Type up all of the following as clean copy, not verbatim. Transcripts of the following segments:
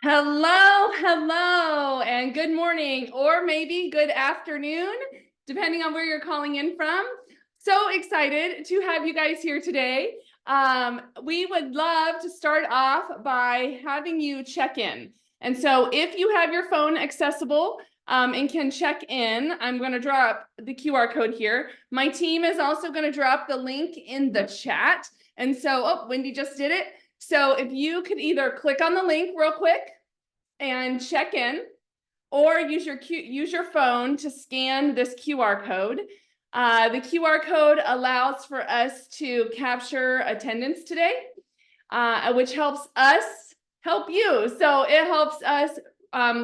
Hello, and good morning, or maybe good afternoon, depending on where you're calling in from. So excited to have you guys here today. We would love to start off by having you check in. And so if you have your phone accessible and can check in, I'm going to drop the QR code here. My team is also going to drop the link in the chat. And so, oh, Wendy just did it. So if you could either click on the link real quick and check in, or use your phone to scan this QR code. The QR code allows for us to capture attendance today, which helps us help you. So it helps us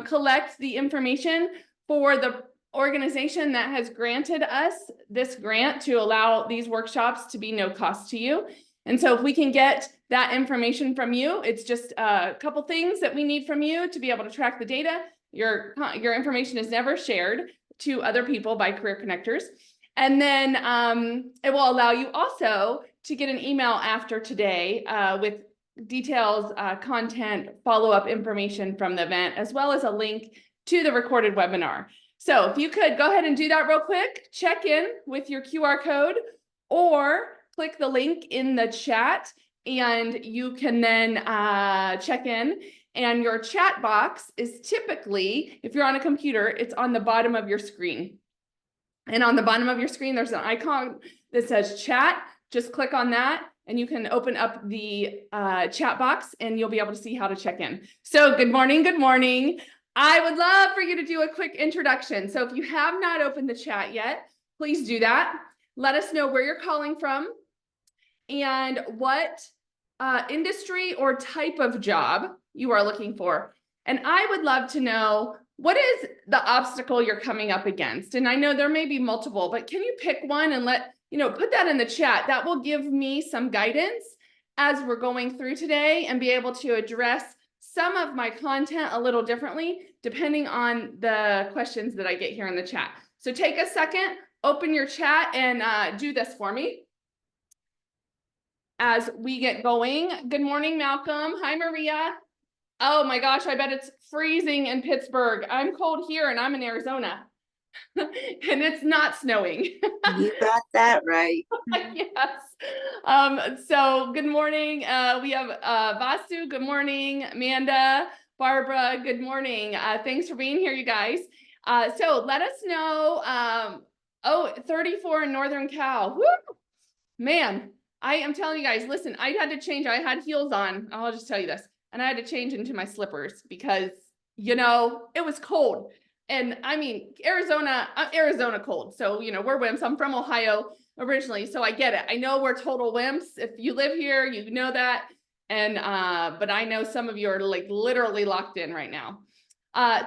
collect the information for the organization that has granted us this grant to allow these workshops to be no cost to you. And so if we can get that information from you, it's just a couple things that we need from you to be able to track the data. Your information is never shared to other people by Career Connectors. And then it will allow you also to get an email after today with details, content, follow-up information from the event, as well as a link to the recorded webinar. So if you could go ahead and do that real quick, check in with your QR code or click the link in the chat and you can then check in. And your chat box is typically, if you're on a computer, it's on the bottom of your screen. And on the bottom of your screen, there's an icon that says chat. Just click on that and you can open up the chat box and you'll be able to see how to check in. So good morning, good morning. I would love for you to do a quick introduction. So if you have not opened the chat yet, please do that. Let us know where you're calling from and what industry or type of job you are looking for. And I would love to know, what is the obstacle you're coming up against? And I know there may be multiple, but can you pick one and put that in the chat? That will give me some guidance as we're going through today and be able to address some of my content a little differently, depending on the questions that I get here in the chat. So take a second, open your chat and do this for me as we get going. Good morning, Malcolm. Hi, Maria. Oh my gosh, I bet it's freezing in Pittsburgh. I'm cold here and I'm in Arizona. And it's not snowing. You got that right. Yes. So good morning. We have Vasu, good morning. Amanda, Barbara, good morning. Thanks for being here, you guys. So let us know. 34 in Northern Cal. Woo! Man, I am telling you guys, listen, I had to change. I had heels on. I'll just tell you this. And I had to change into my slippers because, it was cold. And I mean, Arizona cold. So, we're wimps. I'm from Ohio originally, so I get it. I know we're total wimps. If you live here, you know that. And, but I know some of you are like literally locked in right now.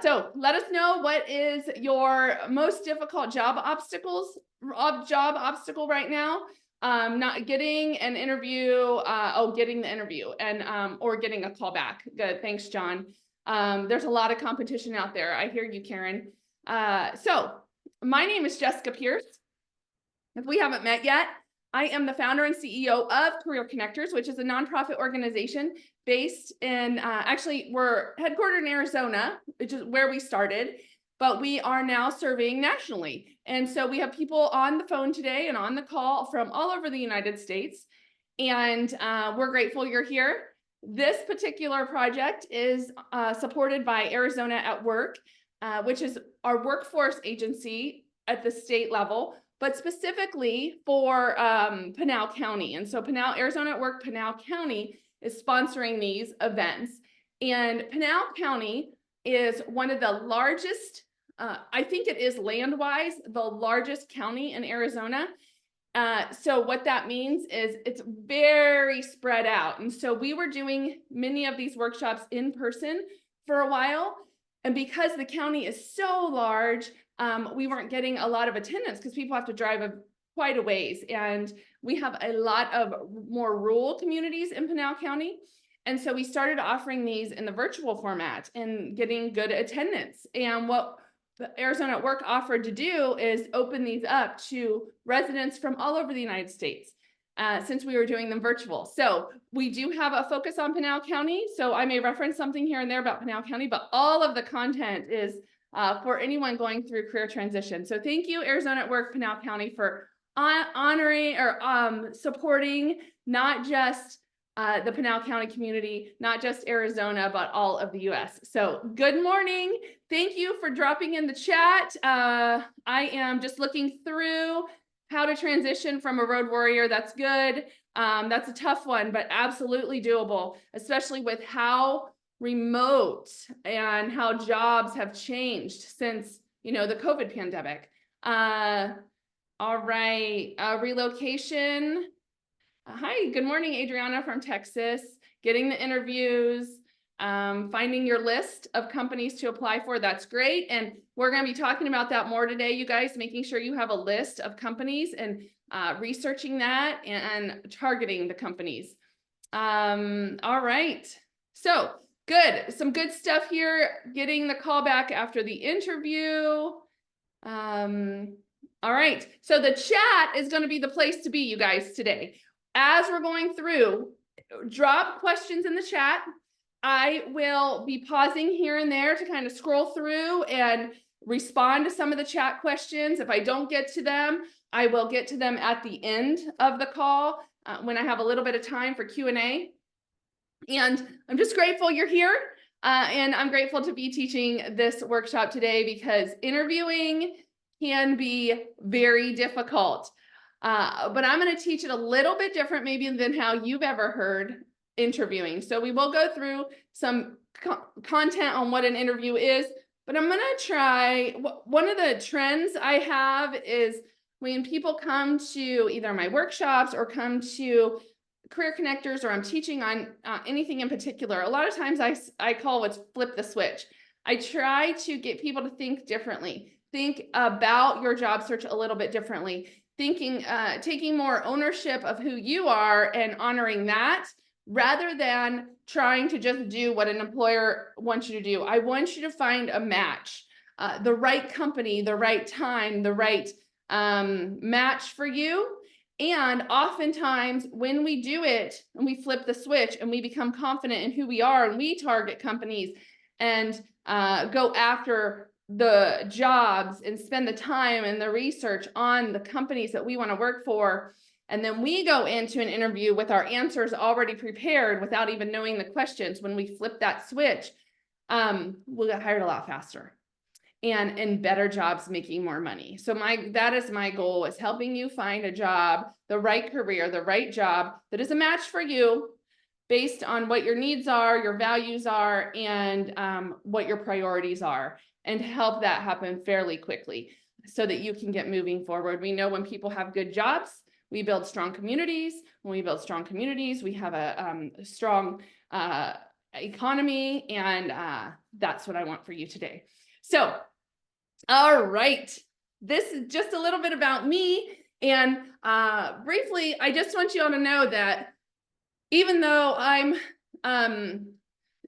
So let us know, what is your most difficult job obstacle right now? Not getting an interview, getting the interview and or getting a call back. Good, thanks, John. There's a lot of competition out there. I hear you, Karen. So my name is Jessica Pierce. If we haven't met yet, I am the founder and CEO of Career Connectors, which is a nonprofit organization based in, actually, we're headquartered in Arizona, which is where we started, but we are now serving nationally. And so we have people on the phone today and on the call from all over the United States. And we're grateful you're here. This particular project is supported by Arizona at Work, which is our workforce agency at the state level, but specifically for Pinal County. And so Arizona at Work, Pinal County is sponsoring these events. And Pinal County is one of the largest, I think it is land-wise, the largest county in Arizona. So what that means is it's very spread out. And so we were doing many of these workshops in person for a while. And because the county is so large, we weren't getting a lot of attendance because people have to drive quite a ways. And we have a lot of more rural communities in Pinal County. And so we started offering these in the virtual format and getting good attendance. And what Arizona at Work offered to do is open these up to residents from all over the United States. since we were doing them virtual. So we do have a focus on Pinal County. So I may reference something here and there about Pinal County, but all of the content is for anyone going through career transition. So thank you, Arizona at Work, Pinal County, for honoring or supporting not just the Pinal County community, not just Arizona, but all of the US. So good morning. Thank you for dropping in the chat. I am just looking through how to transition from a road warrior. That's good. That's a tough one, but absolutely doable, especially with how remote and how jobs have changed since, the COVID pandemic. All right, relocation. Hi, good morning, Adriana from Texas. Getting the interviews, finding your list of companies to apply for, that's great. And we're going to be talking about that more today, you guys, making sure you have a list of companies and researching that and targeting the companies. All right, so good. Some good stuff here, getting the call back after the interview. All right, so the chat is going to be the place to be, you guys, today. As we're going through, drop questions in the chat. I will be pausing here and there to kind of scroll through and respond to some of the chat questions. If I don't get to them, I will get to them at the end of the call when I have a little bit of time for Q&A. And I'm just grateful you're here. And I'm grateful to be teaching this workshop today because interviewing can be very difficult. But I'm going to teach it a little bit different maybe than how you've ever heard interviewing. So we will go through some content on what an interview is, but I'm going to try, one of the trends I have is when people come to either my workshops or come to Career Connectors, or I'm teaching on anything in particular, a lot of times I call what's flip the switch. I try to get people to think differently, think about your job search a little bit differently, thinking, taking more ownership of who you are and honoring that rather than trying to just do what an employer wants you to do. I want you to find a match, the right company, the right time, the right match for you. And oftentimes when we do it and we flip the switch and we become confident in who we are and we target companies and go after the jobs and spend the time and the research on the companies that we want to work for, and then we go into an interview with our answers already prepared without even knowing the questions, when we flip that switch, we'll get hired a lot faster and in better jobs, making more money. So that is my goal, is helping you find a job, the right career, the right job that is a match for you based on what your needs are, your values are, and what your priorities are, and help that happen fairly quickly so that you can get moving forward. We know when people have good jobs, we build strong communities. When we build strong communities, we have a strong economy, and that's what I want for you today. So, all right, this is just a little bit about me, and briefly, I just want you all to know that even though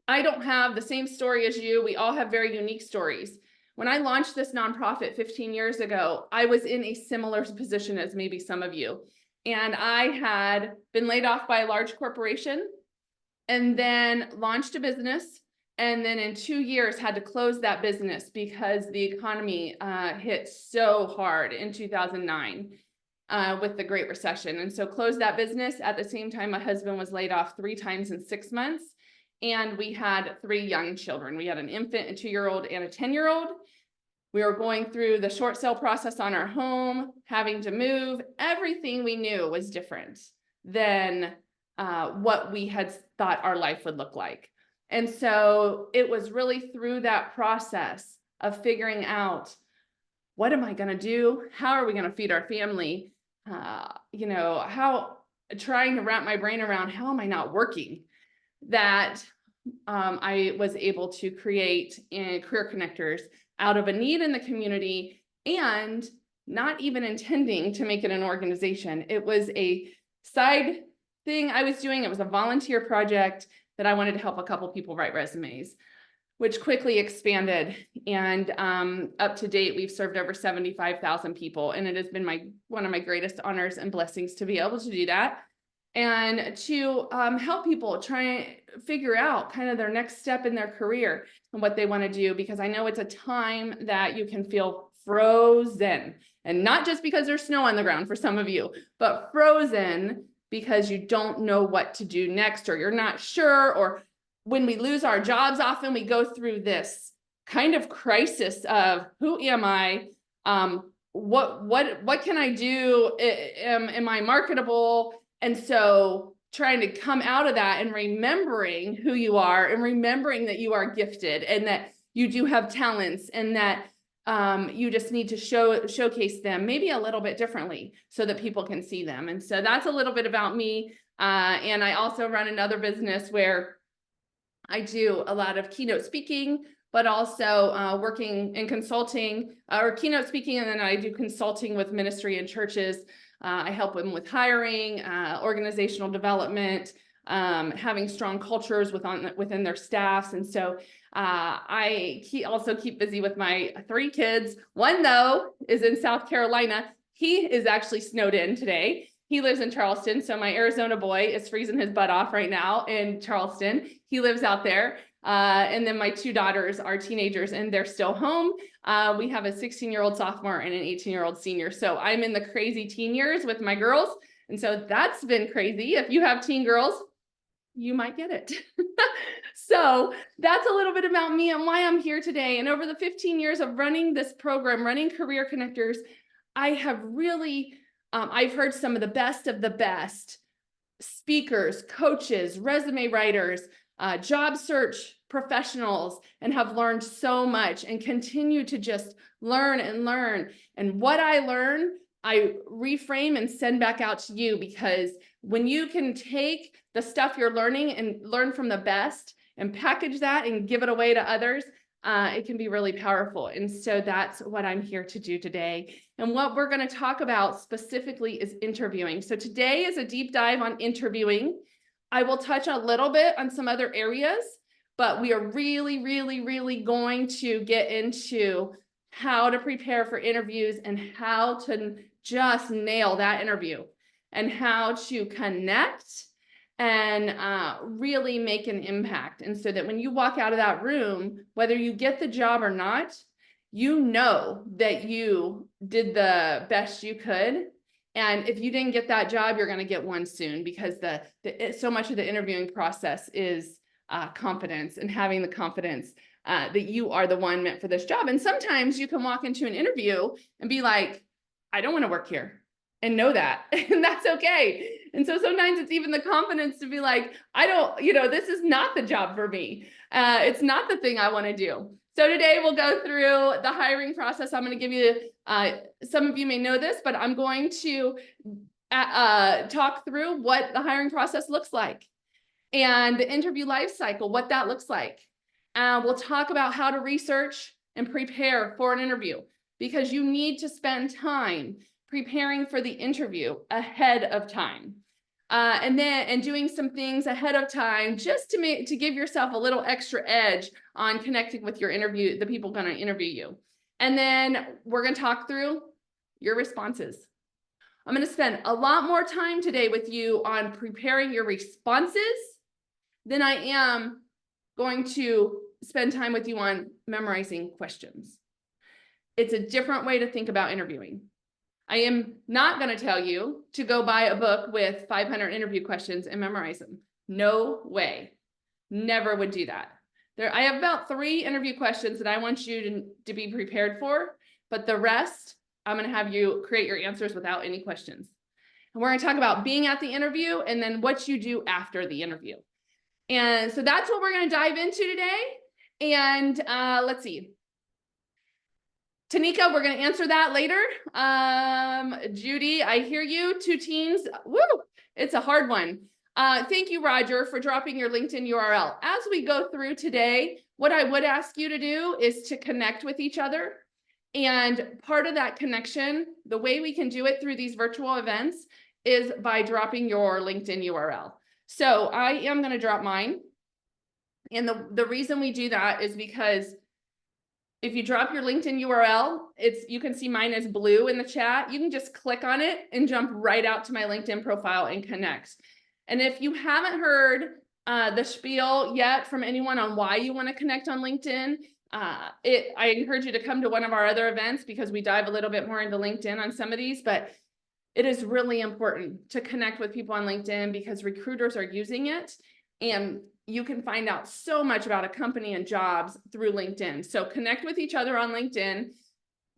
I don't have the same story as you, we all have very unique stories. When I launched this nonprofit 15 years ago, I was in a similar position as maybe some of you. And I had been laid off by a large corporation and then launched a business. And then in 2 years had to close that business because the economy hit so hard in 2009 with the Great Recession. And so closed that business. At the same time, my husband was laid off 3 times in 6 months. And we had 3 young children. We had an infant, a 2-year-old, and a 10-year-old. We were going through the short sale process on our home, having to move. Everything we knew was different than what we had thought our life would look like. And so it was really through that process of figuring out, what am I going to do? How are we going to feed our family? Trying to wrap my brain around, how am I not working? That I was able to create in Career Connectors out of a need in the community, and not even intending to make it an organization. It was a side thing I was doing. It was a volunteer project that I wanted to help a couple people write resumes. which quickly expanded. And up to date, we've served over 75,000 people. And it has been one of my greatest honors and blessings to be able to do that. And to help people try and figure out kind of their next step in their career and what they want to do, because I know it's a time that you can feel frozen, and not just because there's snow on the ground for some of you, but frozen because you don't know what to do next, or you're not sure. Or when we lose our jobs, often we go through this kind of crisis of, who am I? What can I do? Am I marketable? And so trying to come out of that and remembering who you are, and remembering that you are gifted, and that you do have talents, and that you just need to showcase them maybe a little bit differently so that people can see them. And so that's a little bit about me. And I also run another business where I do a lot of keynote speaking, but also working in consulting, or keynote speaking, and then I do consulting with ministry and churches. I help them with hiring, organizational development, having strong cultures within their staffs. And so I also keep busy with my 3 kids. One, though, is in South Carolina. He is actually snowed in today. He lives in Charleston. So my Arizona boy is freezing his butt off right now in Charleston. He lives out there. And then my 2 daughters are teenagers, and they're still home. We have a 16-year-old sophomore and an 18-year-old senior. So I'm in the crazy teen years with my girls. And so that's been crazy. If you have teen girls, you might get it. So that's a little bit about me and why I'm here today. And over the 15 years of running this program, running Career Connectors, I have really, I've heard some of the best speakers, coaches, resume writers, job search professionals, and have learned so much and continue to just learn and learn. And what I learn, I reframe and send back out to you, because when you can take the stuff you're learning and learn from the best and package that and give it away to others, it can be really powerful. And so that's what I'm here to do today. And what we're going to talk about specifically is interviewing. So today is a deep dive on interviewing. I will touch a little bit on some other areas, but we are really going to get into how to prepare for interviews and how to just nail that interview, and how to connect and really make an impact. And so that when you walk out of that room, whether you get the job or not, you know that you did the best you could. And if you didn't get that job, you're going to get one soon, because so much of the interviewing process is confidence, and having the confidence that you are the one meant for this job. And sometimes you can walk into an interview and be like, I don't want to work here, and know that, and that's okay. And so sometimes it's even the confidence to be like, this is not the job for me. It's not the thing I want to do. So today we'll go through the hiring process. I'm going to give you, some of you may know this, but I'm going to talk through what the hiring process looks like, and the interview life cycle, what that looks like. We'll talk about how to research and prepare for an interview, because you need to spend time preparing for the interview ahead of time. And doing some things ahead of time just to give yourself a little extra edge on connecting with the people going to interview you. And then we're going to talk through your responses. I'm going to spend a lot more time today with you on preparing your responses than I am going to spend time with you on memorizing questions. It's a different way to think about interviewing. I am not going to tell you to go buy a book with 500 interview questions and memorize them. No way. Never would do that. I have about 3 interview questions that I want you to be prepared for, but the rest, I'm going to have you create your answers without any questions. And we're going to talk about being at the interview, and then what you do after the interview. And so that's what we're going to dive into today. And let's see. Tanika, we're going to answer that later. Judy, I hear you. 2 teens. Woo! It's a hard one. Thank you, Roger, for dropping your LinkedIn URL. As we go through today, what I would ask you to do is to connect with each other. And part of that connection, the way we can do it through these virtual events, is by dropping your LinkedIn URL. So I am going to drop mine. And the reason we do that is because if you drop your LinkedIn URL, you can see mine is blue in the chat. You can just click on it and jump right out to my LinkedIn profile and connect. And if you haven't heard the spiel yet from anyone on why you want to connect on LinkedIn, I encourage you to come to one of our other events because we dive a little bit more into LinkedIn on some of these, but it is really important to connect with people on LinkedIn because recruiters are using it, and you can find out so much about a company and jobs through LinkedIn. So connect with each other on LinkedIn,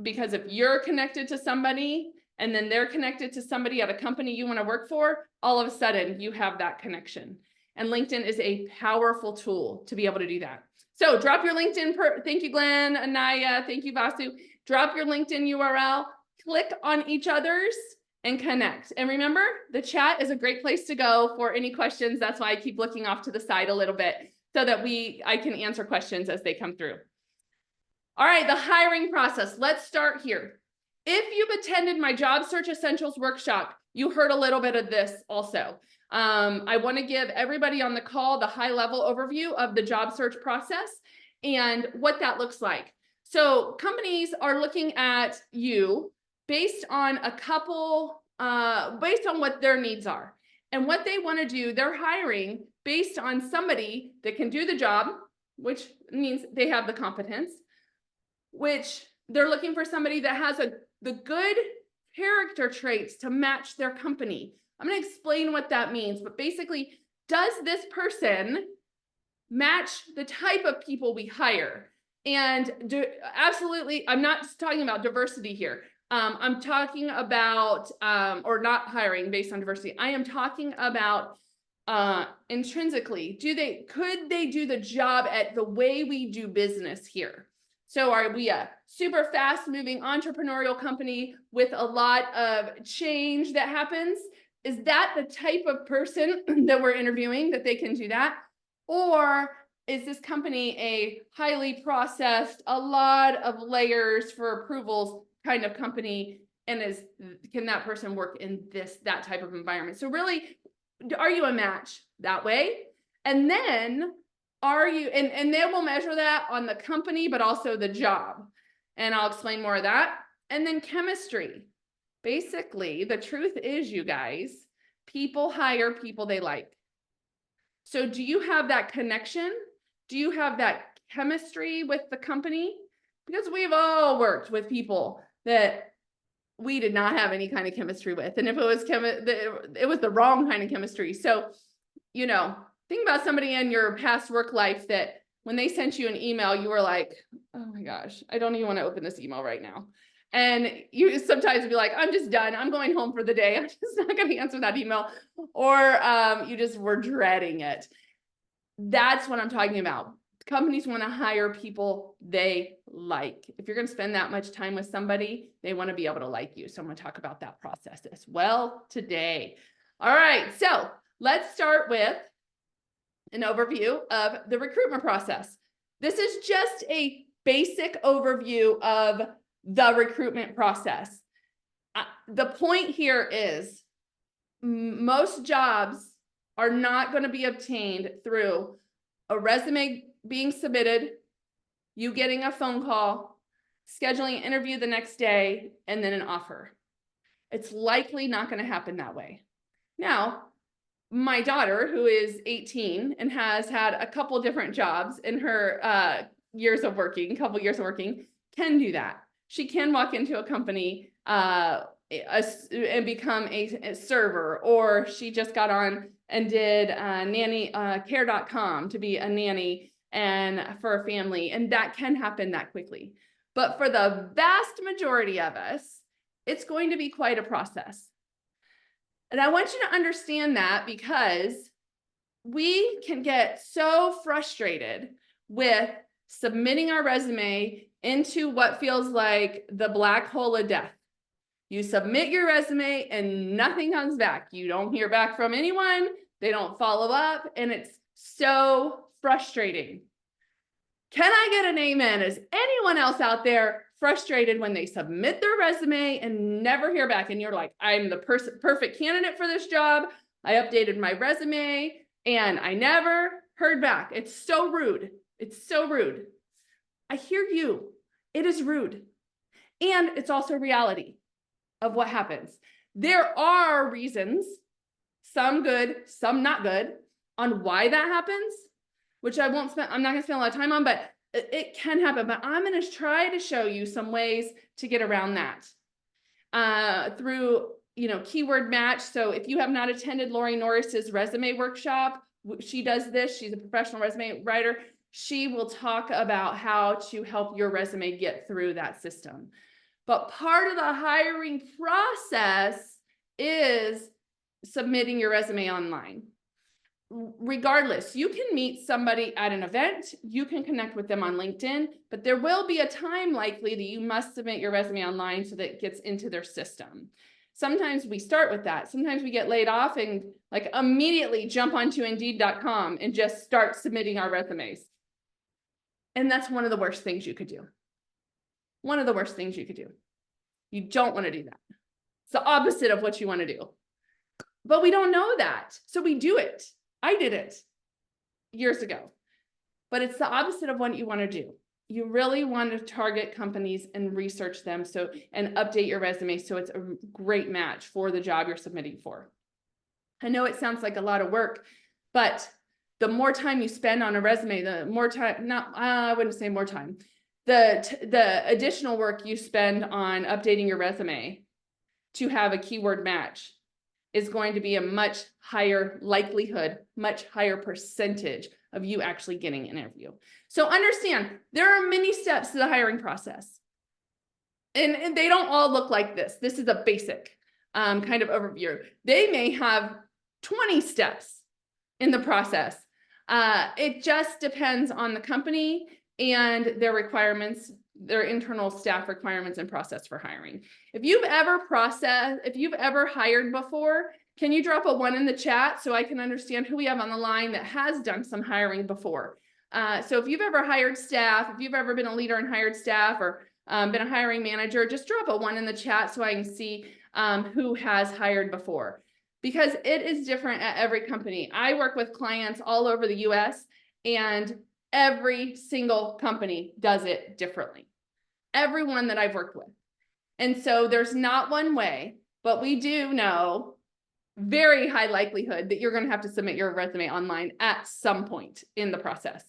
because if you're connected to somebody and then they're connected to somebody at a company you want to work for, all of a sudden you have that connection. And LinkedIn is a powerful tool to be able to do that. So drop your LinkedIn, thank you, Glenn, Anaya, thank you, Vasu. Drop your LinkedIn URL, click on each other's, and connect. And remember, the chat is a great place to go for any questions. That's why I keep looking off to the side a little bit so that I can answer questions as they come through. All right, the hiring process. Let's start here. If you've attended my Job Search Essentials workshop, you heard a little bit of this also. I want to give everybody on the call the high-level overview of the job search process and what that looks like. So companies are looking at you based on a couple, based on what their needs are and what they want to do. They're hiring based on somebody that can do the job, which means they have the competence, which they're looking for somebody that has the good character traits to match their company. I'm going to explain what that means, but basically, does this person match the type of people we hire? And absolutely, I'm not just talking about diversity here. I'm talking about, or not hiring based on diversity. I am talking about intrinsically, could they do the job at the way we do business here? So are we a super fast moving entrepreneurial company with a lot of change that happens? Is that the type of person that we're interviewing, that they can do that? Or is this company a highly processed, a lot of layers for approvals kind of company? And can that person work in that type of environment? So really, are you a match that way? And then are you, and they will measure that on the company, but also the job. And I'll explain more of that. And then chemistry. Basically, the truth is, you guys, people hire people they like. So do you have that connection? Do you have that chemistry with the company? Because we've all worked with people that we did not have any kind of chemistry with. And if it was it was the wrong kind of chemistry. So, think about somebody in your past work life that when they sent you an email, you were like, oh my gosh, I don't even want to open this email right now. And you sometimes be like, I'm just done. I'm going home for the day. I'm just not going to answer that email. Or you just were dreading it. That's what I'm talking about. Companies want to hire people they like. If you're going to spend that much time with somebody, they want to be able to like you. So I'm going to talk about that process as well today. All right. So let's start with an overview of the recruitment process. This is just a basic overview of the recruitment process. The point here is most jobs are not going to be obtained through a resume being submitted, you getting a phone call, scheduling an interview the next day, and then an offer. It's likely not going to happen that way. Now, my daughter, who is 18 and has had a couple different jobs in her couple years of working, can do that. She can walk into a company and become a server, or she just got on and did nanny care.com to be a nanny and for a family, and that can happen that quickly. But for the vast majority of us, it's going to be quite a process. And I want you to understand that, because we can get so frustrated with submitting our resume into what feels like the black hole of death. You submit your resume and nothing comes back. You don't hear back from anyone. They don't follow up, and it's so frustrating. Can I get an amen? Is anyone else out there frustrated when they submit their resume and never hear back? And you're like, I'm the perfect candidate for this job. I updated my resume and I never heard back. It's so rude. It's so rude. I hear you. It is rude. And it's also reality of what happens. There are reasons, some good, some not good, on why that happens, which I'm not gonna spend a lot of time on, but it can happen. But I'm gonna try to show you some ways to get around that through, keyword match. So if you have not attended Lori Norris's resume workshop, she does this. She's a professional resume writer. She will talk about how to help your resume get through that system. But part of the hiring process is submitting your resume online. Regardless, you can meet somebody at an event, you can connect with them on LinkedIn, but there will be a time likely that you must submit your resume online so that it gets into their system. Sometimes we start with that. Sometimes we get laid off and like immediately jump onto Indeed.com and just start submitting our resumes. And that's one of the worst things you could do. One of the worst things you could do. You don't want to do that. It's the opposite of what you want to do. But we don't know that. So we do it. I did it years ago. But it's the opposite of what you want to do. You really want to target companies and research them and update your resume so it's a great match for the job you're submitting for. I know it sounds like a lot of work, but the more time you spend on a resume, the more time, I wouldn't say more time, the additional work you spend on updating your resume to have a keyword match is going to be a much higher likelihood, much higher percentage of you actually getting an interview. So understand, there are many steps to the hiring process. And they don't all look like this. This is a basic kind of overview. They may have 20 steps in the process. It just depends on the company and their requirements, their internal staff requirements and process for hiring. If you've ever hired before, can you drop a 1 in the chat so I can understand who we have on the line that has done some hiring before? So if you've ever hired staff, if you've ever been a leader and hired staff or been a hiring manager, just drop a 1 in the chat so I can see who has hired before. Because it is different at every company. I work with clients all over the US and every single company does it differently. Everyone that I've worked with. And so there's not one way, but we do know very high likelihood that you're going to have to submit your resume online at some point in the process.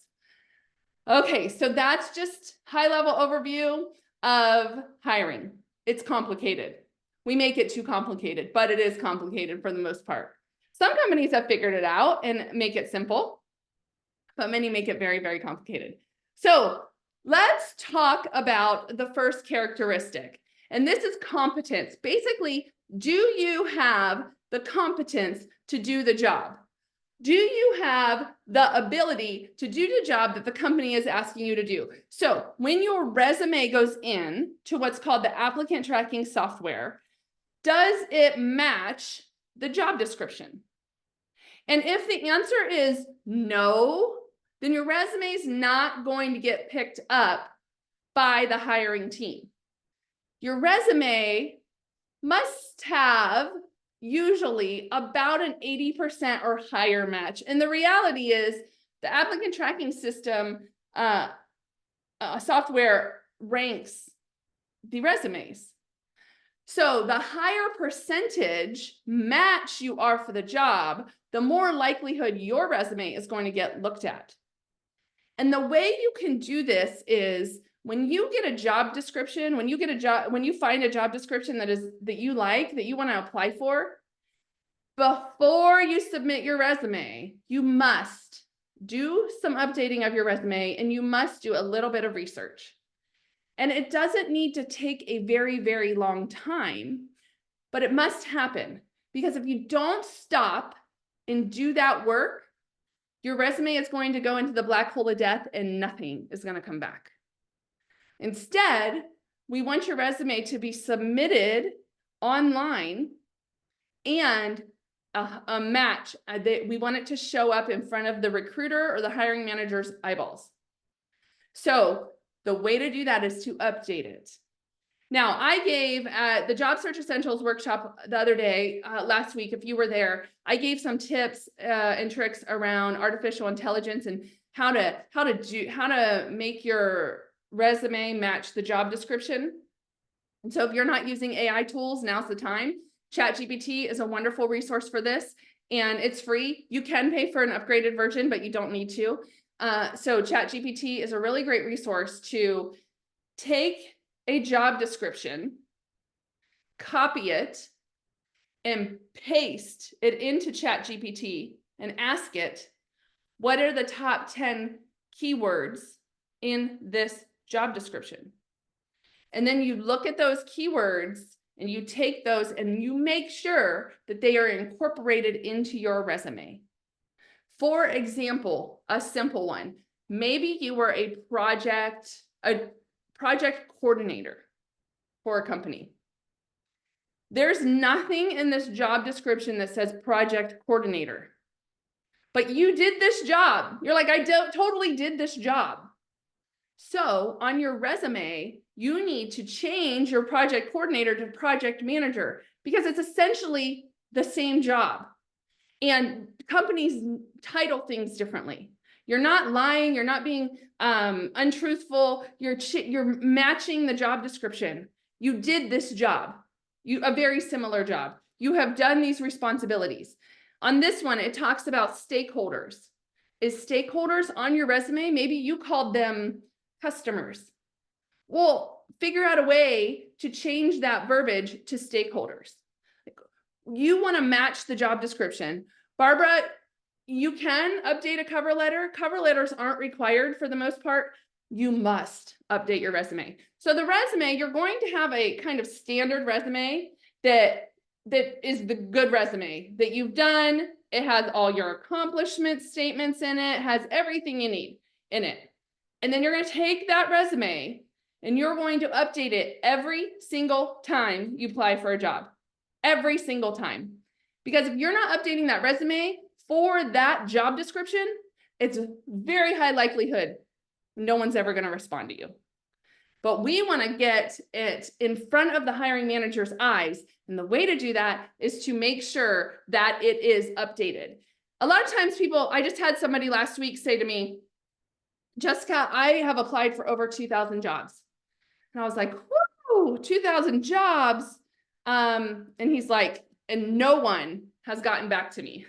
Okay, so that's just high level overview of hiring. It's complicated. We make it too complicated, but it is complicated for the most part. Some companies have figured it out and make it simple, but many make it very, very complicated. So let's talk about the first characteristic, and this is competence. Basically, do you have the competence to do the job? Do you have the ability to do the job that the company is asking you to do? So when your resume goes in to what's called the applicant tracking software, does it match the job description? And if the answer is no, then your resume is not going to get picked up by the hiring team. Your resume must have usually about an 80% or higher match. And the reality is the applicant tracking system software ranks the resumes. So the higher percentage match you are for the job, the more likelihood your resume is going to get looked at. And the way you can do this is when you get a job description, when you find a job description that you like, that you want to apply for, before you submit your resume, you must do some updating of your resume and you must do a little bit of research. And it doesn't need to take a very, very long time, but it must happen because if you don't stop and do that work, your resume is going to go into the black hole of death and nothing is going to come back. Instead, we want your resume to be submitted online and a match. We want it to show up in front of the recruiter or the hiring manager's eyeballs. So the way to do that is to update it. Now, I gave the Job Search Essentials workshop the other day, last week, if you were there, I gave some tips and tricks around artificial intelligence and how to make your resume match the job description. And so if you're not using AI tools, now's the time. ChatGPT is a wonderful resource for this, and it's free. You can pay for an upgraded version, but you don't need to. So ChatGPT is a really great resource to take a job description, copy it, and paste it into ChatGPT and ask it, what are the top 10 keywords in this job description? And then you look at those keywords and you take those and you make sure that they are incorporated into your resume. For example, a simple one, maybe you were a project coordinator for a company. There's nothing in this job description that says project coordinator, but you did this job. You're like, I totally did this job. So on your resume, you need to change your project coordinator to project manager because it's essentially the same job. And companies title things differently. You're not lying, you're not being untruthful, you're matching the job description. You did this job, a very similar job. You have done these responsibilities. On this one, it talks about stakeholders. Is stakeholders on your resume? Maybe you called them customers. Well, figure out a way to change that verbiage to stakeholders. You want to match the job description. Barbara, you can update a cover letter. Cover letters aren't required for the most part. You must update your resume. So the resume, you're going to have a kind of standard resume that is the good resume that you've done. It has all your accomplishment statements in it, has everything you need in it. And then you're going to take that resume and you're going to update it every single time you apply for a job. Every single time. Because if you're not updating that resume for that job description, it's a very high likelihood no one's ever going to respond to you. But we want to get it in front of the hiring manager's eyes. And the way to do that is to make sure that it is updated. A lot of times I just had somebody last week say to me, Jessica, I have applied for over 2,000 jobs. And I was like, whoa, 2,000 jobs. And he's like, and no one has gotten back to me.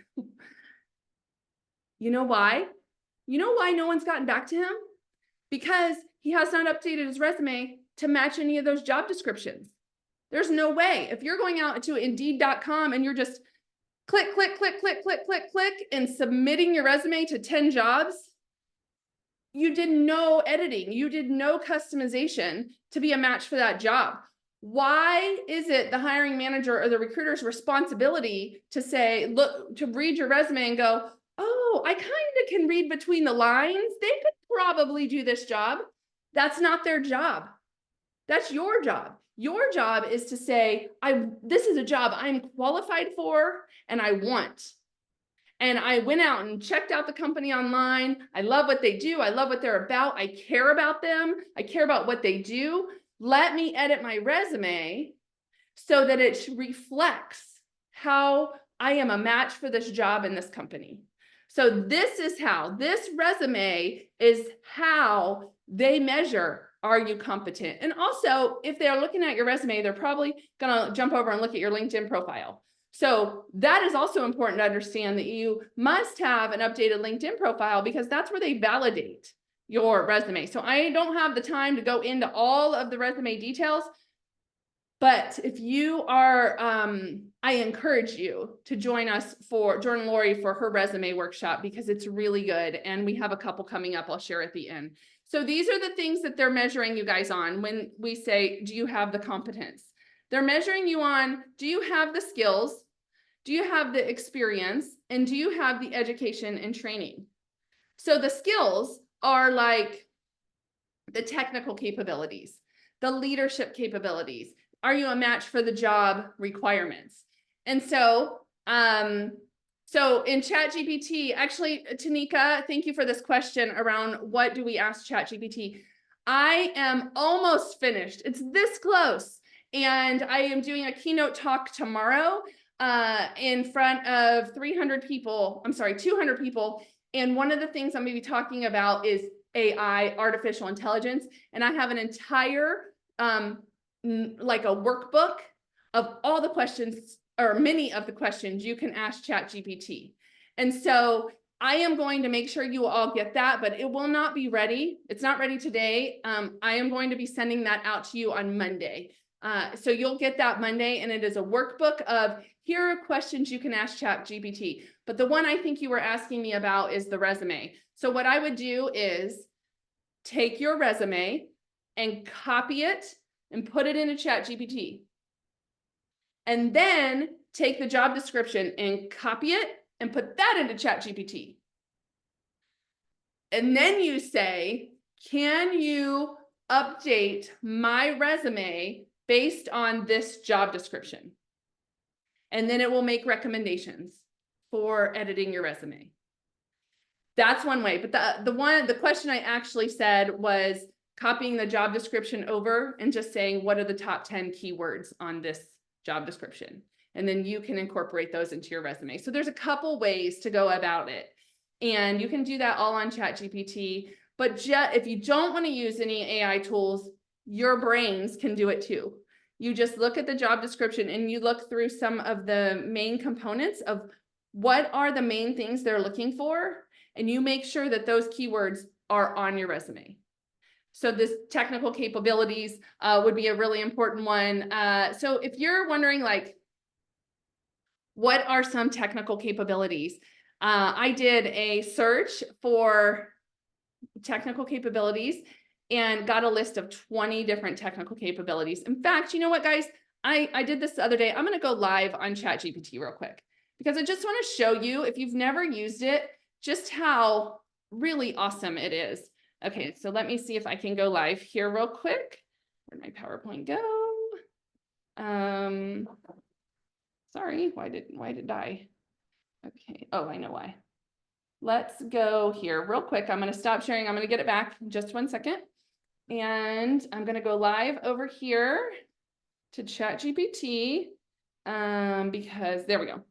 You know why? You know why no one's gotten back to him? Because he has not updated his resume to match any of those job descriptions. There's no way. If you're going out to Indeed.com and you're just click, click, click, click, click, click, click, and submitting your resume to 10 jobs, you did no editing, you did no customization to be a match for that job. Why is it the hiring manager or the recruiter's responsibility to say, look, to read your resume and go, oh, I kind of can read between the lines. They could probably do this job. That's not their job. That's your job. Your job is to say, this is a job I'm qualified for and I want. And I went out and checked out the company online. I love what they do. I love what they're about. I care about them. I care about what they do. Let me edit my resume so that it reflects how I am a match for this job in this company. So this resume is how they measure, are you competent? And also, if they're looking at your resume, they're probably gonna jump over and look at your LinkedIn profile. So that is also important to understand, that you must have an updated LinkedIn profile because that's where they validate your resume. So I don't have the time to go into all of the resume details, but if you are, I encourage you to join Lori for her resume workshop because it's really good. And we have a couple coming up I'll share at the end. So these are the things that they're measuring you guys on when we say, do you have the competence? They're measuring you on, do you have the skills? Do you have the experience? And do you have the education and training? So the skills are like the technical capabilities, the leadership capabilities. Are you a match for the job requirements? And so, so in ChatGPT, actually, Tanika, thank you for this question around what do we ask ChatGPT? I am almost finished. It's this close. And I am doing a keynote talk tomorrow in front of 200 people. And one of the things I'm going to be talking about is AI, artificial intelligence. And I have an entire, like a workbook of all the questions, or many of the questions you can ask ChatGPT. And so I am going to make sure you all get that, but it will not be ready. It's not ready today. I am going to be sending that out to you on Monday. So you'll get that Monday, and it is a workbook of, here are questions you can ask ChatGPT. But the one I think you were asking me about is the resume. So what I would do is take your resume and copy it and put it into ChatGPT. And then take the job description and copy it and put that into ChatGPT. And then you say, can you update my resume based on this job description? And then it will make recommendations for editing your resume. That's one way. But the question I actually said was copying the job description over and just saying, what are the top 10 keywords on this job description? And then you can incorporate those into your resume. So there's a couple ways to go about it. And you can do that all on ChatGPT. But if you don't want to use any AI tools, your brains can do it too. You just look at the job description and you look through some of the main components of what are the main things they're looking for. And you make sure that those keywords are on your resume. So this technical capabilities would be a really important one. So if you're wondering, like, what are some technical capabilities? I did a search for technical capabilities and got a list of 20 different technical capabilities. In fact, you know what, guys? I did this the other day. I'm going to go live on ChatGPT real quick because I just want to show you, if you've never used it, just how really awesome it is. Okay, so let me see if I can go live here real quick. Where'd my PowerPoint go? Sorry, why did I? Okay, oh, I know why. Let's go here real quick. I'm going to stop sharing. I'm going to get it back in just 1 second. And I'm going to go live over here to ChatGPT because there we go.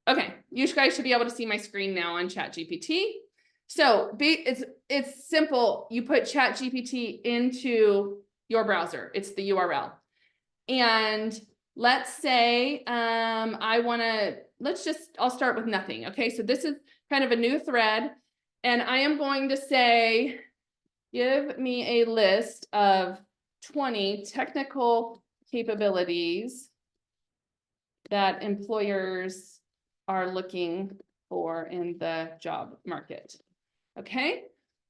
Okay, you guys should be able to see my screen now on ChatGPT. So it's simple. You put ChatGPT into your browser. It's the URL. And let's say I'll start with nothing. Okay, so this is kind of a new thread. And I am going to say, give me a list of 20 technical capabilities that employers are looking for in the job market. Okay,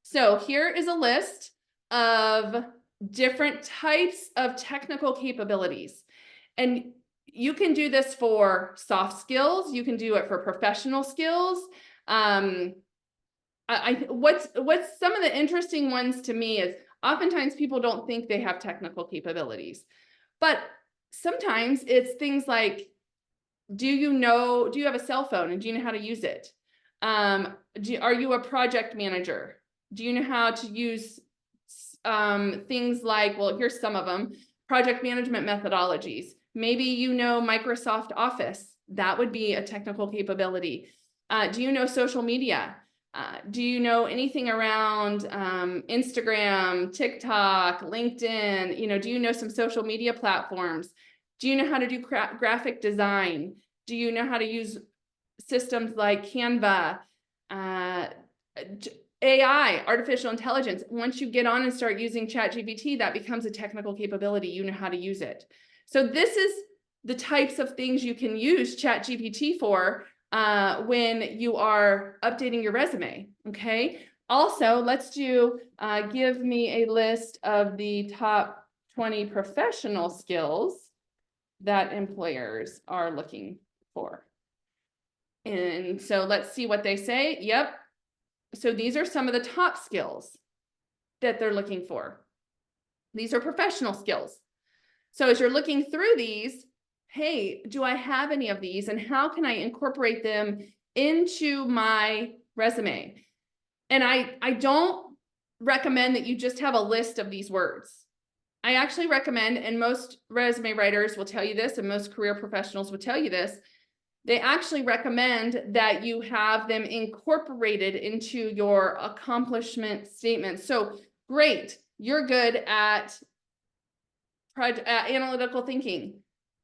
so here is a list of different types of technical capabilities. And you can do this for soft skills. You can do it for professional skills. What's some of the interesting ones to me is oftentimes people don't think they have technical capabilities, but sometimes it's things like, do you have a cell phone and do you know how to use it? Are you a project manager? Do you know how to use things like, well, here's some of them, project management methodologies. Maybe you know Microsoft Office. That would be a technical capability. Do you know social media? Do you know anything around Instagram, TikTok, LinkedIn? Do you know some social media platforms? Do you know how to do graphic design? Do you know how to use systems like Canva? AI, artificial intelligence. Once you get on and start using ChatGPT, that becomes a technical capability. You know how to use it. So this is the types of things you can use ChatGPT for when you are updating your resume. Okay. Also, let's do, give me a list of the top 20 professional skills that employers are looking for. And so let's see what they say. Yep. So these are some of the top skills that they're looking for. These are professional skills. So as you're looking through these, hey, do I have any of these? And how can I incorporate them into my resume? And I don't recommend that you just have a list of these words. I actually recommend, and most resume writers will tell you this, and most career professionals will tell you this, they actually recommend that you have them incorporated into your accomplishment statements. So great, you're good at analytical thinking.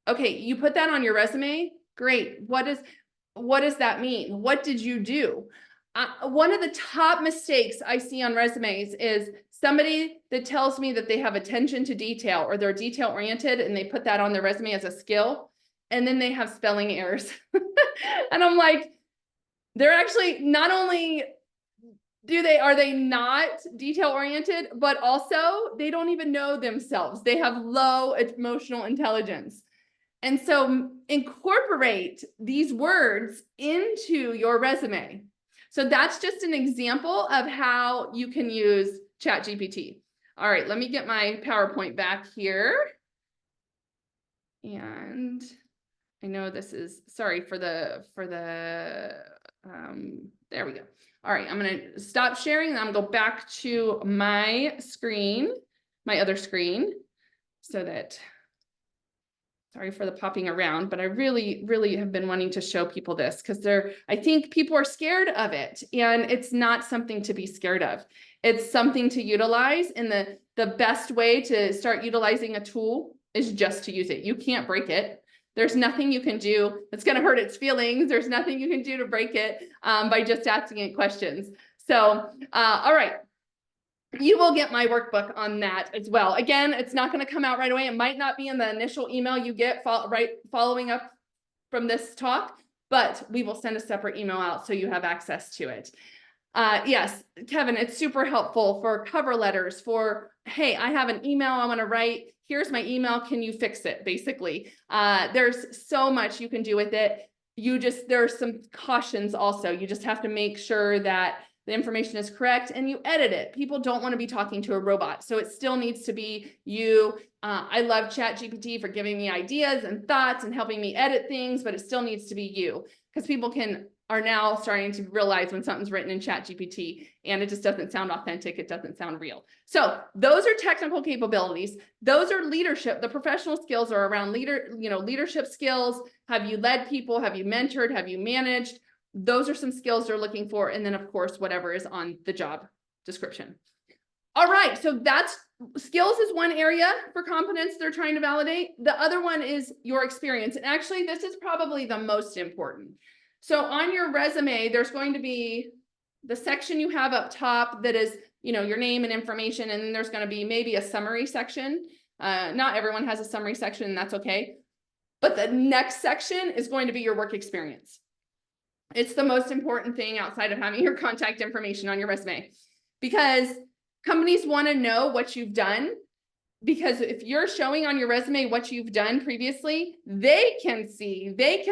Okay, you put that on your resume. Great. What does that mean? What did you do? One of the top mistakes I see on resumes is somebody that tells me that they have attention to detail or they're detail oriented and they put that on their resume as a skill, and then they have spelling errors. And I'm like, they're actually not only are they not detail oriented, but also they don't even know themselves. They have low emotional intelligence. And so incorporate these words into your resume. So that's just an example of how you can use ChatGPT. All right, let me get my PowerPoint back here. And I know this is, sorry for the, there we go. All right, I'm gonna stop sharing and I'm gonna go back to my screen, my other screen, so that, sorry for the popping around, but I really, really have been wanting to show people this because I think people are scared of it, and it's not something to be scared of. It's something to utilize, and the best way to start utilizing a tool is just to use it. You can't break it. There's nothing you can do that's going to hurt its feelings. There's nothing you can do to break it by just asking it questions. So, all right. You will get my workbook on that as well. Again, it's not going to come out right away. It might not be in the initial email you get following up from this talk, but we will send a separate email out so you have access to it. Yes, Kevin, it's super helpful for cover letters for, hey, I have an email I want to write. Here's my email. Can you fix it? Basically, there's so much you can do with it. There's some cautions also. You just have to make sure that the information is correct and you edit it. People don't want to be talking to a robot. So it still needs to be you. I love ChatGPT for giving me ideas and thoughts and helping me edit things, but it still needs to be you, because people are now starting to realize when something's written in ChatGPT and it just doesn't sound authentic, it doesn't sound real. So those are technical capabilities. Those are leadership. The professional skills are around leadership skills. Have you led people? Have you mentored? Have you managed? Those are some skills they're looking for. And then of course, whatever is on the job description. All right, so skills is one area for competence they're trying to validate. The other one is your experience. And actually, this is probably the most important. So on your resume, there's going to be the section you have up top that is, your name and information. And then there's going to be maybe a summary section. Not everyone has a summary section, and that's okay. But the next section is going to be your work experience. It's the most important thing outside of having your contact information on your resume, because companies want to know what you've done. Because if you're showing on your resume what you've done previously, they can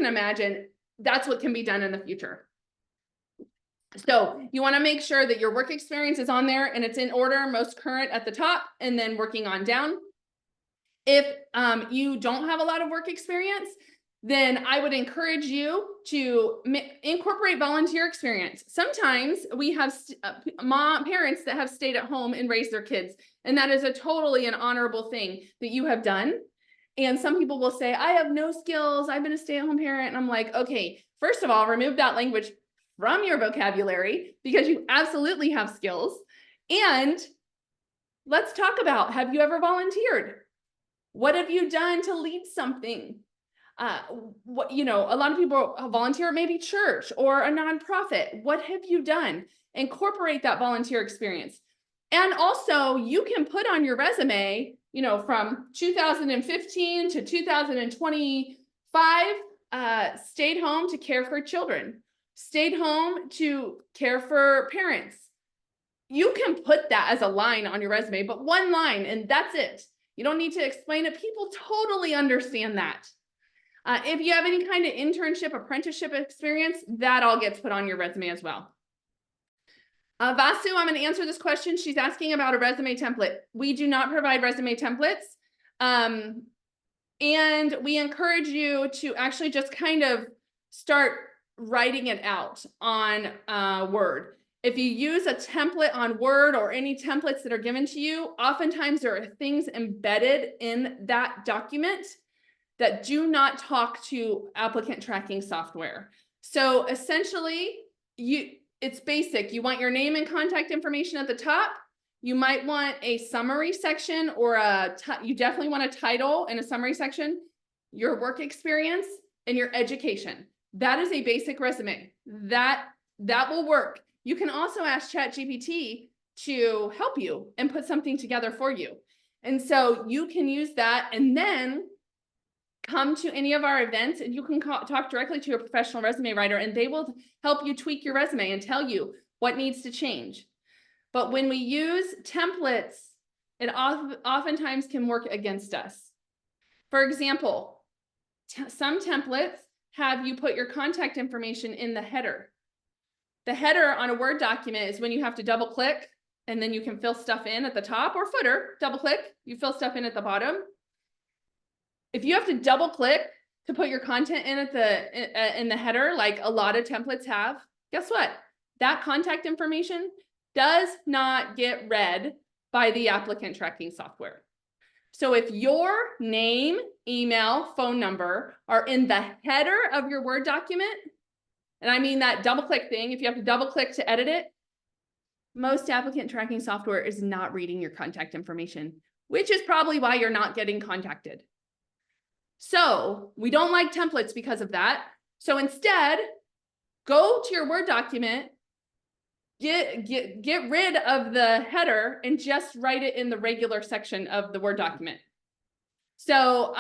imagine that's what can be done in the future. So you want to make sure that your work experience is on there and it's in order, most current at the top, and then working on down. If you don't have a lot of work experience, then I would encourage you to incorporate volunteer experience. Sometimes we have parents that have stayed at home and raised their kids, and that is totally an honorable thing that you have done. And some people will say, I have no skills, I've been a stay-at-home parent. And I'm like, okay, first of all, remove that language from your vocabulary, because you absolutely have skills. And let's talk about, have you ever volunteered? What have you done to lead something? A lot of people volunteer, maybe church or a nonprofit. What have you done? Incorporate that volunteer experience. And also you can put on your resume, from 2015 to 2025, stayed home to care for children, stayed home to care for parents. You can put that as a line on your resume, but one line, and that's it. You don't need to explain it. People totally understand that. If you have any kind of internship, apprenticeship experience, that all gets put on your resume as well. Vasu, I'm going to answer this question. She's asking about a resume template. We do not provide resume templates. And we encourage you to actually just kind of start writing it out on Word. If you use a template on Word or any templates that are given to you, oftentimes there are things embedded in that document that do not talk to applicant tracking software. So essentially, it's basic. You want your name and contact information at the top. You might want a summary section, or you definitely want a title and a summary section, your work experience, and your education. That is a basic resume. That will work. You can also ask ChatGPT to help you and put something together for you. And so you can use that, and then come to any of our events, and you can talk directly to a professional resume writer, and they will help you tweak your resume and tell you what needs to change. But when we use templates, it oftentimes can work against us. For example, some templates have you put your contact information in the header. The header on a Word document is when you have to double click, and then you can fill stuff in at the top, or footer, double click, you fill stuff in at the bottom. If you have to double click to put your content in at in the header, like a lot of templates have, guess what? That contact information does not get read by the applicant tracking software. So if your name, email, phone number are in the header of your Word document, and I mean that double click thing, if you have to double click to edit it, most applicant tracking software is not reading your contact information, which is probably why you're not getting contacted. So we don't like templates because of that. So instead, go to your Word document, get rid of the header, and just write it in the regular section of the Word document. So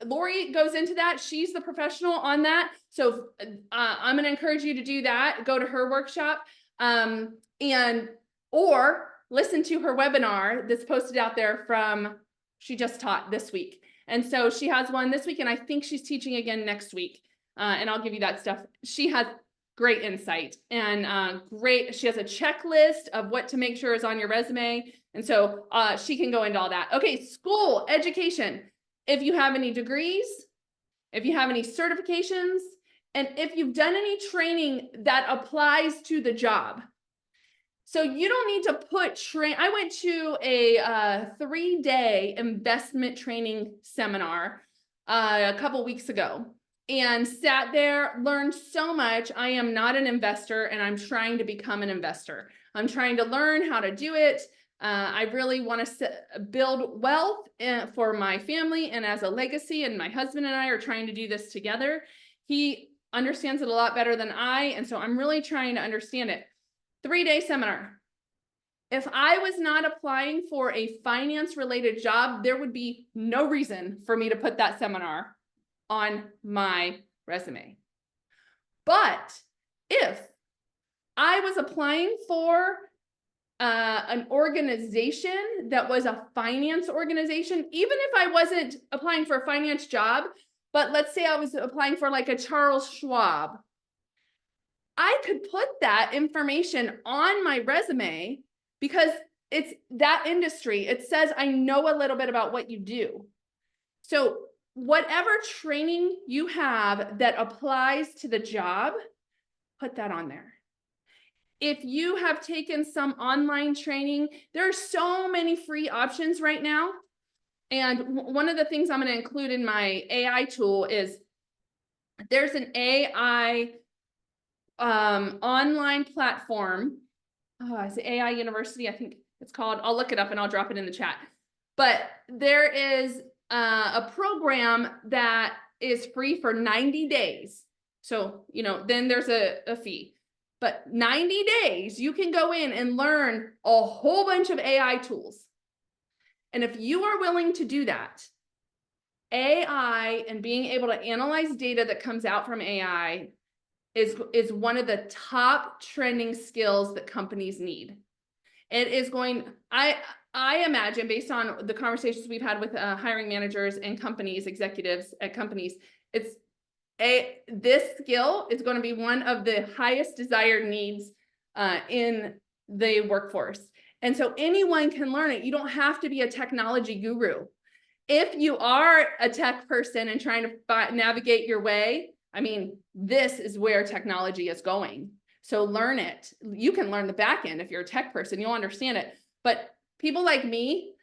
Lori goes into that. She's the professional on that. So I'm going to encourage you to do that. Go to her workshop or listen to her webinar that's posted out there she just taught this week. And so she has one this week, and I think she's teaching again next week. And I'll give you that stuff. She has great insight and she has a checklist of what to make sure is on your resume. And so she can go into all that. Okay, school, education. If you have any degrees, if you have any certifications, and if you've done any training that applies to the job. So you don't need to put I went to a 3-day investment training seminar a couple weeks ago and sat there, learned so much. I am not an investor, and I'm trying to become an investor. I'm trying to learn how to do it. I really want to build wealth for my family and as a legacy, and my husband and I are trying to do this together. He understands it a lot better than I, and so I'm really trying to understand it. 3-day seminar. If I was not applying for a finance-related job, there would be no reason for me to put that seminar on my resume. But if I was applying for an organization that was a finance organization, even if I wasn't applying for a finance job, but let's say I was applying for like a Charles Schwab, I could put that information on my resume because it's that industry. It says I know a little bit about what you do. So whatever training you have that applies to the job, put that on there. If you have taken some online training, there are so many free options right now. And one of the things I'm going to include in my AI tool is there's an AI online platform. It's AI University, I think it's called. I'll look it up and I'll drop it in the chat. But there is a program that is free for 90 days. So, then there's a fee. But 90 days, you can go in and learn a whole bunch of AI tools. And if you are willing to do that, AI and being able to analyze data that comes out from AI is one of the top trending skills that companies need. It is going, I imagine, based on the conversations we've had with hiring managers and companies, executives at companies, this skill is going to be one of the highest desired needs in the workforce. And so anyone can learn it. You don't have to be a technology guru. If you are a tech person and trying to navigate your way, I mean, this is where technology is going. So learn it. You can learn the back end. If you're a tech person, you'll understand it. But people like me,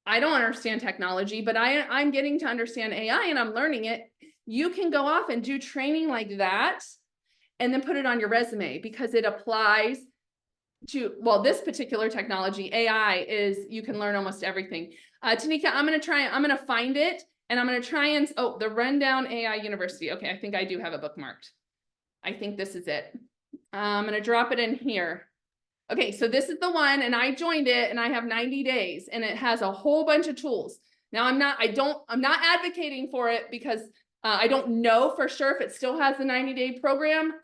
I don't understand technology, but I'm getting to understand AI and I'm learning it. You can go off and do training like that and then put it on your resume because it applies to, well, this particular technology, AI, is you can learn almost everything. Tanika, I'm going to find it and I'm going to try and, oh, the Rundown AI University. Okay, I think I do have it bookmarked. I think this is it. I'm going to drop it in here. Okay, so this is the one and I joined it and I have 90 days and it has a whole bunch of tools. Now I'm not advocating for it because I don't know for sure if it still has the 90-day program.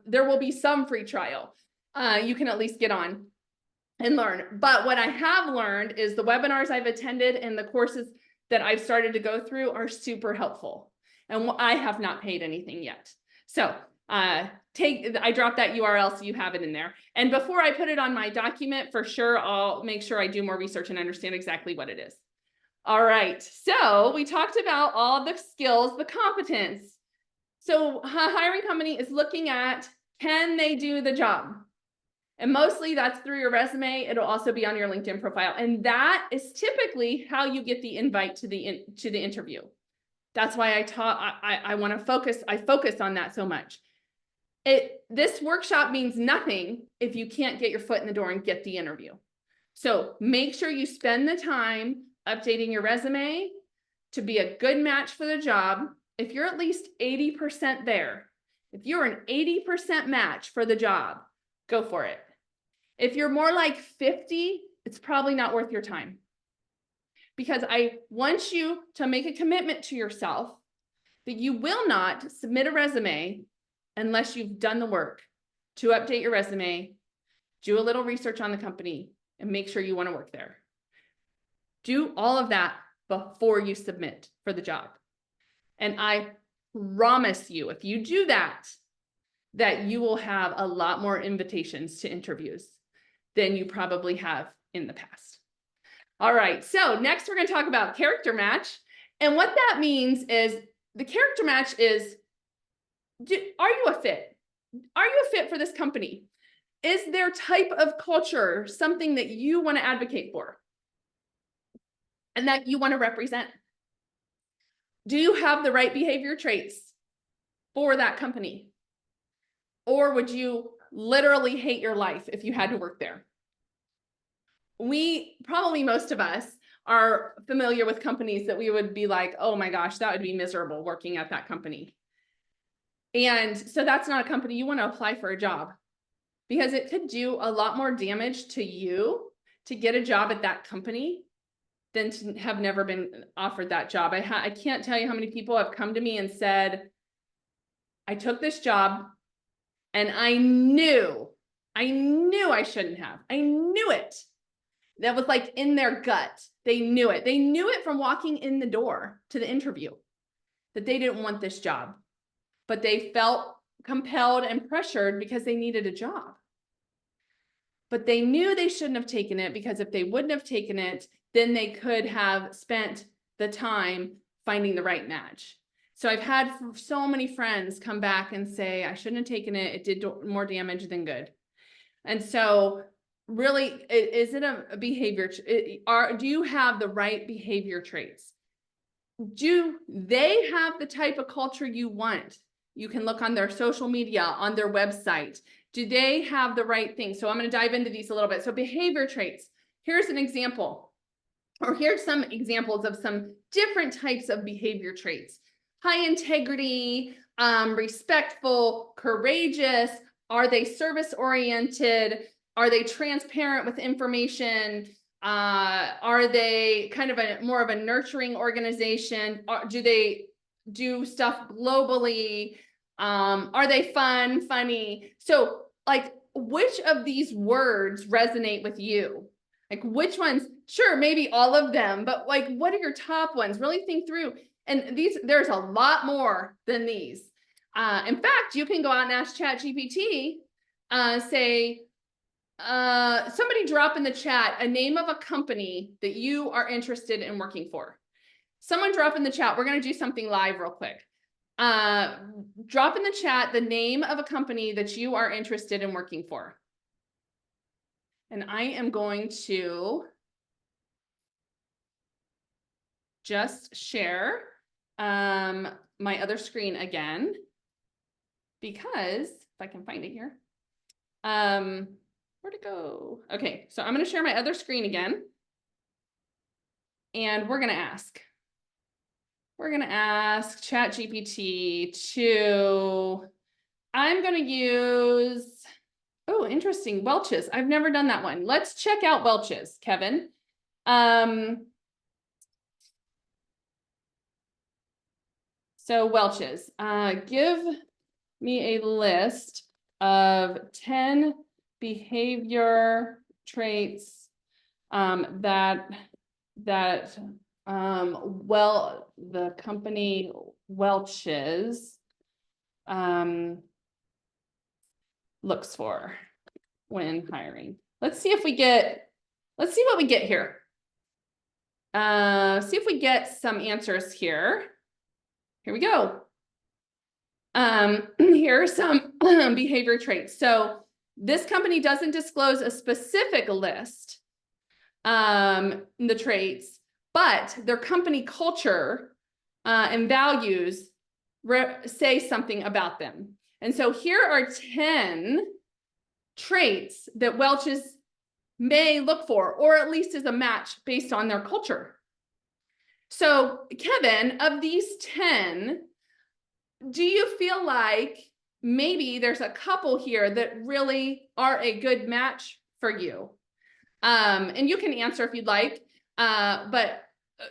There will be some free trial. You can at least get on and learn. But what I have learned is the webinars I've attended and the courses that I've started to go through are super helpful. And I have not paid anything yet. So I dropped that URL so you have it in there. And before I put it on my document, for sure, I'll make sure I do more research and understand exactly what it is. All right, so we talked about all the skills, the competence. So a hiring company is looking at, can they do the job? And mostly that's through your resume. It'll also be on your LinkedIn profile. And that is typically how you get the invite to the interview. That's why I want to focus on that so much. This workshop means nothing if you can't get your foot in the door and get the interview. So make sure you spend the time updating your resume to be a good match for the job. If you're at least 80% there, if you're an 80% match for the job, go for it. If you're more like 50, it's probably not worth your time. Because I want you to make a commitment to yourself that you will not submit a resume unless you've done the work to update your resume, do a little research on the company, and make sure you want to work there. Do all of that before you submit for the job. And I promise you, if you do that, that you will have a lot more invitations to interviews than you probably have in the past. All right, so next we're going to talk about character match. And what that means is the character match is, are you a fit? Are you a fit for this company? Is their type of culture something that you want to advocate for and that you want to represent? Do you have the right behavior traits for that company? Or would you literally hate your life if you had to work there? Most of us are familiar with companies that we would be like, oh my gosh, that would be miserable working at that company. And so that's not a company you want to apply for a job, because it could do a lot more damage to you to get a job at that company than to have never been offered that job. I can't tell you how many people have come to me and said, I took this job and I knew I shouldn't have. I knew it. That was like in their gut. They knew it. They knew it from walking in the door to the interview that they didn't want this job, but they felt compelled and pressured because they needed a job. But they knew they shouldn't have taken it, because if they wouldn't have taken it, then they could have spent the time finding the right match. So I've had so many friends come back and say, I shouldn't have taken it. It did more damage than good. And so really, is it a behavior? Do you have the right behavior traits? Do they have the type of culture you want? You can look on their social media, on their website. Do they have the right thing? So I'm going to dive into these a little bit. So behavior traits. Here's an example, or here's some examples of some different types of behavior traits. High integrity, respectful, courageous. Are they service-oriented? Are they transparent with information? Are they kind of more of a nurturing organization? Do they do stuff globally? Are they funny? So like, which of these words resonate with you? Like which ones? Sure, maybe all of them, but like, what are your top ones? Really think through. And there's a lot more than these. In fact, you can go out and ask ChatGPT, say, somebody drop in the chat a name of a company that you are interested in working for. Someone drop in the chat. We're going to do something live real quick. Drop in the chat the name of a company that you are interested in working for. And I am going to just share my other screen again, because if I can find it here. Where'd it go? Okay, so I'm going to share my other screen again. And we're going to ask ChatGPT to, I'm going to use, oh, interesting, Welch's. I've never done that one. Let's check out Welch's, Kevin. So Welch's, give me a list of 10 behavior traits that the company Welch's looks for when hiring. Let's see what we get here. See if we get some answers here. Here we go. Here are some behavior traits. So this company doesn't disclose a specific list, the traits, but their company culture and values say something about them. And so here are 10 traits that Welch's may look for, or at least is a match based on their culture. So Kevin, of these 10, do you feel like maybe there's a couple here that really are a good match for you? And you can answer if you'd like, but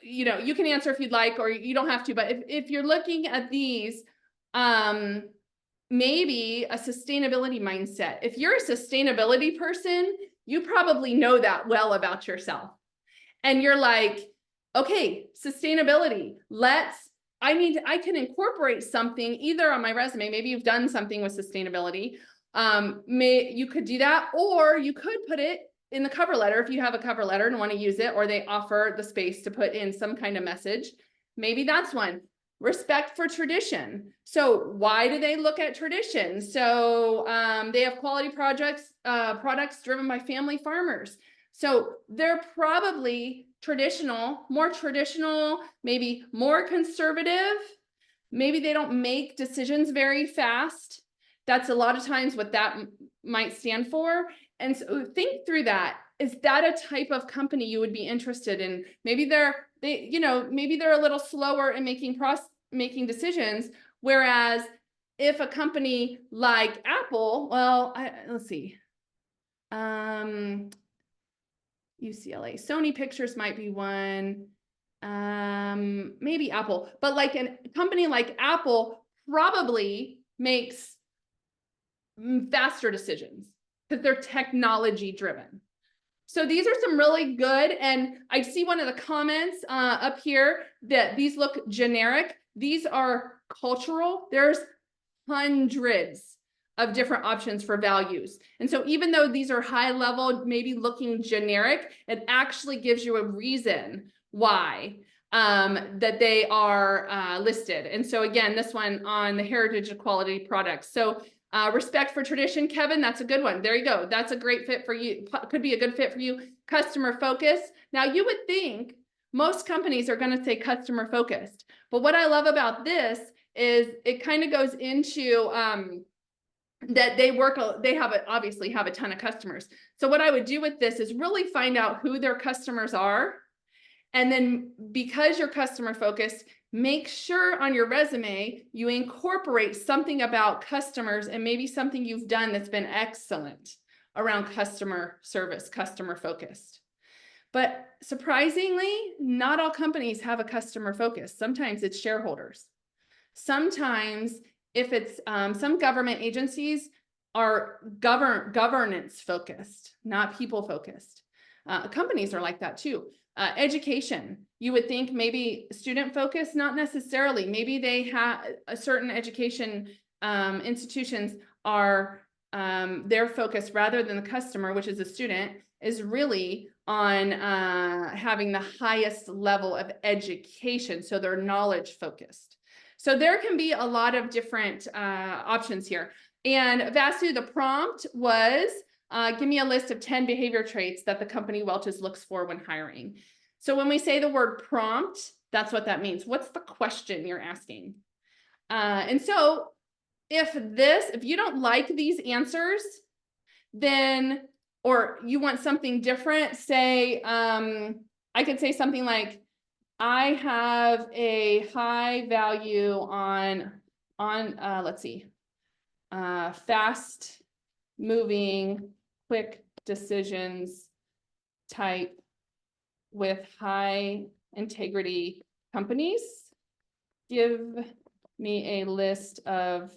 you know, you can answer if you'd like, or you don't have to. But if you're looking at these, maybe a sustainability mindset. If you're a sustainability person, you probably know that well about yourself. And you're like, okay, sustainability, I can incorporate something either on my resume. Maybe you've done something with sustainability. You could do that, or you could put it in the cover letter if you have a cover letter and want to use it, or they offer the space to put in some kind of message. Maybe that's one. Respect for tradition. So why do they look at tradition? So they have quality products driven by family farmers. So they're probably more traditional, maybe more conservative. Maybe they don't make decisions very fast. That's a lot of times what that might stand for. And so think through that. Is that a type of company you would be interested in? Maybe maybe they're a little slower in making decisions. Whereas if a company like Apple, well, let's see. UCLA, Sony Pictures might be one, maybe Apple, but like a company like Apple probably makes faster decisions because they're technology driven. So these are some really good, and I see one of the comments up here that these look generic. These are cultural. There's hundreds of different options for values. And so even though these are high level, maybe looking generic, it actually gives you a reason why that they are listed. And so again, this one on the heritage of quality products. So respect for tradition, Kevin, that's a good one. There you go. That's a great fit for you. Could be a good fit for you. Customer focus. Now you would think most companies are going to say customer focused, but what I love about this is it kind of goes into that they obviously have a ton of customers. So what I would do with this is really find out who their customers are. And then because you're customer focused, make sure on your resume, you incorporate something about customers and maybe something you've done that's been excellent around customer service, customer focused. But surprisingly, not all companies have a customer focus. Sometimes it's shareholders. Sometimes if it's some government agencies are governance focused, not people focused. Companies are like that too. Education, you would think maybe student focused, not necessarily. Maybe they have a certain education institutions are their focus rather than the customer, which is a student, is really on having the highest level of education. So they're knowledge focused. So there can be a lot of different options here. And Vasu, the prompt was, give me a list of 10 behavior traits that the company Welch's looks for when hiring. So when we say the word prompt, that's what that means. What's the question you're asking? And so if you don't like these answers, then, or you want something different, say, I could say something like, I have a high value on let's see, fast moving, quick decisions type with high integrity companies. Give me a list of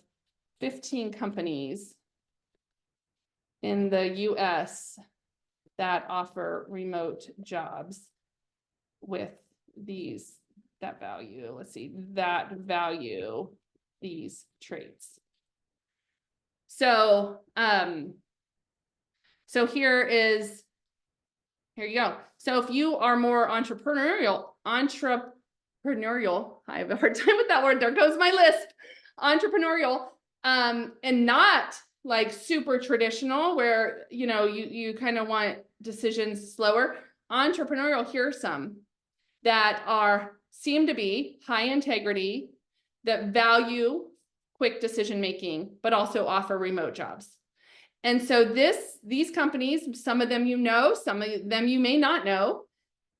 15 companies in the US that offer remote jobs with that value these traits. So, so here you go. So if you are more entrepreneurial, I have a hard time with that word. There goes my list. Entrepreneurial, and not like super traditional where, you know, you kind of want decisions slower. Entrepreneurial, here are some that seem to be high integrity, that value quick decision making, but also offer remote jobs. And so these companies, some of them you know, some of them you may not know,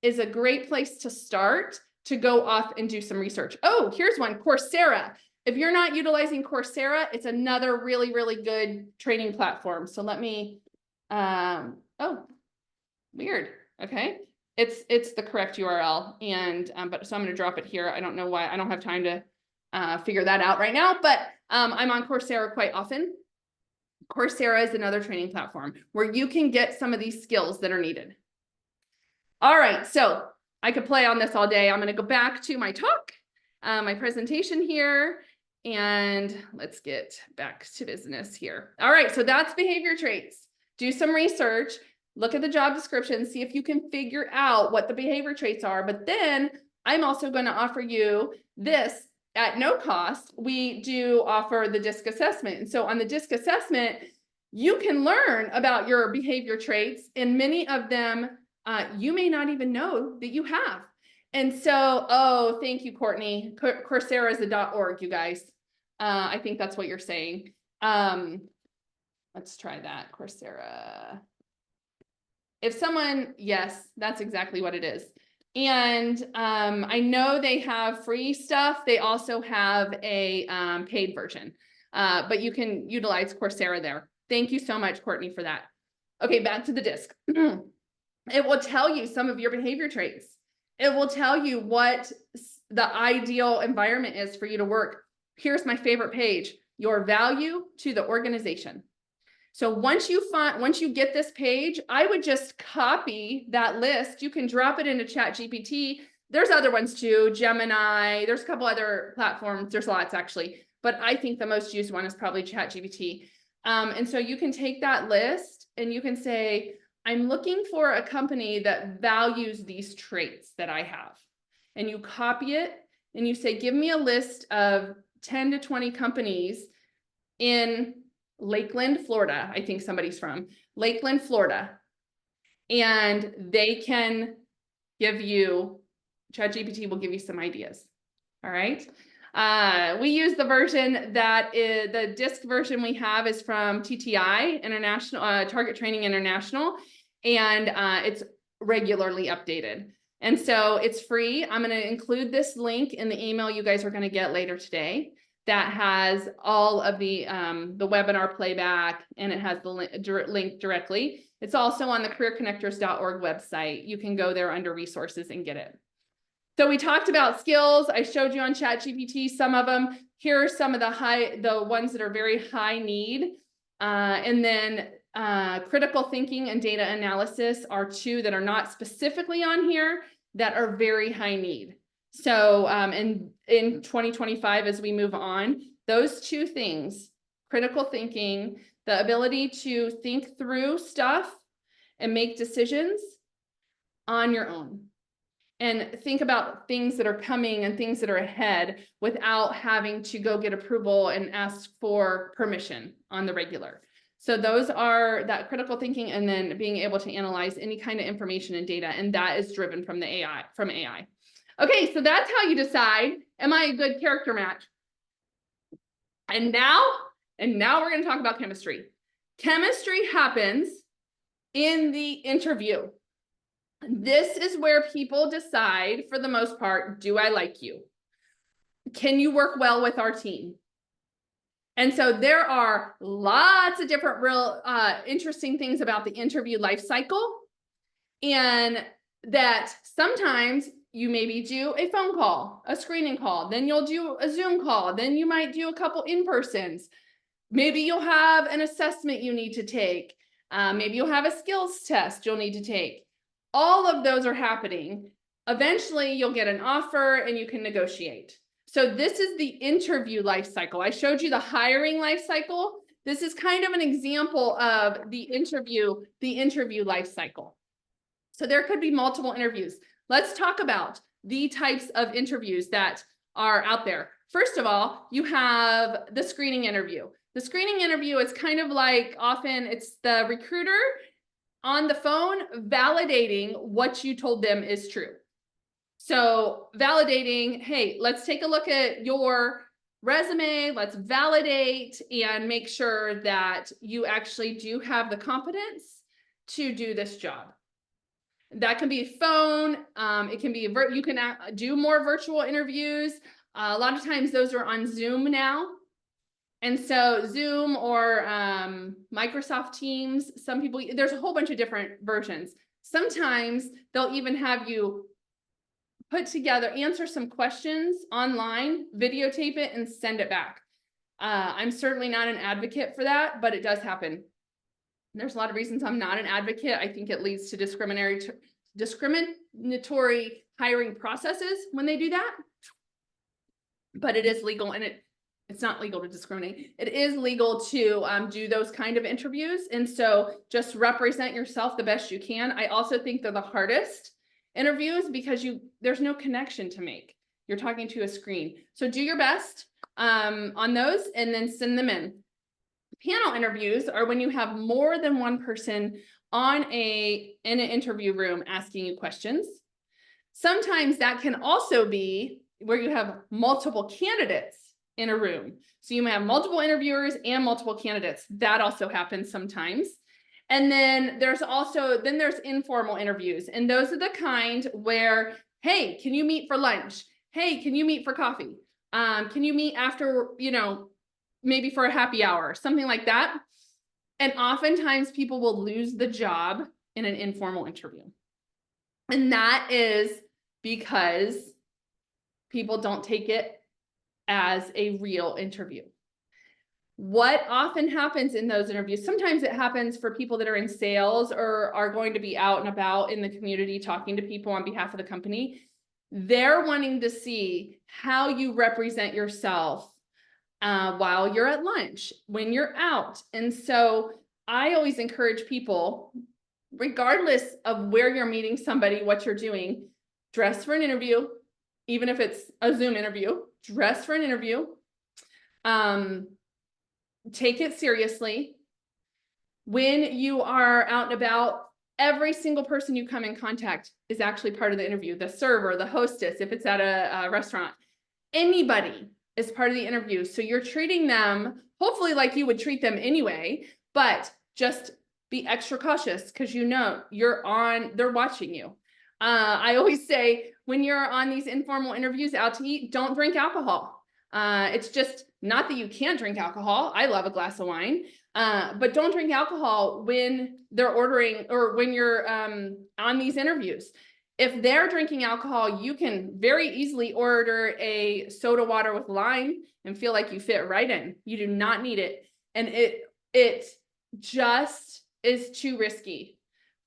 is a great place to start to go off and do some research. Oh, here's one, Coursera. If you're not utilizing Coursera, it's another really, really good training platform. So let me, oh, weird. Okay. It's the correct URL. And, but so I'm going to drop it here. I don't know why. I don't have time to figure that out right now, but I'm on Coursera quite often. Coursera is another training platform where you can get some of these skills that are needed. All right, so I could play on this all day. I'm going to go back to my talk, my presentation here, and let's get back to business here. All right, so that's behavior traits. Do some research, look at the job description, see if you can figure out what the behavior traits are. But then I'm also going to offer you this at no cost. We do offer the DISC assessment. And so on the DISC assessment, you can learn about your behavior traits, and many of them you may not even know that you have. And so, oh, thank you, Courtney. Coursera is a .org, you guys. I think that's what you're saying. Let's try that, Coursera. If someone, yes, that's exactly what it is. And I know they have free stuff. They also have a paid version, but you can utilize Coursera there. Thank you so much, Courtney, for that. Okay, back to the DISC. It will tell you some of your behavior traits. It will tell you what the ideal environment is for you to work. Here's my favorite page, your value to the organization. So once you get this page, I would just copy that list. You can drop it into ChatGPT. There's other ones too, Gemini. There's a couple other platforms. There's lots actually, but I think the most used one is probably ChatGPT. And so you can take that list and you can say, I'm looking for a company that values these traits that I have. And you copy it and you say, give me a list of 10 to 20 companies in Lakeland, Florida. I think somebody's from Lakeland, Florida. And they can give you, ChatGPT will give you some ideas. All right. We use the version that is the DISC version we have is from TTI International, Target Training International, and it's regularly updated. And so it's free. I'm going to include this link in the email you guys are going to get later today that has all of the webinar playback, and it has the link directly. It's also on the careerconnectors.org website. You can go there under resources and get it. So we talked about skills. I showed you on ChatGPT some of them. Here are some of the ones that are very high need. And then critical thinking and data analysis are two that are not specifically on here that are very high need. So in 2025, as we move on, those two things, critical thinking, the ability to think through stuff and make decisions on your own. and think about things that are coming and things that are ahead without having to go get approval and ask for permission on the regular. So those are that critical thinking, and then being able to analyze any kind of information and data, and that is driven from the AI. Okay, so that's how you decide, am I a good character match? And now we're going to talk about chemistry. Chemistry happens in the interview. This is where people decide, for the most part, do I like you? Can you work well with our team? And so there are lots of different real interesting things about the interview life cycle, and that sometimes you maybe do a phone call, a screening call, then you'll do a Zoom call, then you might do a couple in-persons. Maybe you'll have an assessment you need to take. Maybe you'll have a skills test you'll need to take. All of those are happening. Eventually, you'll get an offer and you can negotiate. So this is the interview life cycle. I showed you the hiring life cycle. This is kind of an example of the interview life cycle. So there could be multiple interviews. Let's talk about the types of interviews that are out there. First of all, you have the screening interview. The screening interview is kind of like, often it's the recruiter on the phone validating what you told them is true. So validating, hey, let's take a look at your resume, let's validate and make sure that you actually do have the competence to do this job. That can be phone, it can be, you can do more virtual interviews. A lot of times those are on Zoom now. And so Zoom or Microsoft Teams, some people, there's a whole bunch of different versions. Sometimes they'll even have you put together, answer some questions online, videotape it, and send it back. I'm certainly not an advocate for that, but it does happen. There's a lot of reasons I'm not an advocate. I think it leads to discriminatory hiring processes when they do that. But it is legal, and it's not legal to discriminate. It is legal to do those kind of interviews. And so just represent yourself the best you can. I also think they're the hardest interviews because there's no connection to make. You're talking to a screen. So do your best on those and then send them in. Panel interviews are when you have more than one person in an interview room asking you questions. Sometimes that can also be where you have multiple candidates in a room. So you may have multiple interviewers and multiple candidates. That also happens sometimes. And then there's informal interviews. And those are the kind where, hey, can you meet for lunch? Hey, can you meet for coffee? Can you meet after, maybe for a happy hour, something like that. And oftentimes people will lose the job in an informal interview. And that is because people don't take it as a real interview. What often happens in those interviews, sometimes it happens for people that are in sales or are going to be out and about in the community talking to people on behalf of the company. They're wanting to see how you represent yourself while you're at lunch, when you're out. And so I always encourage people, regardless of where you're meeting somebody, what you're doing, dress for an interview, even if it's a Zoom interview, dress for an interview. Take it seriously. When you are out and about, every single person you come in contact is actually part of the interview. The server, the hostess, if it's at a restaurant, anybody is part of the interview. So you're treating them hopefully like you would treat them anyway, but just be extra cautious because they're watching you. I always say when you're on these informal interviews out to eat, don't drink alcohol. It's just not that you can't drink alcohol. I love a glass of wine, but don't drink alcohol when they're ordering or when you're on these interviews. If they're drinking alcohol, you can very easily order a soda water with lime and feel like you fit right in. You do not need it. And it just is too risky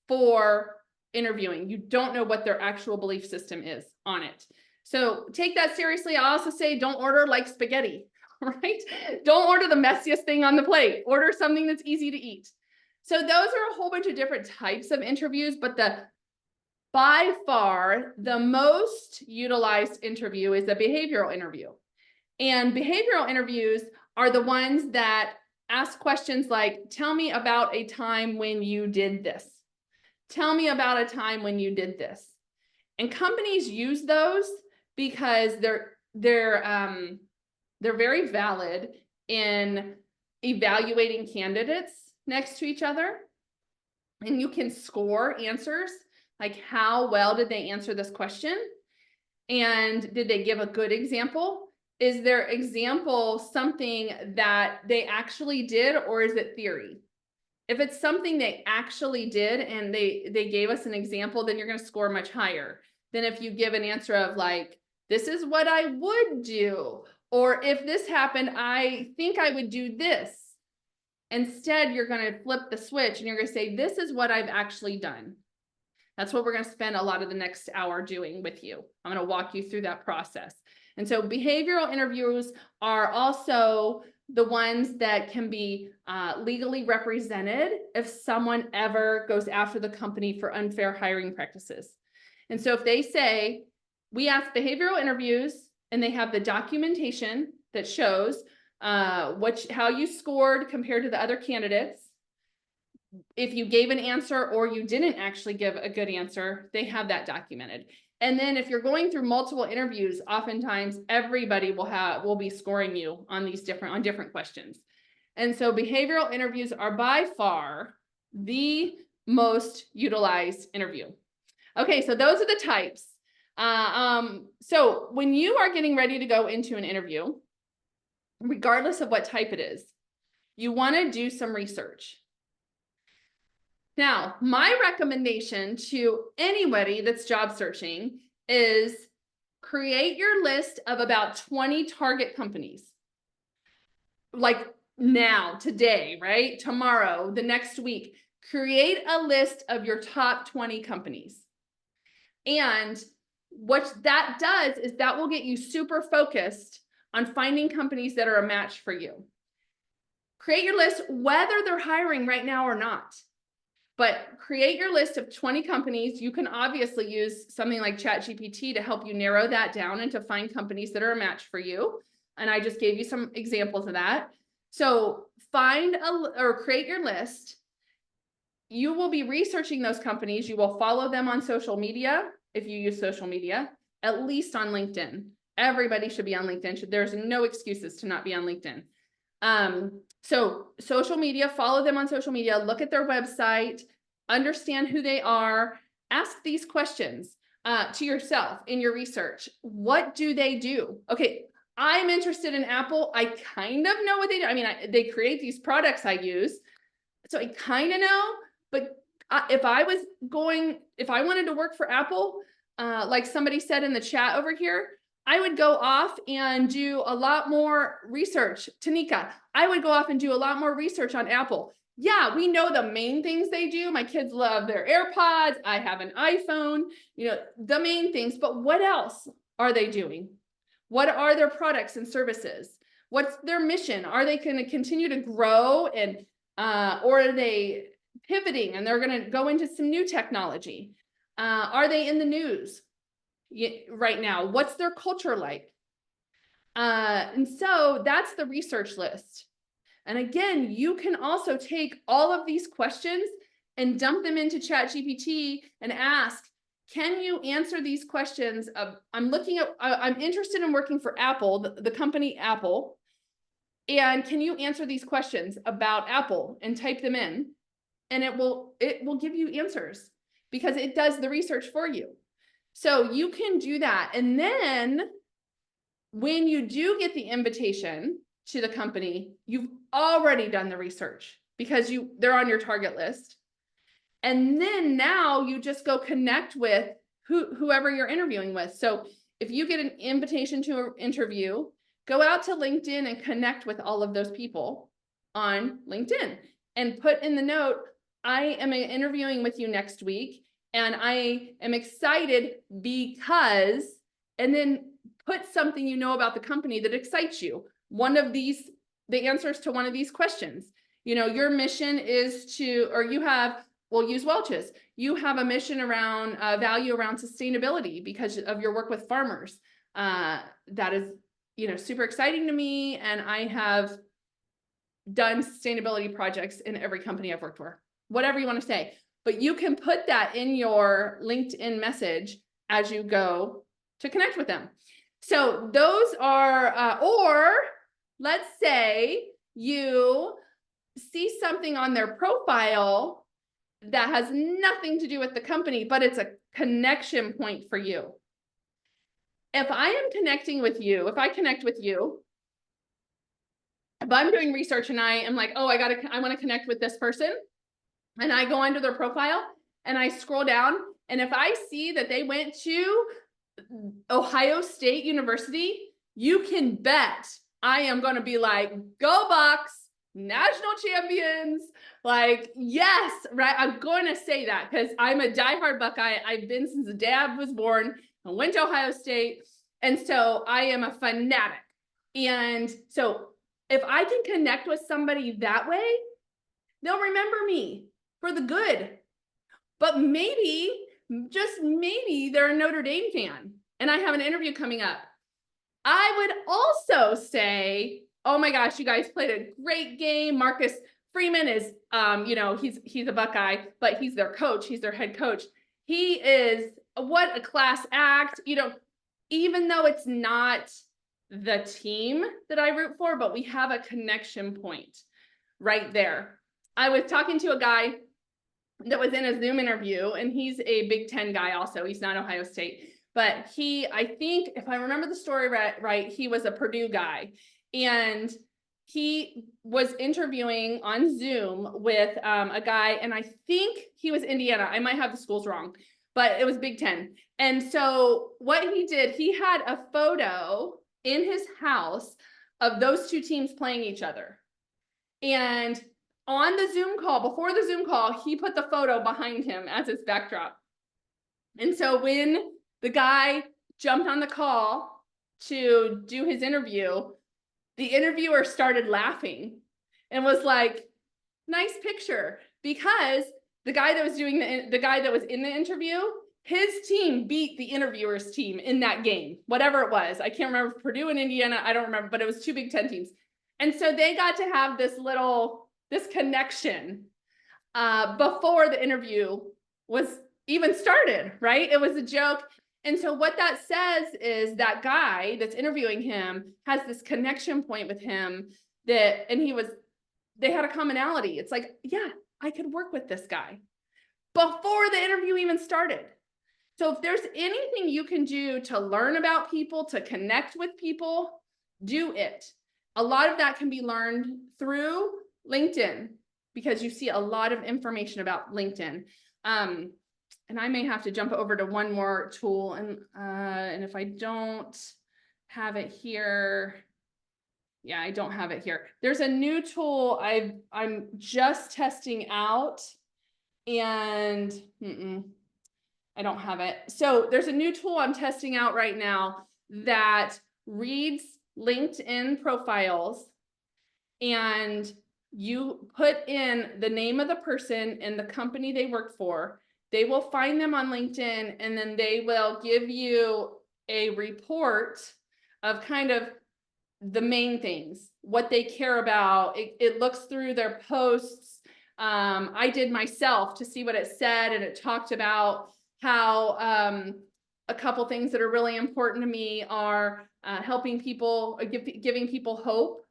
for interviewing. You don't know what their actual belief system is on it. So take that seriously. I also say don't order like spaghetti, right? Don't order the messiest thing on the plate. Order something that's easy to eat. So those are a whole bunch of different types of interviews, but by far, the most utilized interview is a behavioral interview. And behavioral interviews are the ones that ask questions like, tell me about a time when you did this. Tell me about a time when you did this. And companies use those because they're very valid in evaluating candidates next to each other. And you can score answers, like how well did they answer this question? And did they give a good example? Is their example something that they actually did, or is it theory? If it's something they actually did and they gave us an example, then you're going to score much higher than if you give an answer of like, this is what I would do, or if this happened, I think I would do this. Instead, you're going to flip the switch and you're going to say, this is what I've actually done. That's what we're going to spend a lot of the next hour doing with you. I'm going to walk you through that process. And so behavioral interviews are also the ones that can be legally represented if someone ever goes after the company for unfair hiring practices. And so if they say, we ask behavioral interviews and they have the documentation that shows how you scored compared to the other candidates, if you gave an answer or you didn't actually give a good answer, they have that documented. And then if you're going through multiple interviews, oftentimes everybody will be scoring you on different questions. And so behavioral interviews are by far the most utilized interview. Okay, so those are the types. So when you are getting ready to go into an interview, regardless of what type it is, you want to do some research. Now, my recommendation to anybody that's job searching is create your list of about 20 target companies. Like now, today, right? Tomorrow, the next week, create a list of your top 20 companies. And what that does is that will get you super focused on finding companies that are a match for you. Create your list whether they're hiring right now or not. But create your list of 20 companies. You can obviously use something like ChatGPT to help you narrow that down and to find companies that are a match for you. And I just gave you some examples of that. So create your list. You will be researching those companies. You will follow them on social media if you use social media, at least on LinkedIn. Everybody should be on LinkedIn. There's no excuses to not be on LinkedIn. So social media, follow them on social media, look at their website, understand who they are, ask these questions to yourself in your research. What do they do? Okay, I'm interested in Apple. I kind of know what they do. I mean, they create these products I use, so I kind of know, but if I wanted to work for Apple, like somebody said in the chat over here, I would go off and do a lot more research. Tanika, I would go off and do a lot more research on Apple. Yeah, we know the main things they do. My kids love their AirPods. I have an iPhone, the main things, but what else are they doing? What are their products and services? What's their mission? Are they going to continue to grow or are they pivoting and they're going to go into some new technology? Are they in the news right now? What's their culture like? And so that's the research list. And again, you can also take all of these questions and dump them into ChatGPT and ask, can you answer these questions? I'm interested in working for Apple, the company Apple. And can you answer these questions about Apple and type them in? And it will give you answers because it does the research for you. So you can do that. And then when you do get the invitation to the company, you've already done the research because they're on your target list. And then now you just go connect with whoever you're interviewing with. So if you get an invitation to an interview, go out to LinkedIn and connect with all of those people on LinkedIn and put in the note, I am interviewing with you next week. And I am excited because, and then put something about the company that excites you. The answers to one of these questions. Your mission is or you have we'll use Welch's. You have a mission around value around sustainability because of your work with farmers. That is, super exciting to me. And I have done sustainability projects in every company I've worked for, whatever you want to say. But you can put that in your LinkedIn message as you go to connect with them. So those are, or let's say you see something on their profile that has nothing to do with the company, but it's a connection point for you. If I am connecting with you, if I connect with you, if I'm doing research and I am like, oh, I want to connect with this person, and I go onto their profile and I scroll down, and if I see that they went to Ohio State University, you can bet I am going to be like, go Bucks, national champions. Like, yes, right. I'm going to say that because I'm a diehard Buckeye. I've been since the dad was born. I went to Ohio State. And so I am a fanatic. And so if I can connect with somebody that way, they'll remember me for the good. But maybe, just maybe, they're a Notre Dame fan and I have an interview coming up. I would also say, oh my gosh, you guys played a great game. Marcus Freeman is, he's a Buckeye, but he's their coach. He's their head coach. He is, what a class act. Even though it's not the team that I root for, but we have a connection point right there. I was talking to a guy that was in a Zoom interview, and he's a Big Ten guy also. He's not Ohio State, but I think if I remember the story right, he was a Purdue guy, and he was interviewing on Zoom with a guy, and I think he was Indiana. I might have the schools wrong, but it was Big Ten. And so what he did, he had a photo in his house of those two teams playing each other. And on the Zoom call, before the Zoom call, he put the photo behind him as his backdrop. And so when the guy jumped on the call to do his interview, the interviewer started laughing and was like, nice picture, because the guy that was doing the guy that was in the interview, his team beat the interviewer's team in that game, whatever it was. I can't remember, Purdue and Indiana, I don't remember, but it was two Big Ten teams. And so they got to have this connection before the interview was even started, right? It was a joke. And so what that says is that guy that's interviewing him has this connection point with him they had a commonality. It's like, yeah, I could work with this guy before the interview even started. So if there's anything you can do to learn about people, to connect with people, do it. A lot of that can be learned through LinkedIn because you see a lot of information about LinkedIn. And I may have to jump over to one more tool, and if I don't have it here, yeah, I don't have it here. There's a new tool I'm just testing out, and I don't have it. So there's a new tool I'm testing out right now that reads LinkedIn profiles, and you put in the name of the person and the company they work for. They will find them on LinkedIn, and then they will give you a report of kind of the main things, what they care about. It looks through their posts. I did myself to see what it said, and it talked about how a couple things that are really important to me are helping people, giving people hope,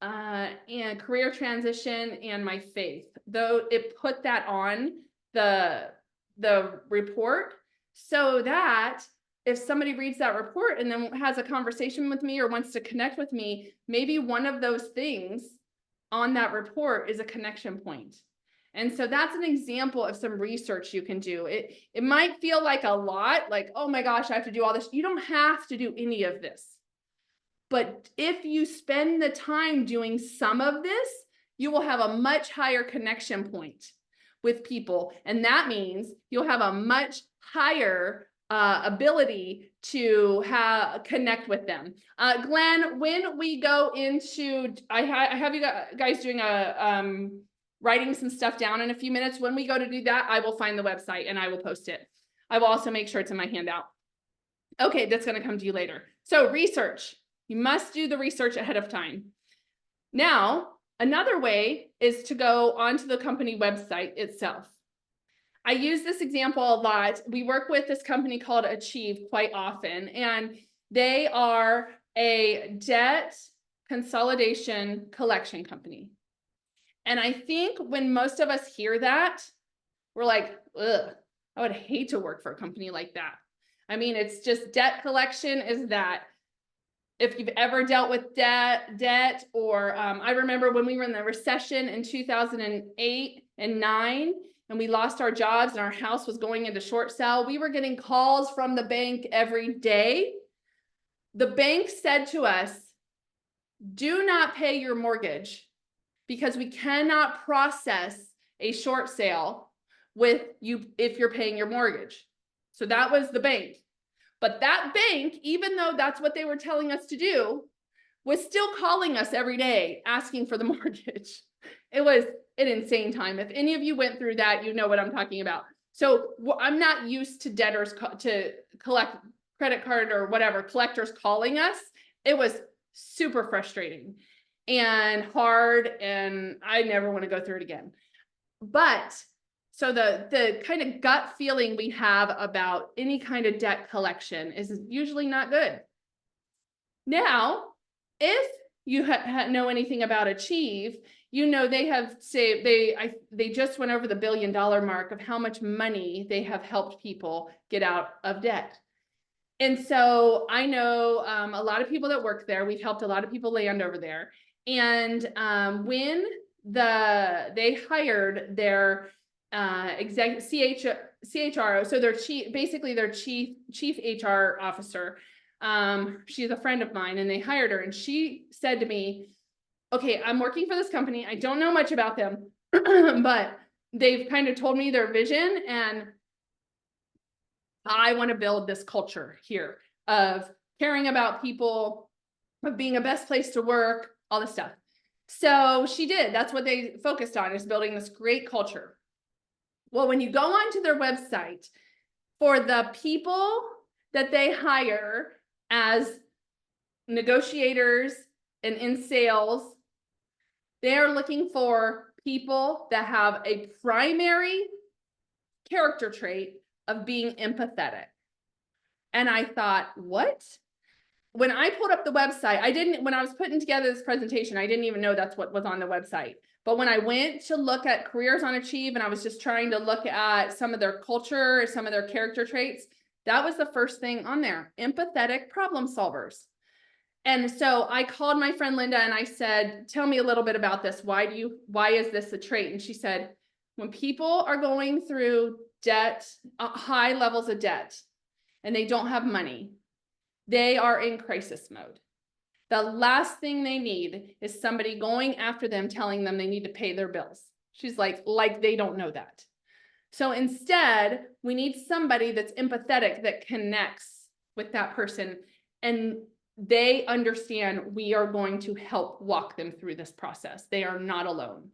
and career transition, and my faith. Though it put that on the report so that if somebody reads that report and then has a conversation with me or wants to connect with me, maybe one of those things on that report is a connection point. And so that's an example of some research you can do. It might feel like a lot, like, oh my gosh, I have to do all this. You don't have to do any of this. But if you spend the time doing some of this, you will have a much higher connection point with people. And that means you'll have a much higher ability to connect with them. Glenn, when we go into, I have you guys doing writing some stuff down in a few minutes. When we go to do that, I will find the website and I will post it. I will also make sure it's in my handout. Okay, that's going to come to you later. So research. You must do the research ahead of time. Now, another way is to go onto the company website itself. I use this example a lot. We work with this company called Achieve quite often, and they are a debt consolidation collection company. And I think when most of us hear that, we're like, ugh, I would hate to work for a company like that. I mean, it's just debt collection is that. If you've ever dealt with debt, or I remember when we were in the recession in 2008 and 9, and we lost our jobs and our house was going into short sale, we were getting calls from the bank every day. The bank said to us, do not pay your mortgage because we cannot process a short sale with you if you're paying your mortgage. So that was the bank. But that bank, even though that's what they were telling us to do, was still calling us every day asking for the mortgage. It was an insane time. If any of you went through that, you know what I'm talking about. So I'm not used to debtors to collect credit card or whatever, collectors calling us. It was super frustrating and hard, and I never want to go through it again. But so the kind of gut feeling we have about any kind of debt collection is usually not good. Now, if you know anything about Achieve, you know they have saved, they just went over the $1 billion mark of how much money they have helped people get out of debt. And so I know a lot of people that work there. We've helped a lot of people land over there. And when they hired their CHRO, so their chief HR officer. She's a friend of mine, and they hired her, and she said to me, okay, I'm working for this company. I don't know much about them, but they've kind of told me their vision, and I want to build this culture here of caring about people, of being a best place to work, all this stuff. So she did. That's what they focused on, is building this great culture. Well, when you go onto their website, for the people that they hire as negotiators and in sales, they're looking for people that have a primary character trait of being empathetic. And I thought, what? When I pulled up the website, when I was putting together this presentation, I didn't even know that's what was on the website. But when I went to look at careers on Achieve, and I was just trying to look at some of their culture, some of their character traits, that was the first thing on there: empathetic problem solvers. And so I called my friend Linda and I said, tell me a little bit about this. Why is this a trait? And she said, when people are going through debt, high levels of debt, and they don't have money, they are in crisis mode. The last thing they need is somebody going after them, telling them they need to pay their bills. She's like they don't know that. So instead, we need somebody that's empathetic, that connects with that person, and they understand we are going to help walk them through this process. They are not alone.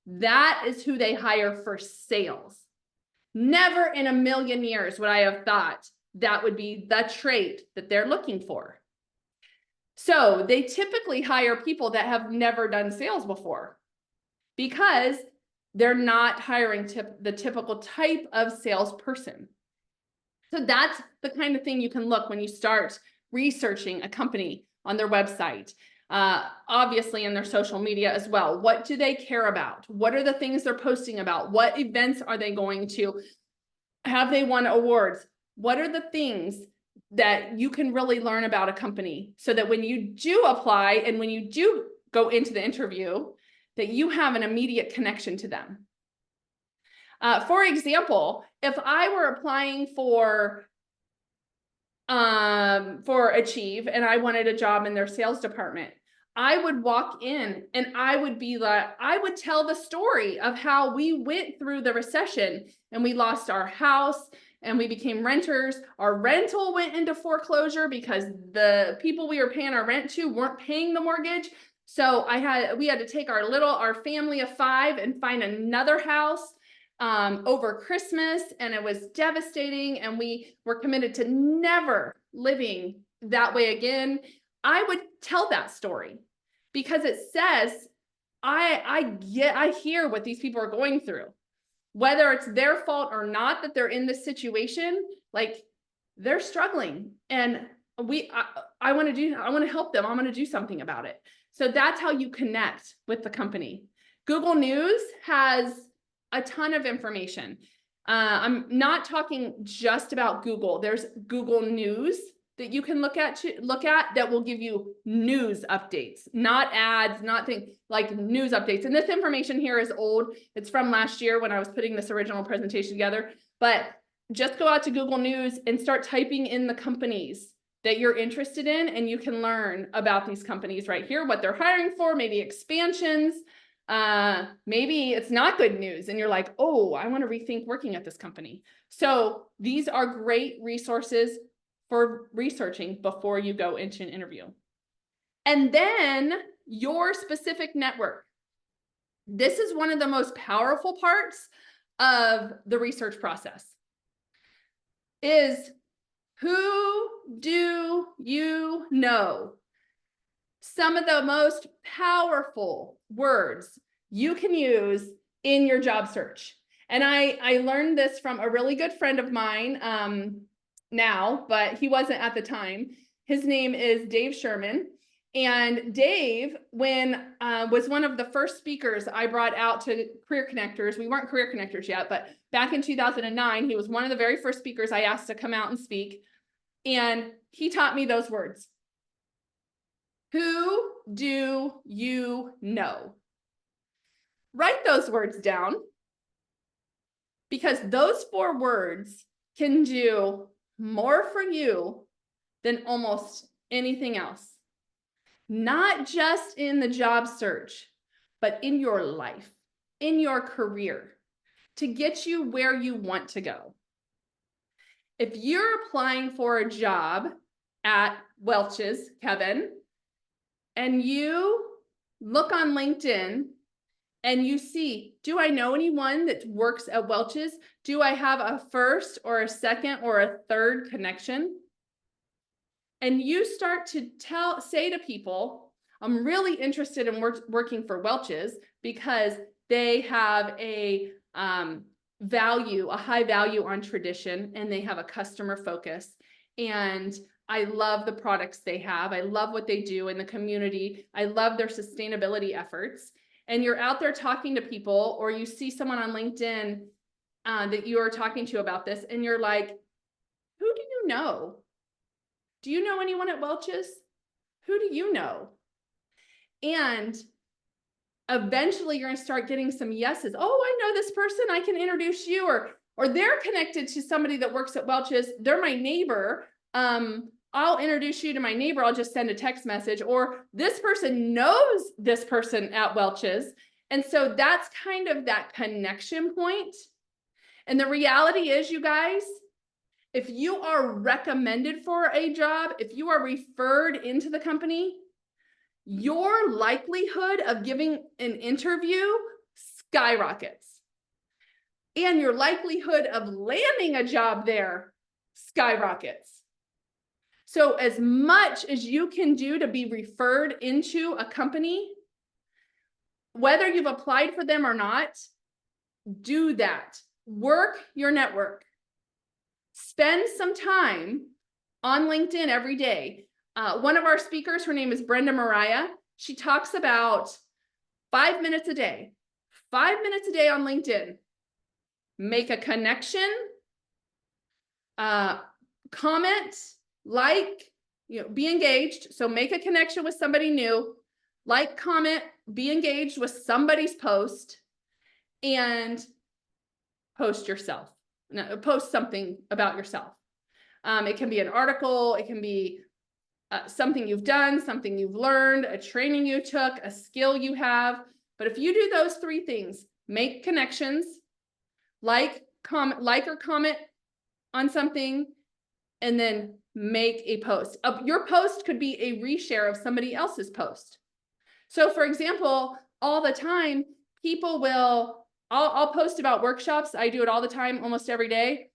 That is who they hire for sales. Never in a million years would I have thought that would be the trait that they're looking for. So they typically hire people that have never done sales before, because they're not hiring the typical type of salesperson. So that's the kind of thing you can look when you start researching a company on their website, obviously in their social media as well. What do they care about? What are the things they're posting about? What events are they going to? Have they won awards? What are the things that you can really learn about a company, so that when you do apply and when you do go into the interview, that you have an immediate connection to them. For example, if I were applying for Achieve and I wanted a job in their sales department, I would walk in and I would tell the story of how we went through the recession and we lost our house and we became renters. Our rental went into foreclosure because the people we were paying our rent to weren't paying the mortgage. So we had to take our family of 5 and find another house over Christmas, and it was devastating. And we were committed to never living that way again. I would tell that story because it says, I hear what these people are going through, whether it's their fault or not that they're in this situation, like they're struggling, and I want to help them. I want to do something about it. So that's how you connect with the company. Google News has a ton of information. I'm not talking just about Google. There's Google News that you can look at that will give you news updates, not ads, not things like news updates. And this information here is old. It's from last year when I was putting this original presentation together, but just go out to Google News and start typing in the companies that you're interested in, and you can learn about these companies right here, what they're hiring for, maybe expansions. Maybe it's not good news and you're like, oh, I want to rethink working at this company. So these are great resources for researching before you go into an interview. And then your specific network. This is one of the most powerful parts of the research process, is who do you know? Some of the most powerful words you can use in your job search. And I learned this from a really good friend of mine now, but he wasn't at the time. His name is Dave Sherman. And Dave, when was one of the first speakers I brought out to Career Connectors. We weren't Career Connectors yet, but back in 2009, he was one of the very first speakers I asked to come out and speak. And he taught me those words. Who do you know? Write those words down, because those 4 words can do more for you than almost anything else. Not just in the job search, but in your life, in your career, to get you where you want to go. If you're applying for a job at Welch's, Kevin, and you look on LinkedIn and you see, do I know anyone that works at Welch's? Do I have a first or a second or a third connection? And you start to say to people, I'm really interested in working for Welch's because they have a high value on tradition, and they have a customer focus. And I love the products they have. I love what they do in the community. I love their sustainability efforts. And you're out there talking to people, or you see someone on LinkedIn that you are talking to about this, and you're like, who do you know? Do you know anyone at Welch's? Who do you know? And eventually you're going to start getting some yeses. Oh, I know this person. I can introduce you. Or they're connected to somebody that works at Welch's. They're my neighbor. I'll introduce you to my neighbor. I'll just send a text message. Or this person knows this person at Welch's. And so that's kind of that connection point. And the reality is, you guys, if you are recommended for a job, if you are referred into the company, your likelihood of giving an interview skyrockets. And your likelihood of landing a job there skyrockets. So as much as you can do to be referred into a company, whether you've applied for them or not, do that. Work your network. Spend some time on LinkedIn every day. One of our speakers, her name is Brenda Mariah. She talks about 5 minutes a day. 5 minutes a day on LinkedIn. Make a connection, comment, like, be engaged. So make a connection with somebody new, like, comment, be engaged with somebody's post, and post yourself. Post something about yourself. It can be an article, it can be something you've done, something you've learned, a training you took, a skill you have. But if you do those 3 things, make connections, like or comment on something, and then make a post. Your post could be a reshare of somebody else's post. So for example, all the time, people will, I'll post about workshops. I do it all the time, almost every day.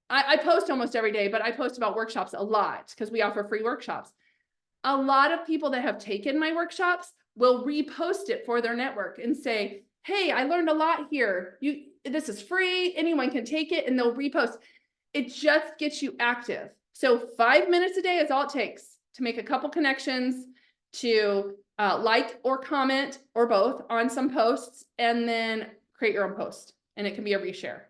I post almost every day, but I post about workshops a lot because we offer free workshops. A lot of people that have taken my workshops will repost it for their network and say, hey, I learned a lot here. This is free. Anyone can take it, and they'll repost. It just gets you active. So 5 minutes a day is all it takes to make a couple connections, to like or comment or both on some posts, and then create your own post. And it can be a reshare.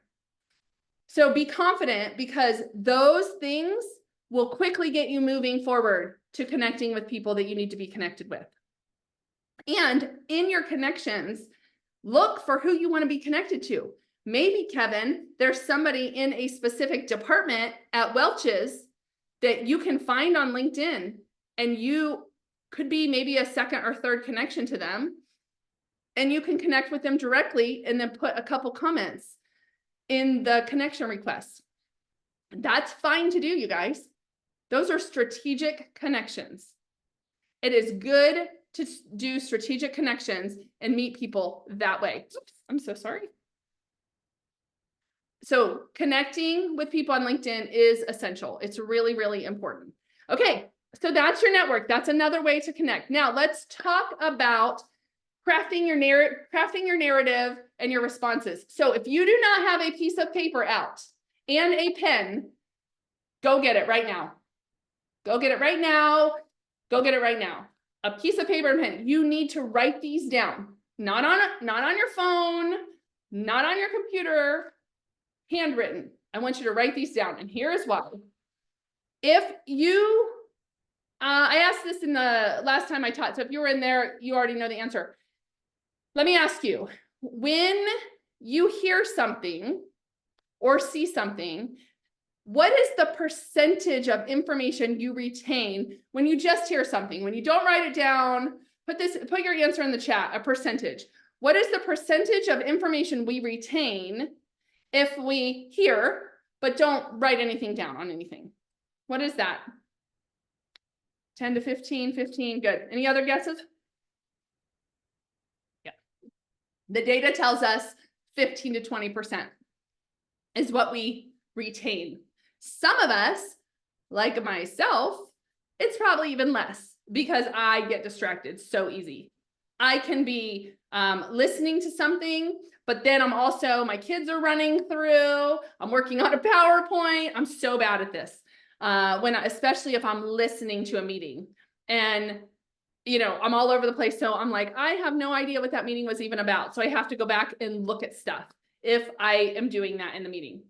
So be confident, because those things will quickly get you moving forward to connecting with people that you need to be connected with. And in your connections, look for who you want to be connected to. Maybe, Kevin, there's somebody in a specific department at Welch's that you can find on LinkedIn, and you could be maybe a second or third connection to them. And you can connect with them directly and then put a couple comments in the connection requests. That's fine to do, you guys. Those are strategic connections. It is good to do strategic connections and meet people that way. Oops, I'm so sorry. So connecting with people on LinkedIn is essential. It's really, really important. Okay, so that's your network. That's another way to connect. Now let's talk about crafting your narrative and your responses. So if you do not have a piece of paper out and a pen, go get it right now. Go get it right now. Go get it right now. A piece of paper and pen. You need to write these down. Not on your phone, not on your computer, handwritten. I want you to write these down. And here is why. If you, I asked this in the last time I taught, so if you were in there, you already know the answer. Let me ask you, when you hear something or see something, what is the percentage of information you retain when you just hear something? When you don't write it down, put your answer in the chat, a percentage. What is the percentage of information we retain if we hear, but don't write anything down on anything? What is that? 10 to 15, 15, good. Any other guesses? Yeah. The data tells us 15 to 20% is what we retain. Some of us, like myself, it's probably even less, because I get distracted so easy. I can be listening to something, but then I'm also, my kids are running through, I'm working on a PowerPoint. I'm so bad at this. Especially if I'm listening to a meeting, and I'm all over the place. So I'm like, I have no idea what that meeting was even about. So I have to go back and look at stuff if I am doing that in the meeting.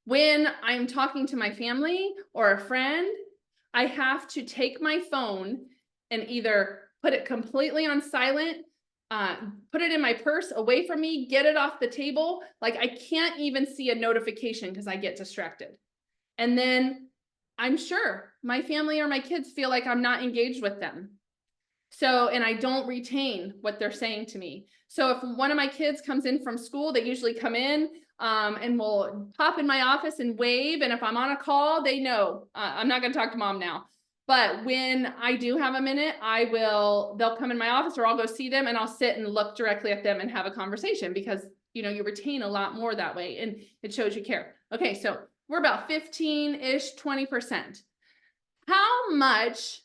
When I'm talking to my family or a friend, I have to take my phone and either put it completely on silent, put it in my purse away from me, get it off the table. Like, I can't even see a notification because I get distracted. And then I'm sure my family or my kids feel like I'm not engaged with them. So, and I don't retain what they're saying to me. So if one of my kids comes in from school, they usually come in and will pop in my office and wave. And if I'm on a call, they know I'm not going to talk to mom now. But when I do have a minute, they'll come in my office, or I'll go see them, and I'll sit and look directly at them and have a conversation, because, you retain a lot more that way, and it shows you care. Okay. So we're about 15-ish, 20%.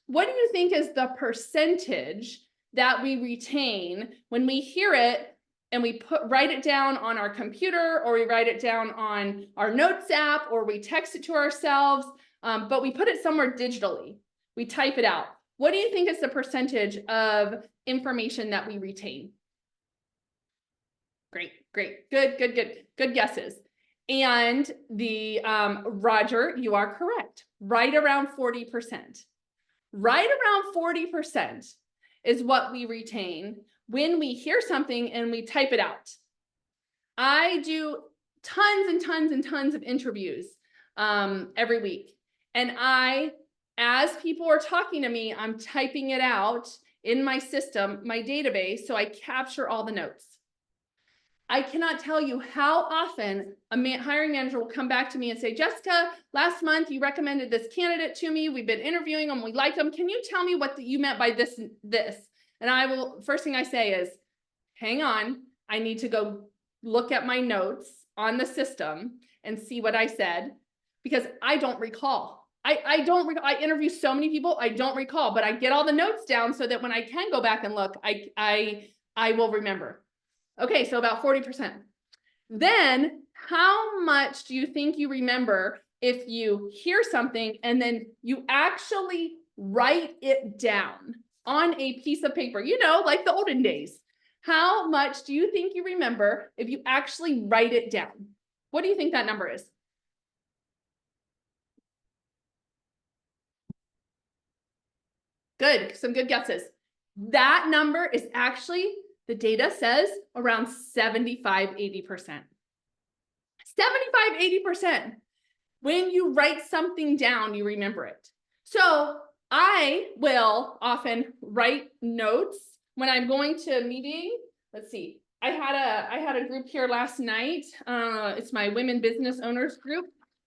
What do you think is the percentage that we retain when we hear it and we write it down on our computer, or we write it down on our notes app, or we text it to ourselves, but we put it somewhere digitally? We type it out. What do you think is the percentage of information that we retain? Great. Good guesses. And Roger, you are correct. Right around 40%. Right around 40% is what we retain when we hear something and we type it out. I do tons and tons and tons of interviews every week. And as people are talking to me, I'm typing it out in my system, my database, so I capture all the notes. I cannot tell you how often a hiring manager will come back to me and say, Jessica, last month you recommended this candidate to me. We've been interviewing them. We like them. Can you tell me what you meant by this and this? And I will, first thing I say is, hang on, I need to go look at my notes on the system and see what I said, because I don't recall. I don't recall. I interview so many people, I don't recall, but I get all the notes down so that when I can go back and look, I will remember. Okay, so about 40%. Then how much do you think you remember if you hear something and then you actually write it down on a piece of paper, you know, like the olden days? How much do you think you remember if you actually write it down? What do you think that number is? Good, some good guesses. That number is actually, the data says, around 75, 80%. 75, 80%. When you write something down, you remember it. So I will often write notes when I'm going to a meeting. Let's see. I had a group here last night. It's my women business owners group.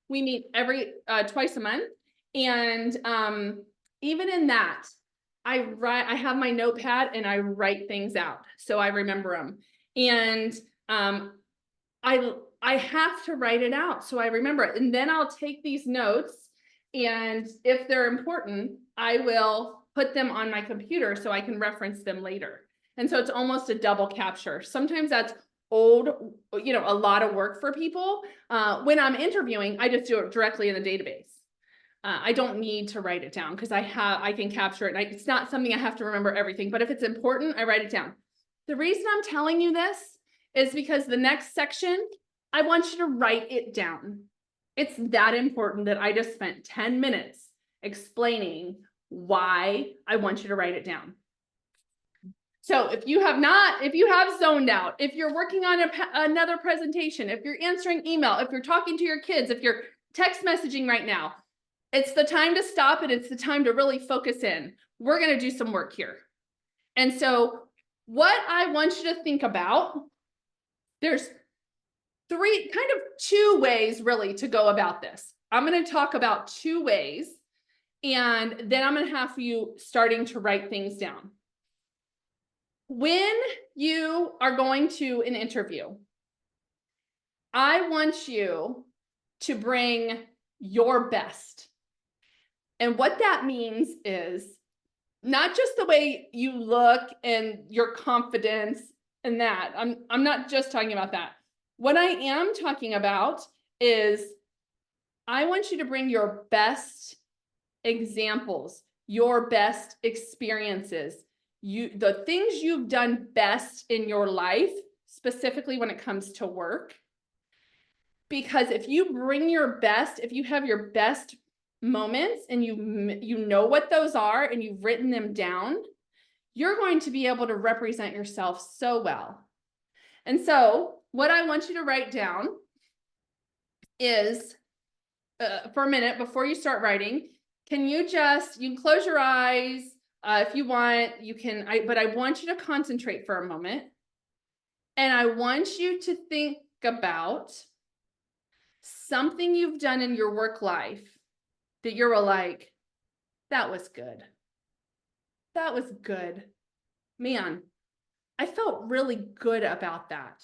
We meet every twice a month. And even in that, I have my notepad and I write things out so I remember them. And I have to write it out so I remember it. And then I'll take these notes, and if they're important, I will put them on my computer so I can reference them later. And so it's almost a double capture. Sometimes that's a lot of work for people. When I'm interviewing, I just do it directly in the database. I don't need to write it down because I can capture it. And it's not something I have to remember everything, but if it's important, I write it down. The reason I'm telling you this is because the next section, I want you to write it down. It's that important that I just spent 10 minutes explaining why I want you to write it down. So if you have zoned out, if you're working on another presentation, if you're answering email, if you're talking to your kids, if you're text messaging right now, it's the time to stop and it's the time to really focus in. We're going to do some work here. And so what I want you to think about, there's two ways really to go about this. I'm going to talk about two ways, and then I'm going to have you starting to write things down. When you are going to an interview, I want you to bring your best. And what that means is not just the way you look and your confidence and that. I'm not just talking about that. What I am talking about is I want you to bring your best examples, your best experiences, the things you've done best in your life, specifically when it comes to work. Because if you bring your best, if you have your best moments and you know what those are and you've written them down, you're going to be able to represent yourself so well. And so what I want you to write down is, for a minute before you start writing, you can close your eyes if you want, but I want you to concentrate for a moment. And I want you to think about something you've done in your work life that you're like, that was good. That was good. Man, I felt really good about that.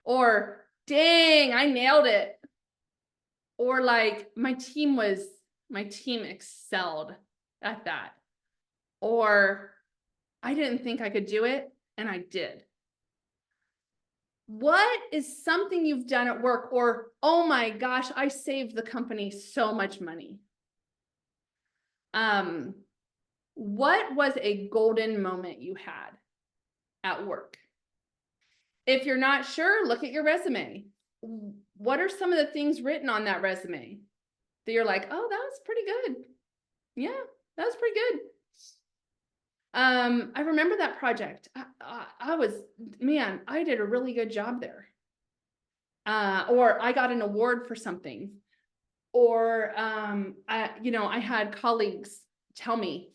Or, dang, I nailed it. Or like, my team excelled at that. Or, I didn't think I could do it, and I did. What is something you've done at work? Or, oh my gosh, I saved the company so much money. What was a golden moment you had at work? If you're not sure, look at your resume. What are some of the things written on that resume that you're like, oh, that was pretty good. Yeah, that was pretty good. I remember that project. I did a really good job there. Or I got an award for something. Or, I had colleagues tell me,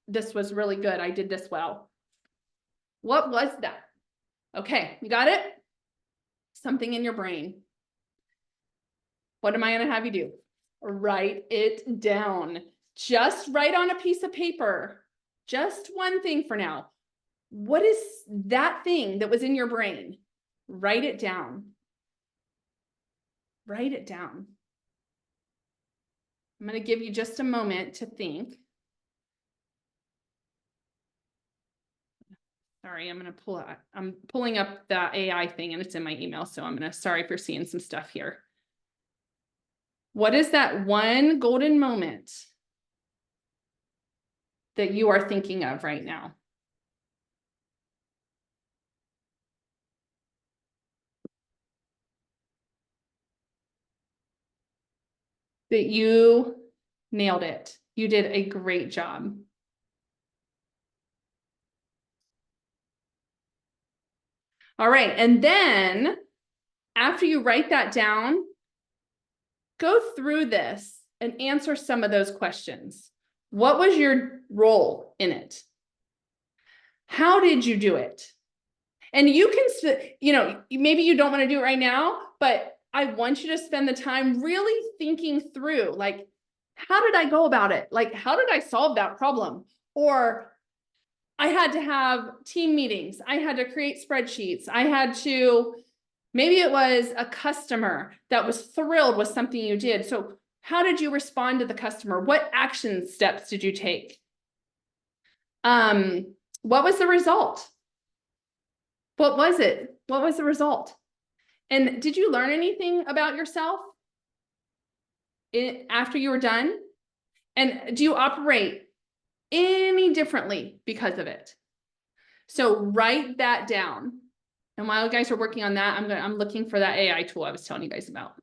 this was really good. I did this well. What was that? Okay, you got it? Something in your brain. What am I going to have you do? Write it down. Just write on a piece of paper. Just one thing for now. What is that thing that was in your brain? Write it down. Write it down. I'm going to give you just a moment to think. Sorry, I'm pulling up the AI thing and it's in my email. So sorry for seeing some stuff here. What is that one golden moment that you are thinking of right now? That you nailed it. You did a great job. All right. And then after you write that down, go through this and answer some of those questions. What was your role in it? How did you do it? And you can, maybe you don't want to do it right now, but I want you to spend the time really thinking through, like, how did I go about it? Like, how did I solve that problem? Or I had to have team meetings. I had to create spreadsheets. Maybe it was a customer that was thrilled with something you did. So how did you respond to the customer? What action steps did you take? What was the result? What was it? What was the result? And did you learn anything about yourself after you were done? And do you operate any differently because of it? So write that down. And while you guys are working on that, I'm looking for that AI tool I was telling you guys about.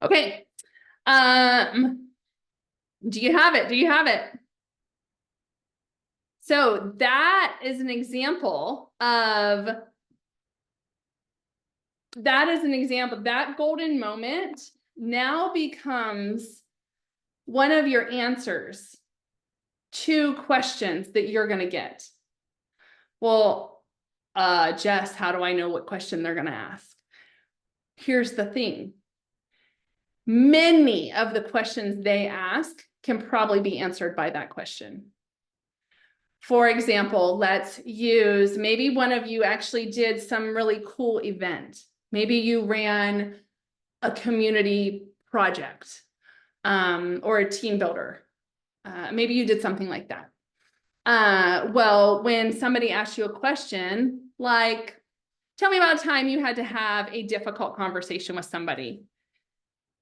Okay. Do you have it? Do you have it? So that is an example of, that golden moment now becomes one of your answers to questions that you're going to get. Well, Jess, how do I know what question they're going to ask? Here's the thing. Many of the questions they ask can probably be answered by that question. For example, let's use, maybe one of you actually did some really cool event. Maybe you ran a community project or a team builder. Maybe you did something like that. Well, when somebody asks you a question, like, tell me about a time you had to have a difficult conversation with somebody.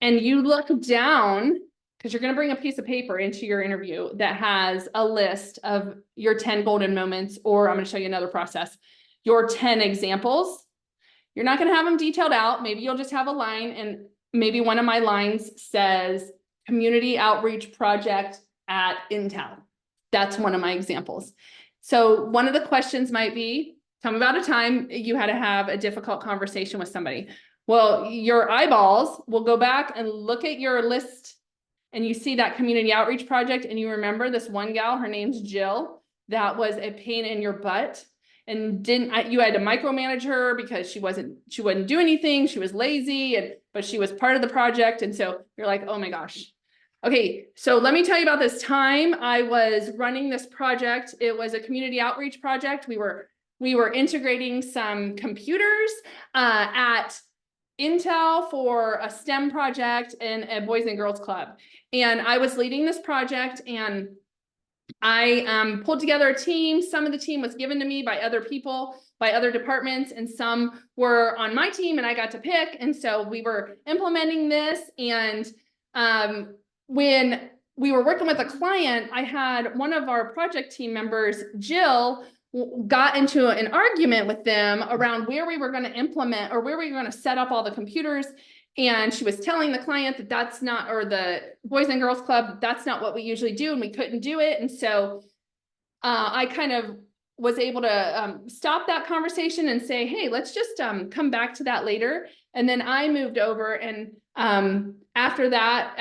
And you look down, because you're going to bring a piece of paper into your interview that has a list of your 10 golden moments, or I'm going to show you another process, your 10 examples. You're not going to have them detailed out. Maybe you'll just have a line, and maybe one of my lines says community outreach project at Intel. That's one of my examples. So one of the questions might be, tell me about a time you had to have a difficult conversation with somebody. Well, your eyeballs will go back and look at your list, and you see that community outreach project, and you remember this one gal, her name's Jill, that was a pain in your butt, and you had to micromanage her because she wouldn't do anything. She was lazy, but she was part of the project. And so you're like, oh my gosh. Okay, so let me tell you about this time I was running this project. It was a community outreach project. We were integrating some computers at Intel for a STEM project in a Boys and Girls Club. And I was leading this project, and I pulled together a team. Some of the team was given to me by other people, by other departments, and some were on my team and I got to pick. And so we were implementing this. And when we were working with a client, I had one of our project team members, Jill, got into an argument with them around where we were going to implement or where we were going to set up all the computers. And she was telling the client that that's not, or the Boys and Girls Club, that's not what we usually do, and we couldn't do it. And so I kind of was able to stop that conversation and say, hey, let's just come back to that later. And then I moved over, and after that,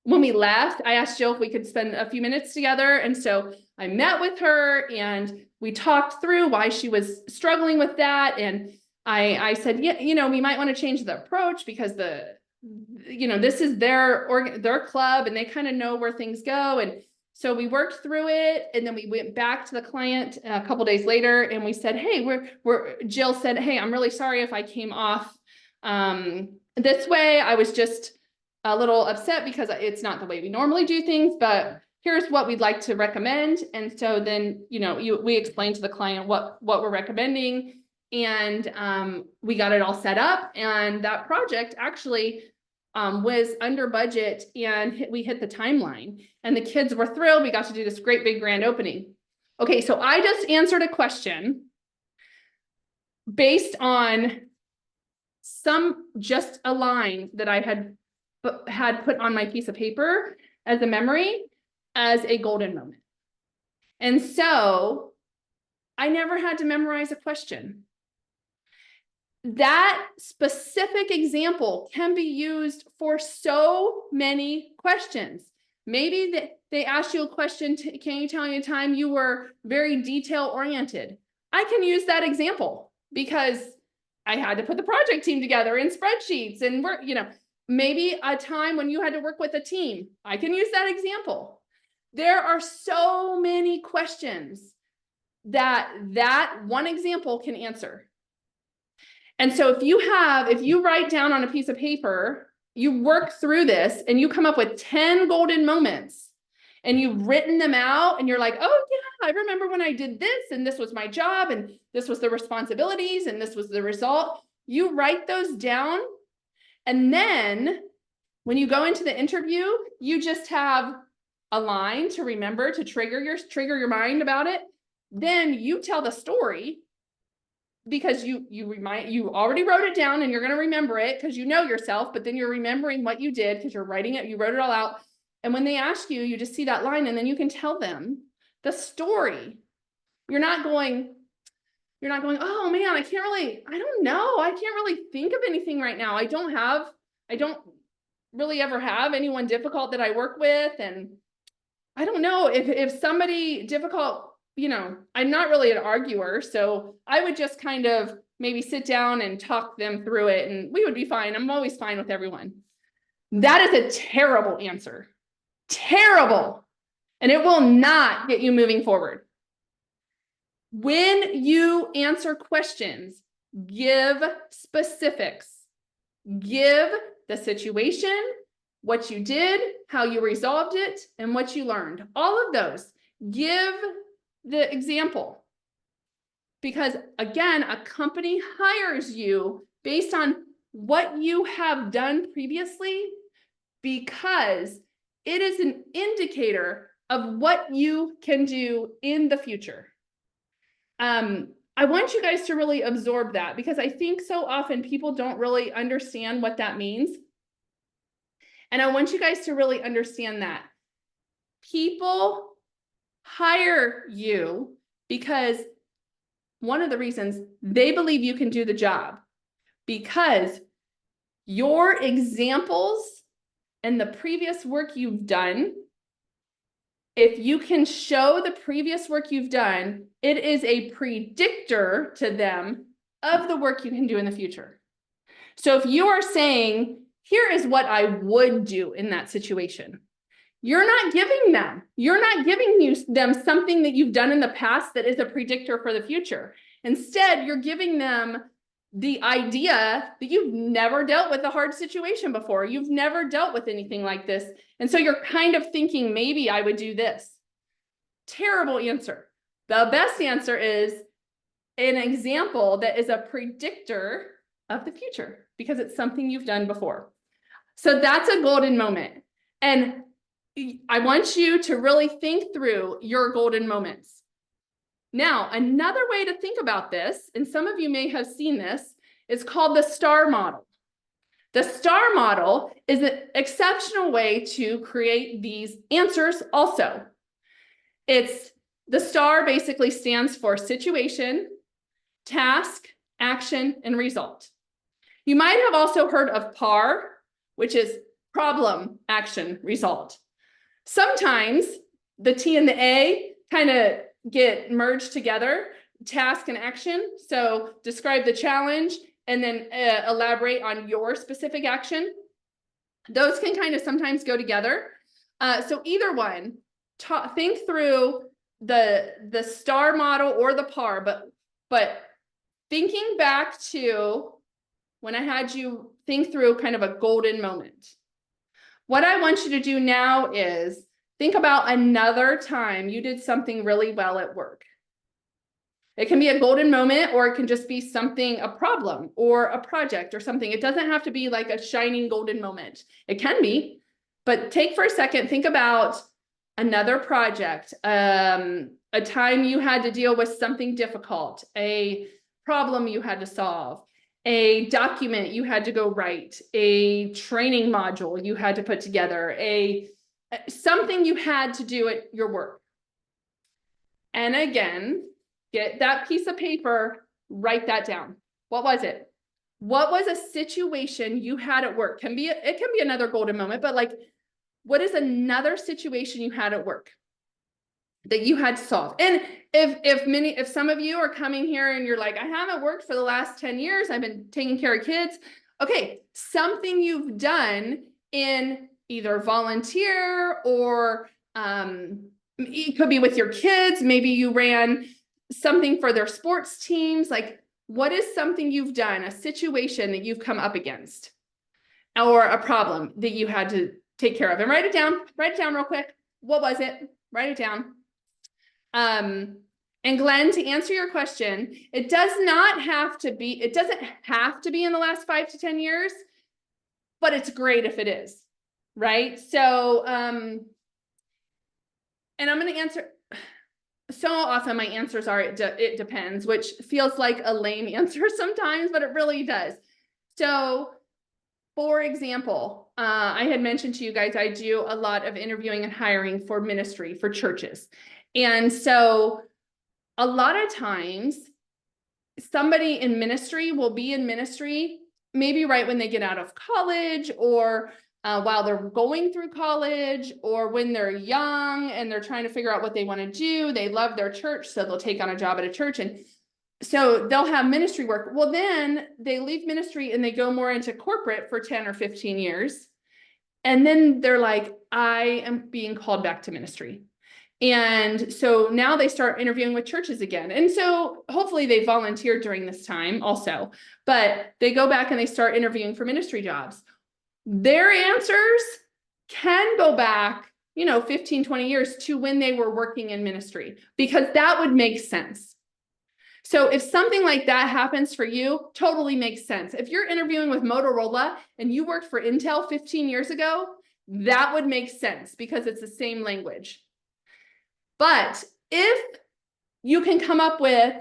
when we left, I asked Jill if we could spend a few minutes together. And so I met with her and we talked through why she was struggling with that. And I said, yeah, you know, we might want to change the approach because this is their club and they kind of know where things go. And so we worked through it, and then we went back to the client a couple days later and we said, hey, Jill said, hey, I'm really sorry if I came off this way. I was just a little upset because it's not the way we normally do things, but here's what we'd like to recommend. And so then, we explained to the client what we're recommending, and we got it all set up, and that project actually was under budget, and we hit the timeline, and the kids were thrilled. We got to do this great big grand opening. Okay, so I just answered a question based on just a line that I had put on my piece of paper as a memory, as a golden moment. And so I never had to memorize a question. That specific example can be used for so many questions. Maybe they asked you a question, can you tell me a time you were very detail oriented? I can use that example because I had to put the project team together in spreadsheets, and maybe a time when you had to work with a team. I can use that example. There are so many questions that one example can answer. And so if you write down on a piece of paper, you work through this and you come up with 10 golden moments and you've written them out and you're like, oh yeah, I remember when I did this and this was my job and this was the responsibilities and this was the result. You write those down. And then when you go into the interview, you just have a line to remember to trigger your mind about it. Then you tell the story because you already wrote it down and you're going to remember it because you know yourself, but then you're remembering what you did because you're writing it, you wrote it all out. And when they ask you, you just see that line and then you can tell them the story. You're not going, oh man, I don't know. I can't really think of anything right now. I don't really ever have anyone difficult that I work with. And I don't know if somebody difficult, I'm not really an arguer. So I would just kind of maybe sit down and talk them through it and we would be fine. I'm always fine with everyone. That is a terrible answer. Terrible. And it will not get you moving forward. When you answer questions, give specifics. Give the situation, what you did, how you resolved it, and what you learned. All of those. Give the example. Because again, a company hires you based on what you have done previously because it is an indicator of what you can do in the future. I want you guys to really absorb that because I think so often people don't really understand what that means. And I want you guys to really understand that people hire you because one of the reasons they believe you can do the job because your examples and the previous work you've done, if you can show the previous work you've done, it is a predictor to them of the work you can do in the future. So if you are saying, here is what I would do in that situation, you're not giving them something that you've done in the past that is a predictor for the future. Instead, you're giving them the idea that you've never dealt with a hard situation before. You've never dealt with anything like this. And so you're kind of thinking, maybe I would do this. Terrible answer. The best answer is an example that is a predictor of the future because it's something you've done before. So that's a golden moment. And I want you to really think through your golden moments. Now, another way to think about this, and some of you may have seen this, is called the STAR model. The STAR model is an exceptional way to create these answers also. The STAR basically stands for situation, task, action, and result. You might have also heard of PAR, which is problem, action, result. Sometimes the T and the A kind of get merged together, task and action. So describe the challenge and then elaborate on your specific action. Those can kind of sometimes go together. So either one, think through the STAR model or the PAR, but thinking back to when I had you think through kind of a golden moment. What I want you to do now is think about another time you did something really well at work. It can be a golden moment, or it can just be something, a problem or a project or something. It doesn't have to be like a shining golden moment. It can be, but take for a second, think about another project, a time you had to deal with something difficult, a problem you had to solve, a document you had to go write, a training module you had to put together, something you had to do at your work. And again, get that piece of paper, write that down. What was it? What was a situation you had at work? It can be another golden moment, but like, what is another situation you had at work that you had to solve? And if some of you are coming here and you're like, I haven't worked for the last 10 years, I've been taking care of kids. Okay, something you've done in either volunteer or it could be with your kids. Maybe you ran something for their sports teams. Like, what is something you've done, a situation that you've come up against, or a problem that you had to take care of? And write it down real quick. What was it? Write it down. And Glenn, to answer your question, it doesn't have to be in the last 5 to 10 years, but it's great if it is, right? So, and I'm going to answer, so often my answers are, it depends, which feels like a lame answer sometimes, but it really does. So, for example, I had mentioned to you guys, I do a lot of interviewing and hiring for ministry, for churches. And so a lot of times somebody in ministry will be in ministry, maybe right when they get out of college, or while they're going through college, or when they're young and they're trying to figure out what they want to do. They love their church, so they'll take on a job at a church, and so they'll have ministry work. Well, then they leave ministry and they go more into corporate for 10 or 15 years. And then they're like, I am being called back to ministry. And so now they start interviewing with churches again. And so hopefully they volunteer during this time also, but they go back and they start interviewing for ministry jobs. Their answers can go back, 15, 20 years to when they were working in ministry, because that would make sense. So if something like that happens for you, totally makes sense. If you're interviewing with Motorola and you worked for Intel 15 years ago, that would make sense because it's the same language. But if you can come up with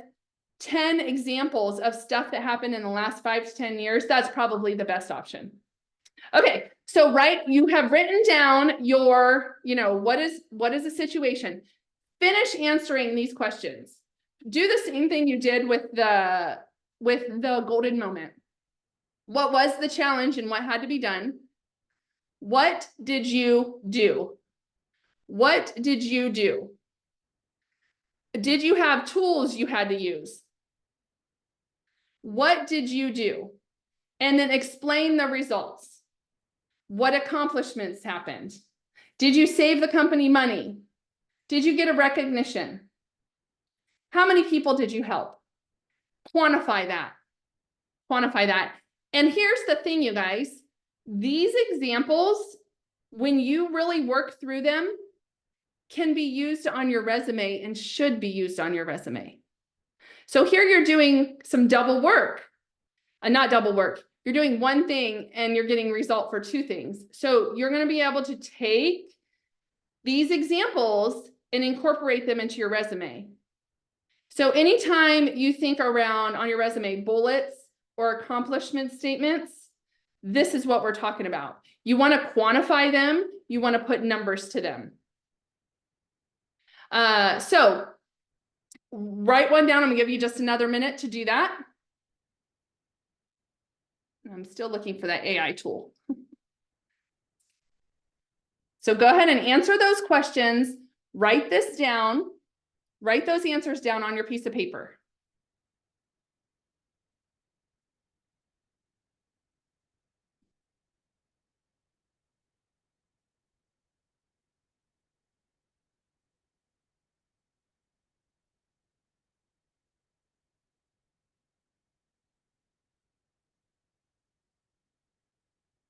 10 examples of stuff that happened in the last 5 to 10 years, that's probably the best option. Okay, so you have written down your, what is the situation? Finish answering these questions. Do the same thing you did with the golden moment. What was the challenge and what had to be done? What did you do? What did you do? Did you have tools you had to use? What did you do? And then explain the results. What accomplishments happened? Did you save the company money? Did you get a recognition? How many people did you help? Quantify that. Quantify that. And here's the thing, you guys. These examples, when you really work through them, can be used on your resume and should be used on your resume. So here you're doing some double work, not double work. You're doing one thing and you're getting result for two things. So you're going to be able to take these examples and incorporate them into your resume. So anytime you think around on your resume, bullets or accomplishment statements, this is what we're talking about. You want to quantify them. You want to put numbers to them. So write one down. I'm gonna give you just another minute to do that. I'm still looking for that AI tool. So go ahead and answer those questions. Write this down. Write those answers down on your piece of paper.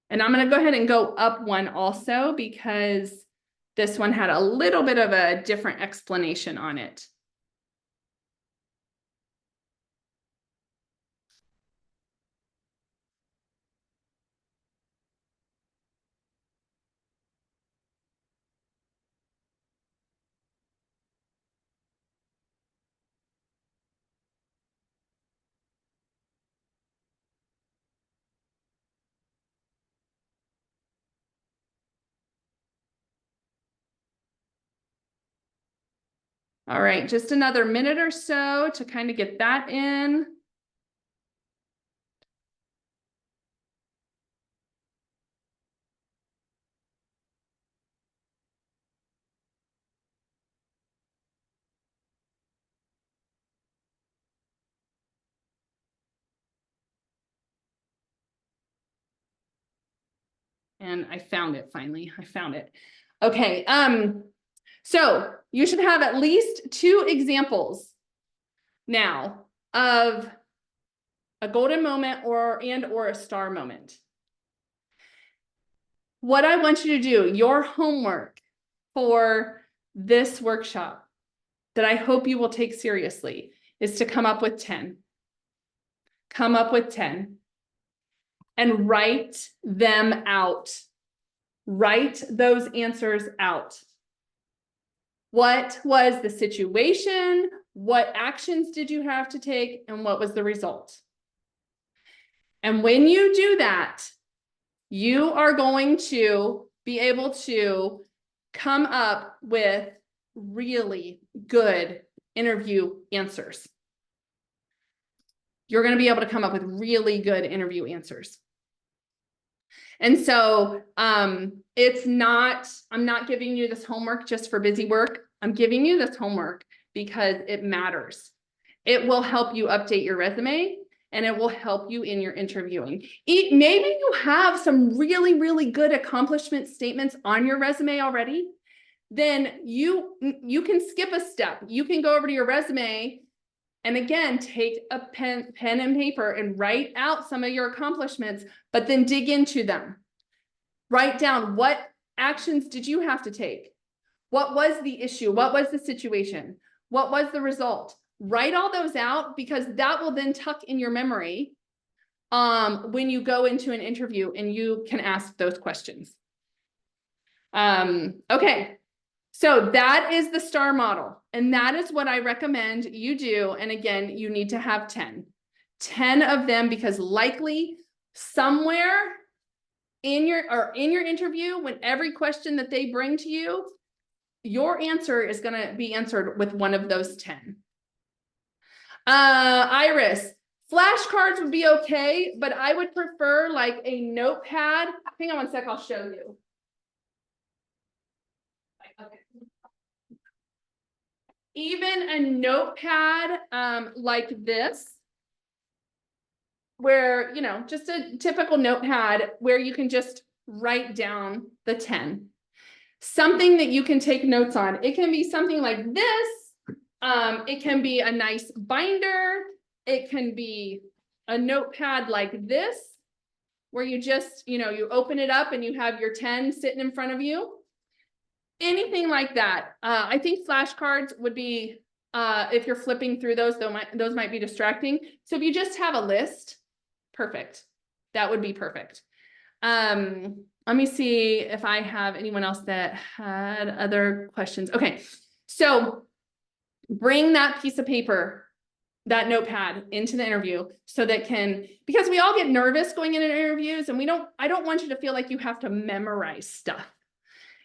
And I'm going to go ahead and go up one also because this one had a little bit of a different explanation on it. All right, just another minute or so to kind of get that in. And I found it finally. I found it. Okay. So you should have at least 2 examples now of a golden moment or a star moment. What I want you to do, your homework for this workshop that I hope you will take seriously is to come up with 10. Come up with 10 and write them out. Write those answers out. What was the situation? What actions did you have to take? And what was the result? And when you do that, you are going to be able to come up with really good interview answers. You're going to be able to come up with really good interview answers. And so I'm not giving you this homework just for busy work. I'm giving you this homework because it matters. It will help you update your resume and it will help you in your interviewing. Maybe you have some really, really good accomplishment statements on your resume already. Then you can skip a step. You can go over to your resume and again, take a pen and paper and write out some of your accomplishments, but then dig into them. Write down what actions did you have to take? What was the issue? What was the situation? What was the result? Write all those out because that will then tuck in your memory when you go into an interview and you can ask those questions. Okay. So that is the STAR model, and that is what I recommend you do. And again, you need to have 10 of them because likely somewhere in your interview, when every question that they bring to you, your answer is going to be answered with one of those 10. Iris, flashcards would be okay, but I would prefer like a notepad. Hang on one sec, I'll show you. Okay. Even a notepad like this, where, you know, just a typical notepad where you can just write down the 10. Something that you can take notes on. It can be something like this. It can be a nice binder. It can be a notepad like this, where you just, you know, you open it up and you have your 10 sitting in front of you. anything like that. I think flashcards would be, if you're flipping through those, those might be distracting. So if you just have a list, perfect. That would be perfect. Let me see if I have anyone else that had other questions. Okay, so bring that piece of paper, that notepad into the interview so that because we all get nervous going into interviews, and I don't want you to feel like you have to memorize stuff.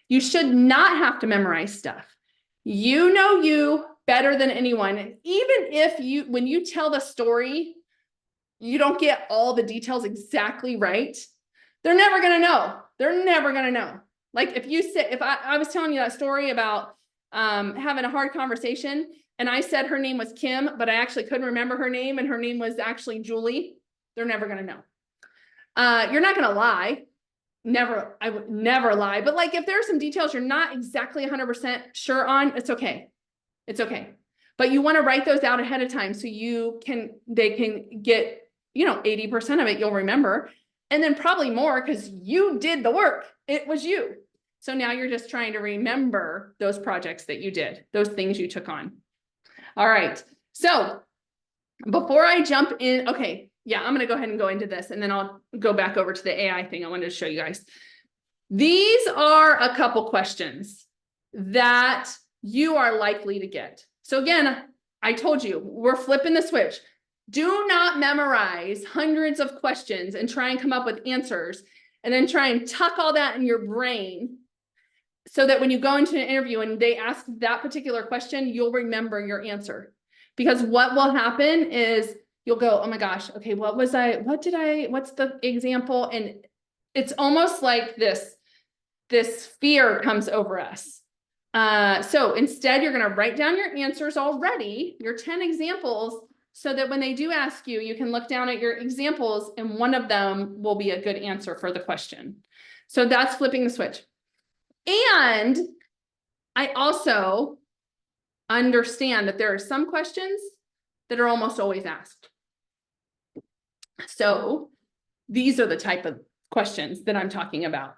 You should not have to memorize stuff. You know you better than anyone. And even if when you tell the story, you don't get all the details exactly right, they're never going to know. They're never going to know. Like if I was telling you that story about having a hard conversation, and I said her name was Kim, but I actually couldn't remember her name, and her name was actually Julie, they're never going to know. You're not going to lie. Never, I would never lie. But like, if there are some details you're not exactly 100% sure on, it's okay. It's okay. But you want to write those out ahead of time so they can get, 80% of it you'll remember. And then probably more because you did the work. It was you. So now you're just trying to remember those projects that you did, those things you took on. All right. So before I jump in, okay. Yeah, I'm going to go ahead and go into this, and then I'll go back over to the AI thing I wanted to show you guys. These are a couple questions that you are likely to get. So again, I told you, we're flipping the switch. Do not memorize hundreds of questions and try and come up with answers, and then try and tuck all that in your brain so that when you go into an interview and they ask that particular question, you'll remember your answer. Because what will happen is you'll go, oh my gosh, okay, what's the example? And it's almost like this fear comes over us. So instead, you're going to write down your answers already, your 10 examples, so that when they do ask you, you can look down at your examples and one of them will be a good answer for the question. So that's flipping the switch. And I also understand that there are some questions that are almost always asked. So these are the type of questions that I'm talking about.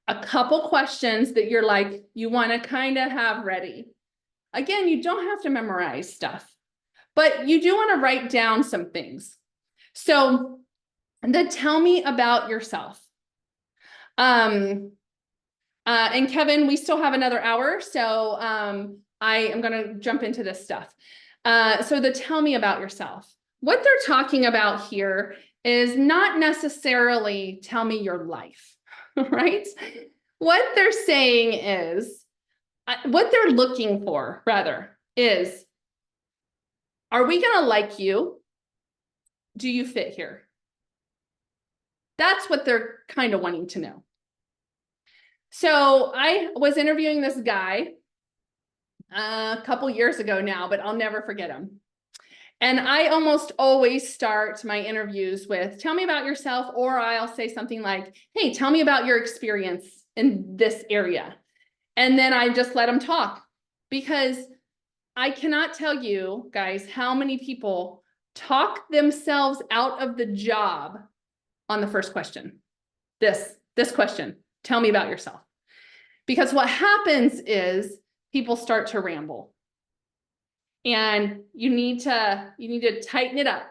A couple questions that you're like, you want to kind of have ready. Again, you don't have to memorize stuff, but you do want to write down some things. So tell me about yourself. And Kevin, we still have another hour, so I am going to jump into this stuff. So tell me about yourself. What they're talking about here is not necessarily tell me your life, right? What they're saying is, what they're looking for, rather, is, are we going to like you? Do you fit here? That's what they're kind of wanting to know. So I was interviewing this guy a couple years ago now, but I'll never forget him. And I almost always start my interviews with, tell me about yourself, or I'll say something like, hey, tell me about your experience in this area. And then I just let them talk, because I cannot tell you guys how many people talk themselves out of the job on the first question. This question, tell me about yourself. Because what happens is people start to ramble. And you need to tighten it up.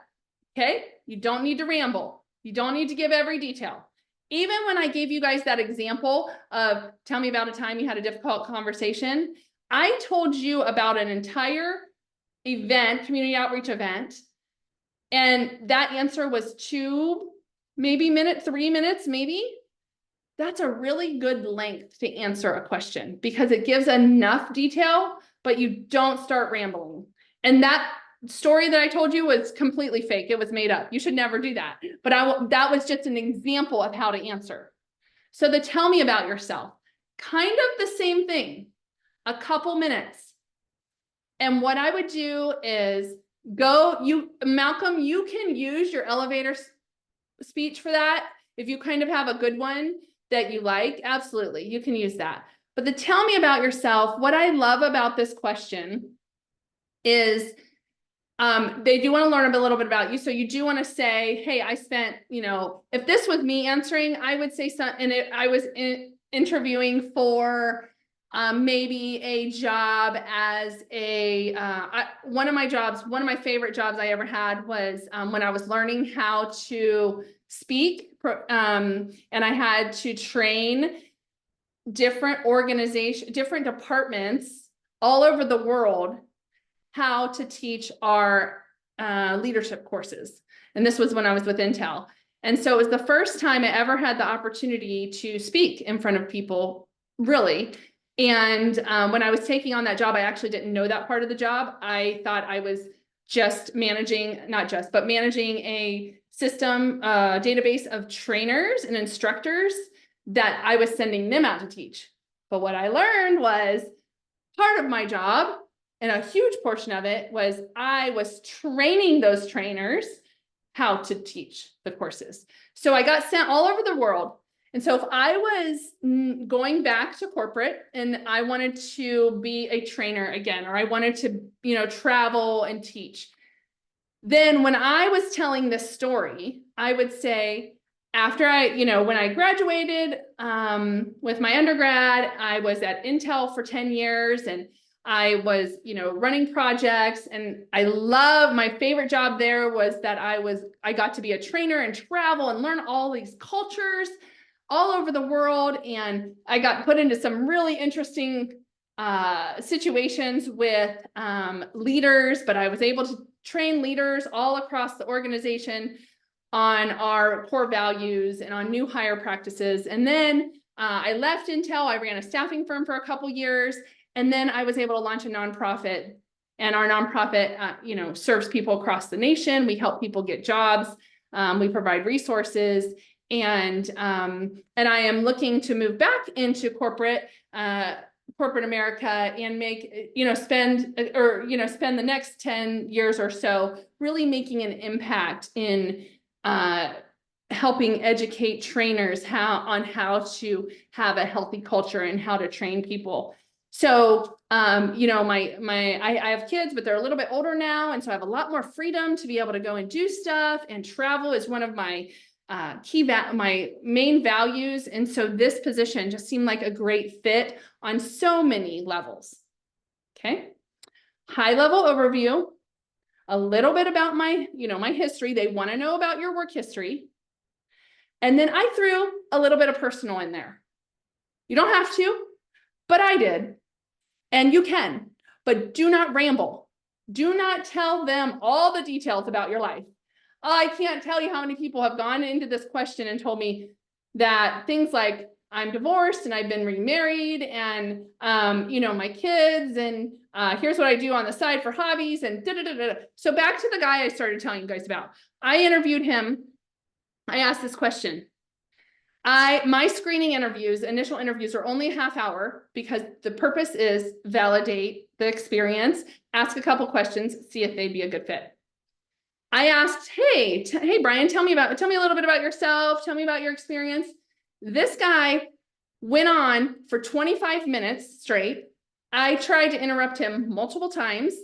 Okay? You don't need to ramble. You don't need to give every detail. Even when I gave you guys that example of tell me about a time you had a difficult conversation, I told you about an entire event, community outreach event, and that answer was 3 minutes, maybe. That's a really good length to answer a question because it gives enough detail, but you don't start rambling. And that story that I told you was completely fake. It was made up. You should never do that. But that was just an example of how to answer. So tell me about yourself, kind of the same thing, a couple minutes. And what I would do is Malcolm, you can use your elevator speech for that. If you kind of have a good one that you like, absolutely, you can use that. But tell me about yourself. What I love about this question is they do want to learn a little bit about you. So you do want to say, hey, I spent, if this was me answering, I would say something, and I was interviewing for maybe a job as one of my favorite jobs I ever had was when I was learning how to speak, and I had to train different departments all over the world how to teach our leadership courses. And this was when I was with Intel. And so it was the first time I ever had the opportunity to speak in front of people, really. And when I was taking on that job, I actually didn't know that part of the job. I thought I was just managing a system, database of trainers and instructors that I was sending them out to teach. But what I learned was part of my job, and a huge portion of it was I was training those trainers how to teach the courses. So I got sent all over the world. And so if I was going back to corporate and I wanted to be a trainer again, or I wanted to, travel and teach, then when I was telling this story, I would say, after when I graduated with my undergrad, I was at Intel for 10 years and I was, running projects, and my favorite job there was that I got to be a trainer and travel and learn all these cultures all over the world. And I got put into some really interesting situations with leaders, but I was able to train leaders all across the organization on our core values and on new hire practices. And then I left Intel. I ran a staffing firm for a couple years. And then I was able to launch a nonprofit, and our nonprofit, serves people across the nation. We help people get jobs. We provide resources, and I am looking to move back into corporate America and spend the next 10 years or so really making an impact in helping educate trainers on how to have a healthy culture and how to train people. So, I have kids, but they're a little bit older now. And so I have a lot more freedom to be able to go and do stuff, and travel is one of my my main values. And so this position just seemed like a great fit on so many levels. Okay. High level overview, a little bit about my history. They want to know about your work history. And then I threw a little bit of personal in there. You don't have to, but I did. And you can, but do not ramble. Do not tell them all the details about your life. I can't tell you how many people have gone into this question and told me that things like, I'm divorced and I've been remarried, and my kids, and here's what I do on the side for hobbies, and So back to the guy I started telling you guys about. I interviewed him. I asked this question. My screening initial interviews are only a half hour, because the purpose is validate the experience, ask a couple questions, see if they'd be a good fit. I asked, hey, Brian, tell me a little bit about yourself. Tell me about your experience. This guy went on for 25 minutes straight. I tried to interrupt him multiple times.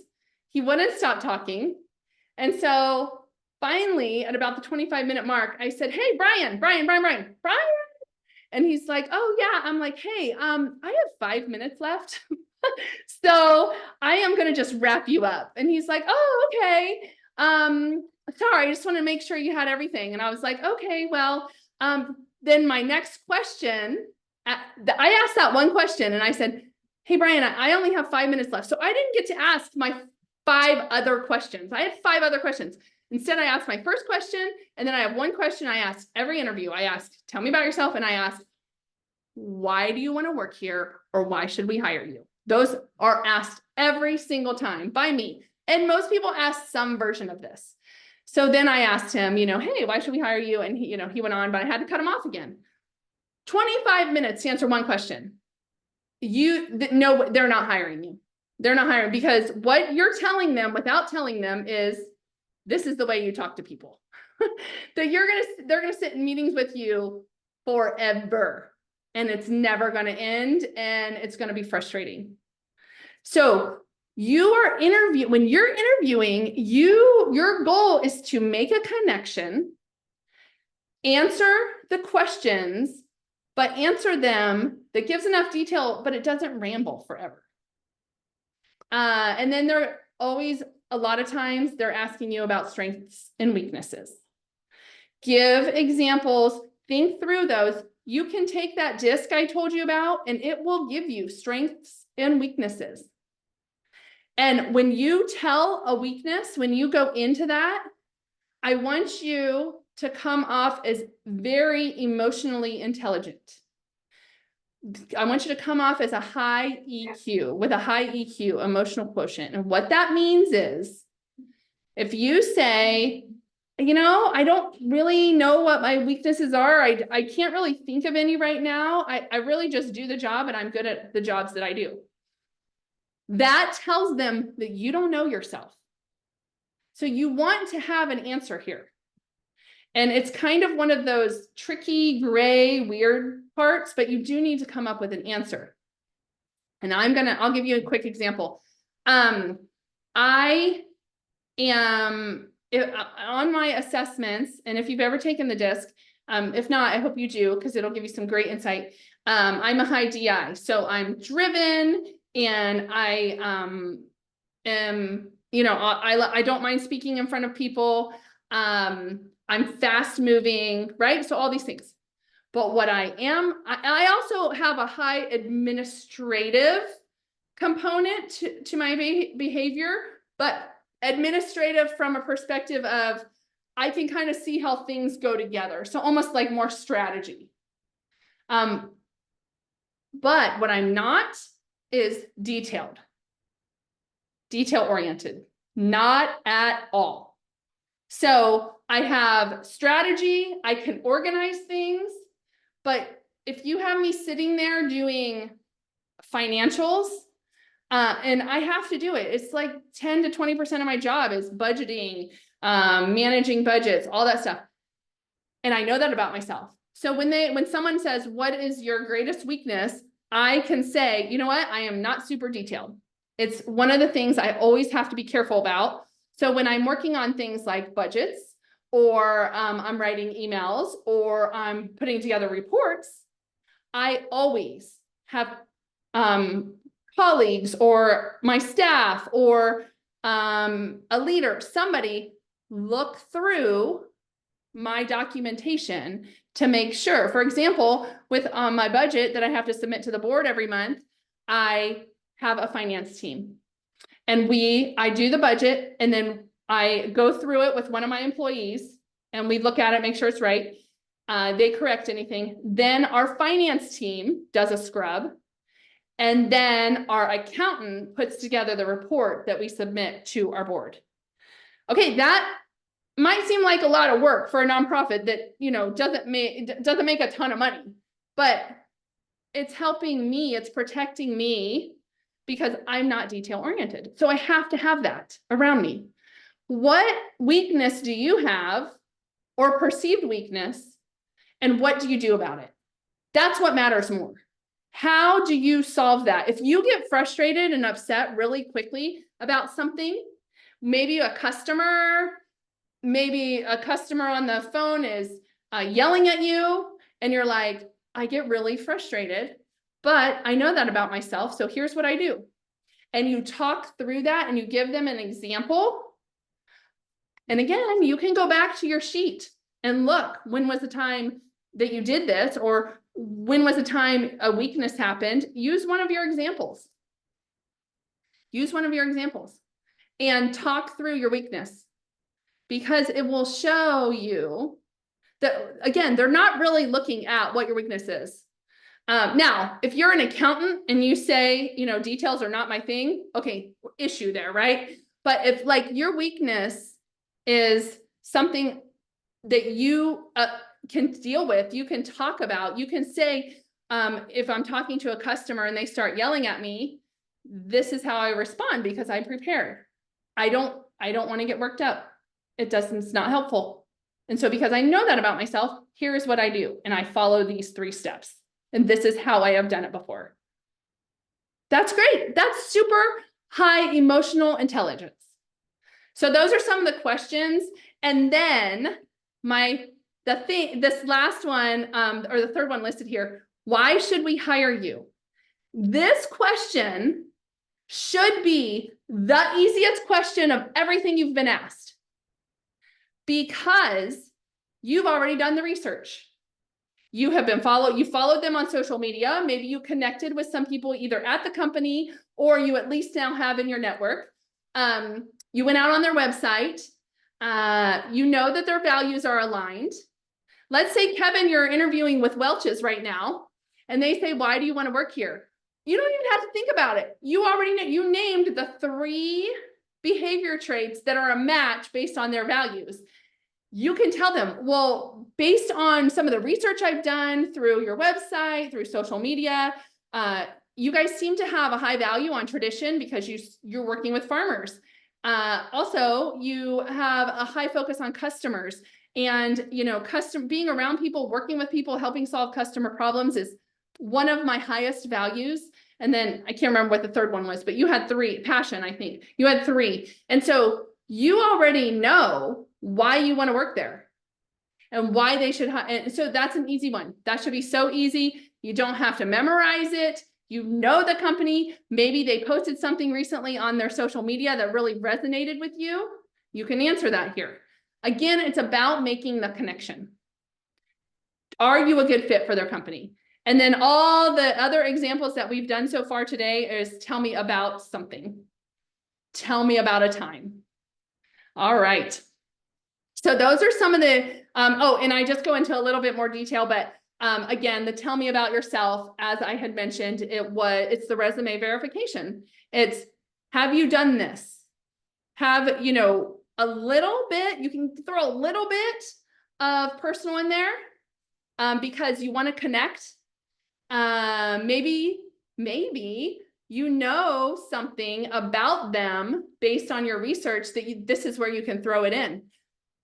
He wouldn't stop talking. And so finally, at about the 25-minute mark, I said, hey, Brian. And he's like, oh yeah. I'm like, hey, I have 5 minutes left. So I am going to just wrap you up. And he's like, oh, okay. Sorry, I just want to make sure you had everything. And I was like, okay, well, then my next question, I asked that one question and I said, hey, Brian, I only have 5 minutes left. So I didn't get to ask my 5 other questions. I had 5 other questions. Instead, I asked my first question, and then I have one question I ask every interview. I ask, tell me about yourself. And I ask, why do you want to work here? Or why should we hire you? Those are asked every single time by me. And most people ask some version of this. So then I asked him, hey, why should we hire you? And he went on, but I had to cut him off again. 25 minutes to answer one question. No, they're not hiring you. They're not hiring, because what you're telling them without telling them is, this is the way you talk to people. That they're gonna sit in meetings with you forever, and it's never gonna end, and it's gonna be frustrating. So when you're interviewing, your goal is to make a connection, answer the questions but answer them that gives enough detail, but it doesn't ramble forever. And then they're always, a lot of times they're asking you about strengths and weaknesses. Give examples, think through those. You can take that disc I told you about and it will give you strengths and weaknesses. And when you tell a weakness, when you go into that, I want you to come off as very emotionally intelligent. I want you to come off as a high EQ, with a high EQ, emotional quotient. And what that means is, if you say, you know, I don't really know what my weaknesses are. I can't really think of any right now. I really just do the job and I'm good at the jobs that I do. That tells them that you don't know yourself. So you want to have an answer here. And it's kind of one of those tricky, gray, weird parts, but you do need to come up with an answer. And I'll give you a quick example. I am on my assessments, and if you've ever taken the disc, if not, I hope you do, because it'll give you some great insight. I'm a high DI, so I'm driven, and I am, you know, I don't mind speaking in front of people. I'm fast moving, right? So all these things. But what I also have a high administrative component to my behavior, but administrative from a perspective of, I can kind of see how things go together. So almost like more strategy. But what I'm not is detailed, detail oriented, not at all. So I have strategy, I can organize things, but if you have me sitting there doing financials, and I have to do it, it's like 10 to 20% of my job is budgeting, managing budgets, all that stuff. And I know that about myself. So when someone says, what is your greatest weakness? I can say, you know what? I am not super detailed. It's one of the things I always have to be careful about. So when I'm working on things like budgets, or I'm writing emails, or I'm putting together reports, I always have colleagues or my staff or a leader, somebody look through my documentation to make sure. For example, with my budget that I have to submit to the board every month, I have a finance team. And I do the budget, and then I go through it with one of my employees, and we look at it, make sure it's right. They correct anything. Then our finance team does a scrub. And then our accountant puts together the report that we submit to our board. Okay, that might seem like a lot of work for a nonprofit that, you know, doesn't make a ton of money, but it's helping me, it's protecting me, because I'm not detail oriented. So I have to have that around me. What weakness do you have, or perceived weakness, and what do you do about it? That's what matters more. How do you solve that? If you get frustrated and upset really quickly about something, maybe a customer on the phone is yelling at you, and you're like, I get really frustrated, but I know that about myself, so here's what I do. And you talk through that and you give them an example. And again, you can go back to your sheet and look, when was the time that you did this, or when was the time a weakness happened? Use one of your examples. Use one of your examples and talk through your weakness, because it will show you that, again, they're not really looking at what your weakness is. Now, if you're an accountant and you say, you know, details are not my thing, okay, issue there, right? But if like your weakness is something that you can deal with, you can talk about, you can say, if I'm talking to a customer and they start yelling at me, this is how I respond because I'm prepared. I don't want to get worked up. It's not helpful. And so because I know that about myself, here's what I do. And I follow these 3 steps. And this is how I have done it before. That's great. That's super high emotional intelligence. So those are some of the questions. And then my this last one, or the third one listed here, why should we hire you? This question should be the easiest question of everything you've been asked, because you've already done the research. You followed them on social media. Maybe you connected with some people either at the company or you at least now have in your network. You went out on their website. You know that their values are aligned. Let's say, Kevin, you're interviewing with Welch's right now, and they say, why do you want to work here? You don't even have to think about it. You already know, you named the 3 behavior traits that are a match based on their values. You can tell them, well, based on some of the research I've done through your website, through social media, you guys seem to have a high value on tradition because you're working with farmers. Also, you have a high focus on customers, and being around people, working with people, helping solve customer problems is one of my highest values. And then I can't remember what the third one was, but you had 3. Passion, I think you had 3. And so you already know why you want to work there and why they should. And so that's an easy one. That should be so easy. You don't have to memorize it. You know the company. Maybe they posted something recently on their social media that really resonated with you. You can answer that here. Again, it's about making the connection. Are you a good fit for their company? And then all the other examples that we've done so far today is tell me about something. Tell me about a time. All right. So those are some of the, and I just go into a little bit more detail, but again, the tell me about yourself, as I had mentioned, it's the resume verification. It's, have you done this? Have, a little bit, you can throw a little bit of personal in there because you want to connect. Maybe you know something about them based on your research that this is where you can throw it in.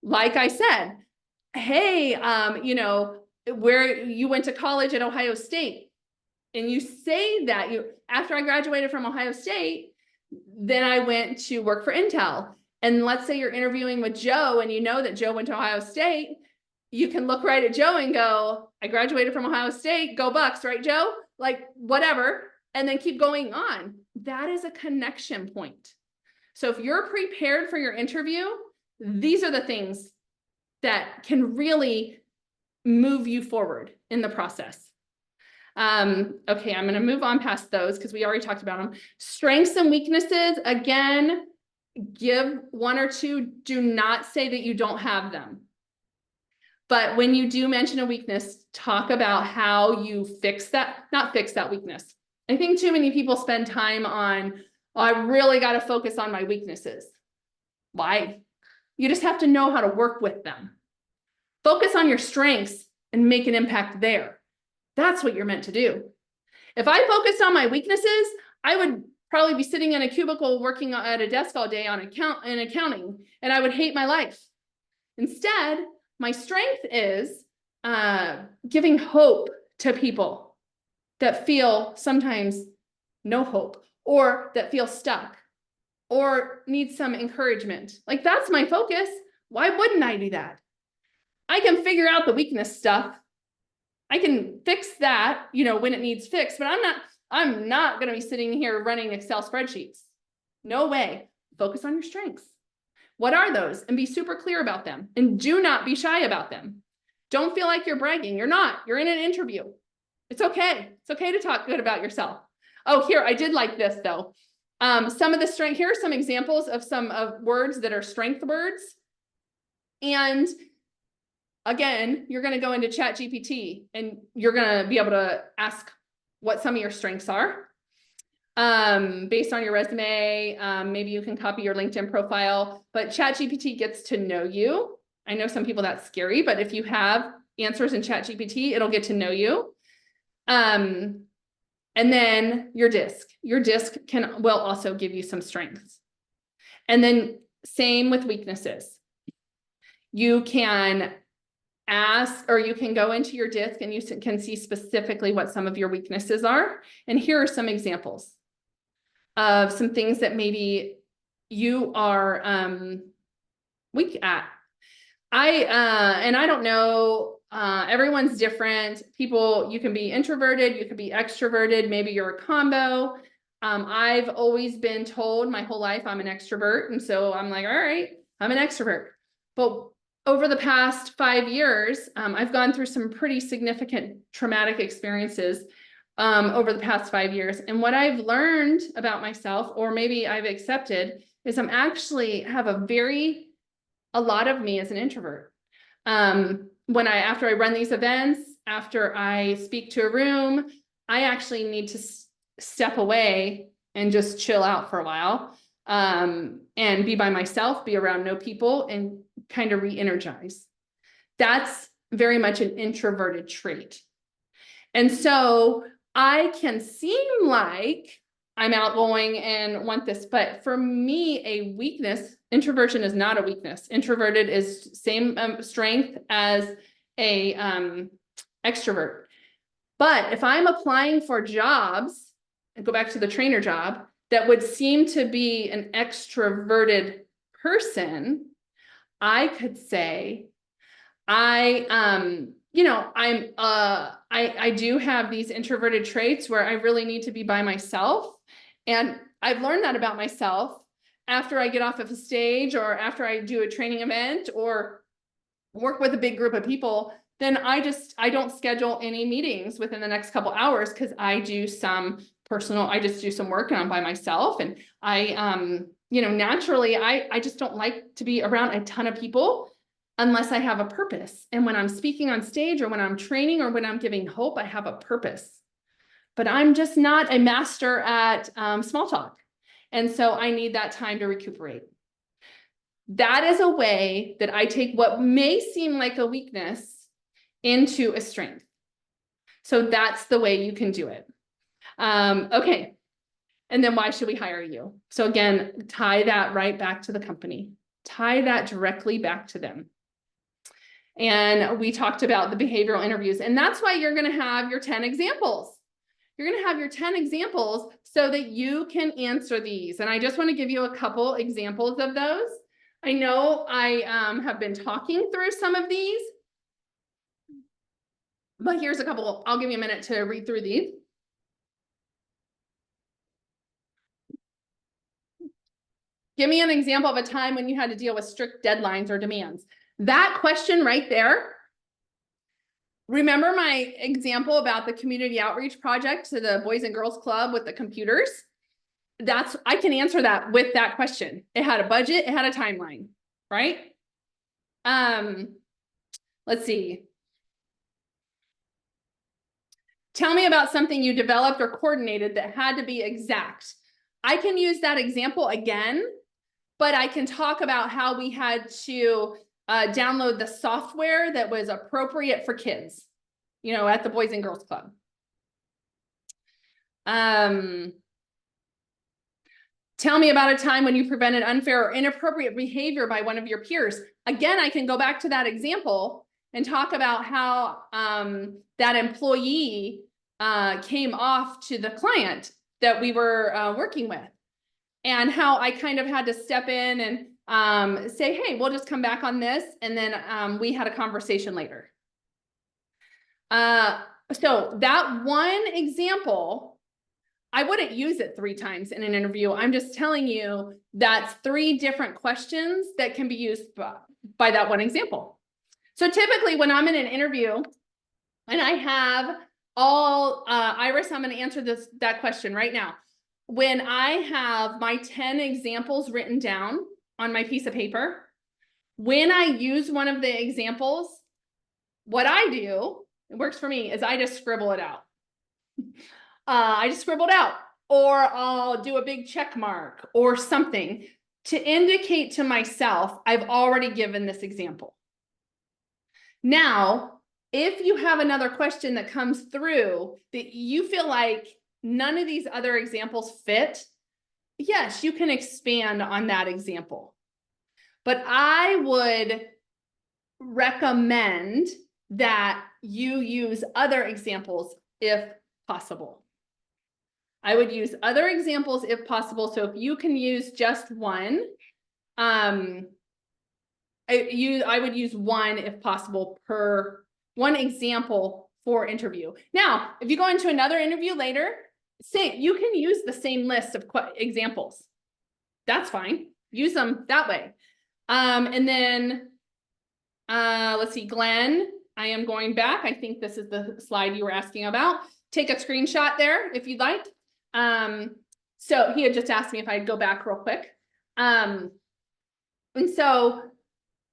Like I said, hey, where you went to college at Ohio State, and you say that after I graduated from Ohio State, then I went to work for Intel. And let's say you're interviewing with Joe and you know that Joe went to Ohio State. You can look right at Joe and go, I graduated from Ohio State, go Bucks, right, Joe? Like whatever, and then keep going on. That is a connection point. So if you're prepared for your interview, these are the things that can move you forward in the process. Okay, I'm going to move on past those because we already talked about them. Strengths and weaknesses, again, give 1 or 2. Do not say that you don't have them. But when you do mention a weakness, talk about how you not fix that weakness. I think too many people spend time on, oh, I really got to focus on my weaknesses. Why? You just have to know how to work with them. Focus on your strengths and make an impact there. That's what you're meant to do. If I focused on my weaknesses, I would probably be sitting in a cubicle working at a desk all day in accounting, and I would hate my life. Instead, my strength is giving hope to people that feel sometimes no hope, or that feel stuck, or need some encouragement. Like, that's my focus. Why wouldn't I do that? I can figure out the weakness stuff. I can fix that, when it needs fixed, but I'm not going to be sitting here running Excel spreadsheets. No way. Focus on your strengths. What are those? And be super clear about them. And do not be shy about them. Don't feel like you're bragging. You're not. You're in an interview. It's okay. It's okay to talk good about yourself. Oh, here, I did like this though. Some of the strength, here are some examples of some of words that are strength words. And again, you're going to go into ChatGPT and you're going to be able to ask what some of your strengths are. Based on your resume, maybe you can copy your LinkedIn profile, but ChatGPT gets to know you. I know some people that's scary, but if you have answers in ChatGPT, it'll get to know you. And then your DISC will also give you some strengths. And then same with weaknesses. You can ask, or you can go into your DISC and you can see specifically what some of your weaknesses are. And here are some examples of some things that maybe you are weak at. And I don't know, everyone's different. People, you can be introverted, you can be extroverted, maybe you're a combo. I've always been told my whole life I'm an extrovert, and so I'm like, all right, I'm an extrovert. But over the past 5 years, I've gone through some pretty significant traumatic experiences over the past 5 years. And what I've learned about myself, or maybe I've accepted, is I'm actually have a lot of me as an introvert. After I run these events, after I speak to a room, I actually need to step away and just chill out for a while, and be by myself, be around no people, and kind of re-energize. That's very much an introverted trait. And so I can seem like I'm outgoing and want this, but for me, a weakness, introversion is not a weakness. Introverted is same strength as a extrovert. But if I'm applying for jobs, and go back to the trainer job, that would seem to be an extroverted person, I could say, I do have these introverted traits where I really need to be by myself. And I've learned that about myself after I get off of a stage, or after I do a training event, or work with a big group of people. Then I don't schedule any meetings within the next couple hours, because I just do some work and I'm by myself. And naturally, I just don't like to be around a ton of people unless I have a purpose. And when I'm speaking on stage, or when I'm training, or when I'm giving hope, I have a purpose. But I'm just not a master at small talk. And so I need that time to recuperate. That is a way that I take what may seem like a weakness into a strength. So that's the way you can do it. Okay. And then why should we hire you? So again, tie that right back to the company. Tie that directly back to them. And we talked about the behavioral interviews, and that's why you're going to have your 10 examples. You're going to have your 10 examples so that you can answer these. And I just want to give you a couple examples of those. I know I have been talking through some of these, but here's a couple. I'll give you a minute to read through these. Give me an example of a time when you had to deal with strict deadlines or demands. That question right there. Remember my example about the community outreach project to the Boys and Girls Club with the computers? I can answer that with that question. It had a budget, it had a timeline, right? Let's see. Tell me about something you developed or coordinated that had to be exact. I can use that example again, but I can talk about how we had to download the software that was appropriate for kids, at the Boys and Girls Club. Tell me about a time when you prevented unfair or inappropriate behavior by one of your peers. Again, I can go back to that example and talk about how that employee came off to the client that we were working with, and how I kind of had to step in and say, hey, we'll just come back on this. And then we had a conversation later. So that one example, I wouldn't use it 3 times in an interview. I'm just telling you that's 3 different questions that can be used by that one example. So typically when I'm in an interview and I have Iris, I'm going to answer that question right now. When I have my 10 examples written down on my piece of paper, when I use one of the examples, what I do, it works for me, is I just scribble it out. I just scribbled out, or I'll do a big check mark or something to indicate to myself, I've already given this example. Now, if you have another question that comes through that you feel like none of these other examples fit, yes, you can expand on that example. But I would recommend that you use other examples if possible. I would use other examples if possible. So if you can use just one, I would use one if possible per one example for interview. Now, if you go into another interview later, you can use the same list of examples. That's fine. Use them that way. And then, let's see, Glenn, I am going back. I think this is the slide you were asking about. Take a screenshot there if you'd like. So he had just asked me if I'd go back real quick. And so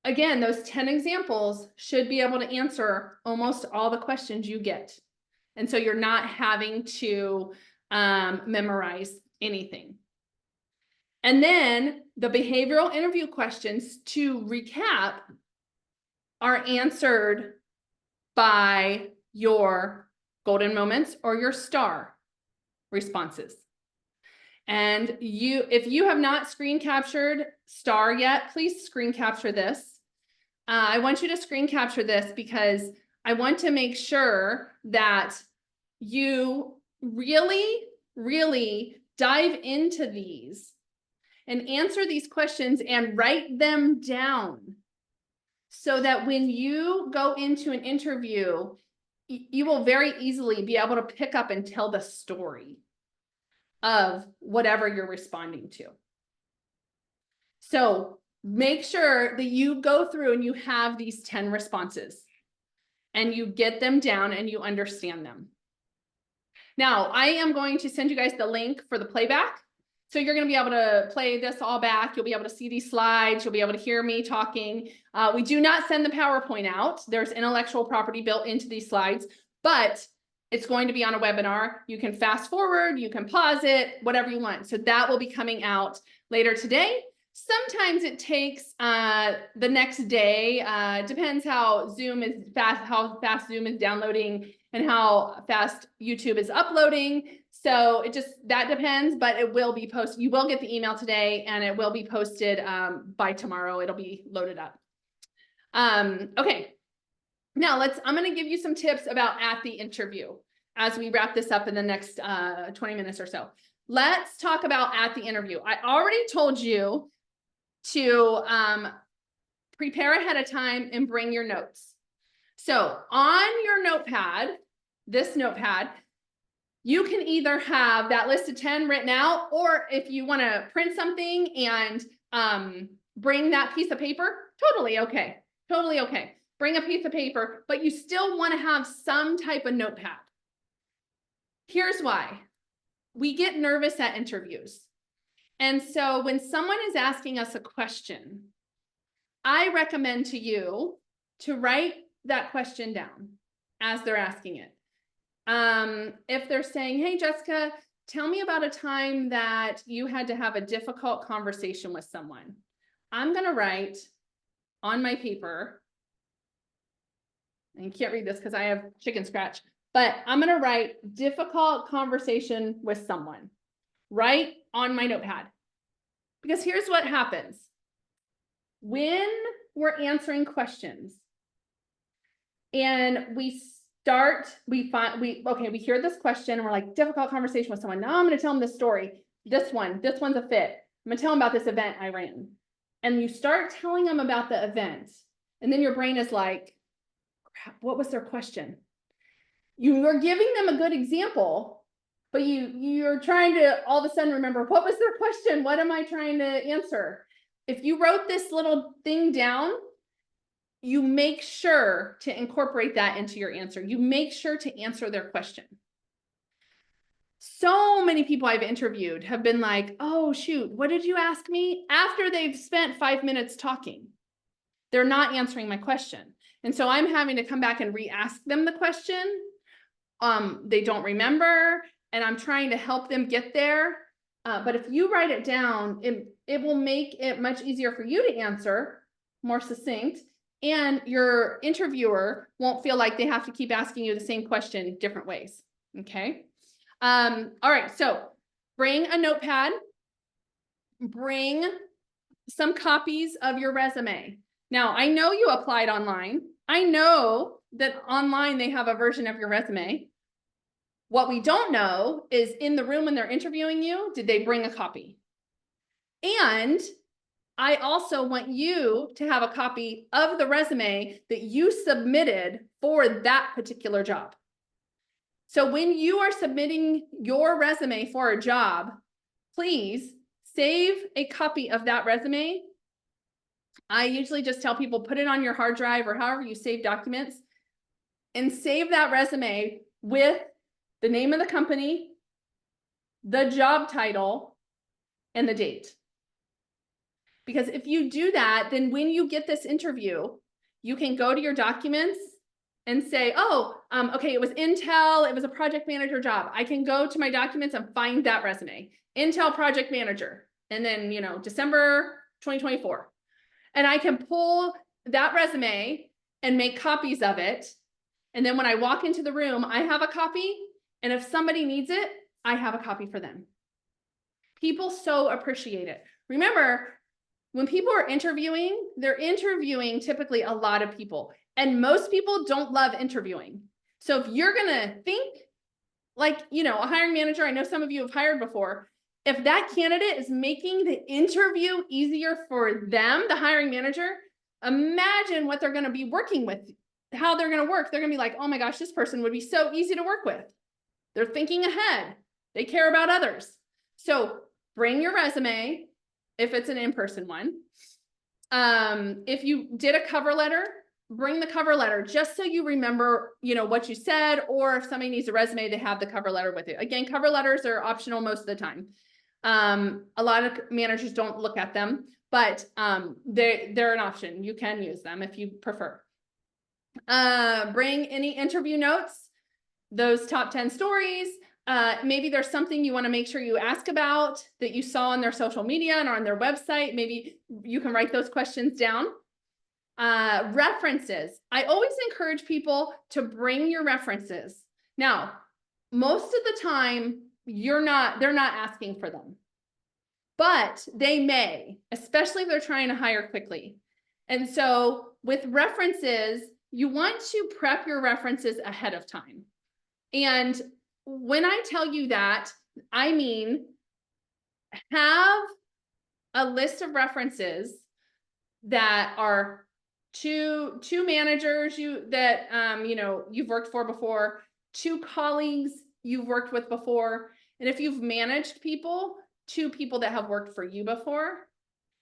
again, those 10 examples should be able to answer almost all the questions you get. And so you're not having to memorize anything. And then the behavioral interview questions, to recap, are answered by your golden moments or your star responses. And if you have not screen captured star yet, please screen capture this. I want you to screen capture this because I want to make sure that you really, really dive into these and answer these questions and write them down so that when you go into an interview, you will very easily be able to pick up and tell the story of whatever you're responding to. So make sure that you go through and you have these 10 responses and you get them down and you understand them. Now, I am going to send you guys the link for the playback. So you're going to be able to play this all back. You'll be able to see these slides. You'll be able to hear me talking. We do not send the PowerPoint out. There's intellectual property built into these slides, but it's going to be on a webinar. You can fast forward, you can pause it, whatever you want. So that will be coming out later today. Sometimes it takes the next day. Depends how how fast Zoom is downloading and how fast YouTube is uploading. So that depends, but it will be posted. You will get the email today and it will be posted by tomorrow. It'll be loaded up. Okay. Now I'm going to give you some tips about at the interview as we wrap this up in the next 20 minutes or so. Let's talk about at the interview. I already told you to prepare ahead of time and bring your notes. So on your notepad, this notepad, you can either have that list of 10 written out, or if you want to print something and bring that piece of paper, totally okay. Totally okay. Bring a piece of paper, but you still want to have some type of notepad. Here's why. We get nervous at interviews. And so when someone is asking us a question, I recommend to you to write that question down as they're asking it. If they're saying, hey, Jessica, tell me about a time that you had to have a difficult conversation with someone. I'm going to write on my paper, and you can't read this because I have chicken scratch, but I'm going to write difficult conversation with someone right on my notepad. Because here's what happens. When we're answering questions and we hear this question and we're like, difficult conversation with someone. Now I'm going to tell them this story. This one's a fit. I'm going to tell them about this event I ran. And you start telling them about the event. And then your brain is like, crap, what was their question? You are giving them a good example, but you're trying to all of a sudden remember, what was their question? What am I trying to answer? If you wrote this little thing down, you make sure to incorporate that into your answer. You make sure to answer their question. So many people I've interviewed have been like, oh, shoot, what did you ask me? After they've spent 5 minutes talking, they're not answering my question. And so I'm having to come back and re-ask them the question. They don't remember, and I'm trying to help them get there. But if you write it down, it will make it much easier for you to answer, more succinct, and your interviewer won't feel like they have to keep asking you the same question different ways. Okay. All right. So bring a notepad, bring some copies of your resume. Now, I know you applied online. I know that online they have a version of your resume. What we don't know is in the room when they're interviewing you, did they bring a copy? And I also want you to have a copy of the resume that you submitted for that particular job. So when you are submitting your resume for a job, please save a copy of that resume. I usually just tell people, put it on your hard drive or however you save documents, and save that resume with the name of the company, the job title, and the date. Because if you do that, then when you get this interview, you can go to your documents and say, oh, okay, it was Intel, it was a project manager job. I can go to my documents and find that resume, Intel project manager, and then, you know, December 2024. And I can pull that resume and make copies of it. And then when I walk into the room, I have a copy. And if somebody needs it, I have a copy for them. People so appreciate it. Remember, when people are interviewing, they're interviewing typically a lot of people. And most people don't love interviewing. So if you're going to think like, you know, a hiring manager, I know some of you have hired before. If that candidate is making the interview easier for them, the hiring manager, imagine what they're going to be working with, how they're going to work. They're going to be like, oh my gosh, this person would be so easy to work with. They're thinking ahead. They care about others. So bring your resume if it's an in-person one. If you did a cover letter, bring the cover letter just so you remember, you know, what you said, or if somebody needs a resume, they have the cover letter with it. Again, cover letters are optional most of the time. A lot of managers don't look at them, but they're an option. You can use them if you prefer. Bring any interview notes, those top 10 stories. Maybe there's something you want to make sure you ask about that you saw on their social media and on their website. Maybe you can write those questions down. References. I always encourage people to bring your references. Now, most of the time, they're not asking for them, but they may, especially if they're trying to hire quickly. And so with references, you want to prep your references ahead of time. And when I tell you that, I mean, have a list of references that are two managers you know, you've worked for before, 2 colleagues you've worked with before, and if you've managed people, 2 people that have worked for you before,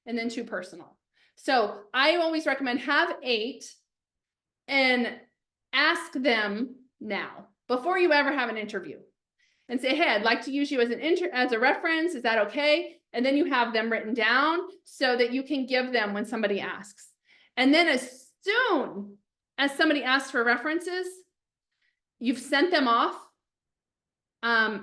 and then 2 personal. So I always recommend have 8 and ask them now before you ever have an interview, and say, hey, I'd like to use you as a reference. Is that okay? And then you have them written down so that you can give them when somebody asks. And then as soon as somebody asks for references, you've sent them off.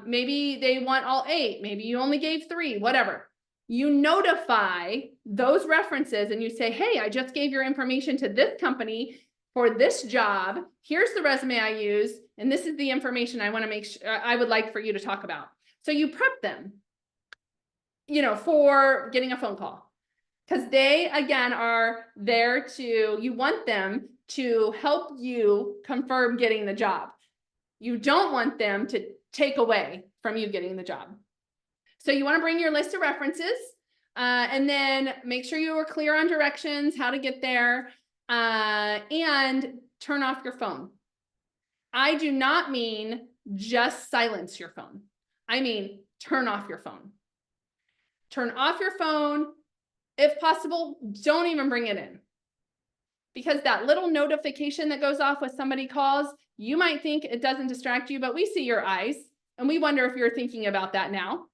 Maybe they want all 8, maybe you only gave 3, whatever. You notify those references and you say, hey, I just gave your information to this company for this job. Here's the resume I use, and this is the information I want to make sure I would like for you to talk about. So you prep them, you know, for getting a phone call, because they, again, are there to, you want them to help you confirm getting the job. You don't want them to take away from you getting the job. So you want to bring your list of references, and then make sure you are clear on directions, how to get there, and turn off your phone. I do not mean just silence your phone. I mean, turn off your phone. Turn off your phone. If possible, don't even bring it in. Because that little notification that goes off when somebody calls, you might think it doesn't distract you, but we see your eyes and we wonder if you're thinking about that now.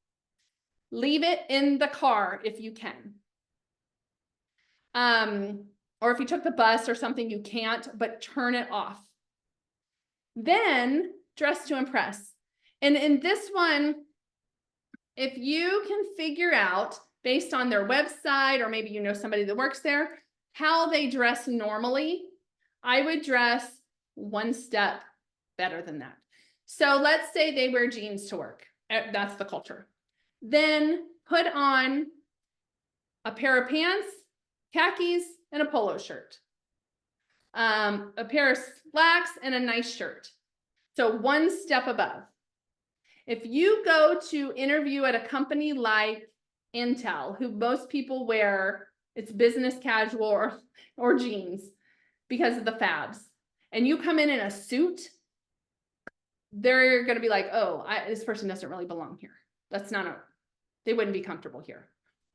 Leave it in the car if you can. Or if you took the bus or something, you can't, but turn it off. Then dress to impress. And in this one, if you can figure out based on their website, or maybe you know somebody that works there, how they dress normally, I would dress one step better than that. So let's say they wear jeans to work. That's the culture. Then put on a pair of pants, khakis, and a polo shirt. A pair of slacks and a nice shirt. So one step above. If you go to interview at a company like Intel, who most people wear It's business casual or jeans because of the fabs. And you come in a suit, they're going to be like, oh, this person doesn't really belong here. They wouldn't be comfortable here.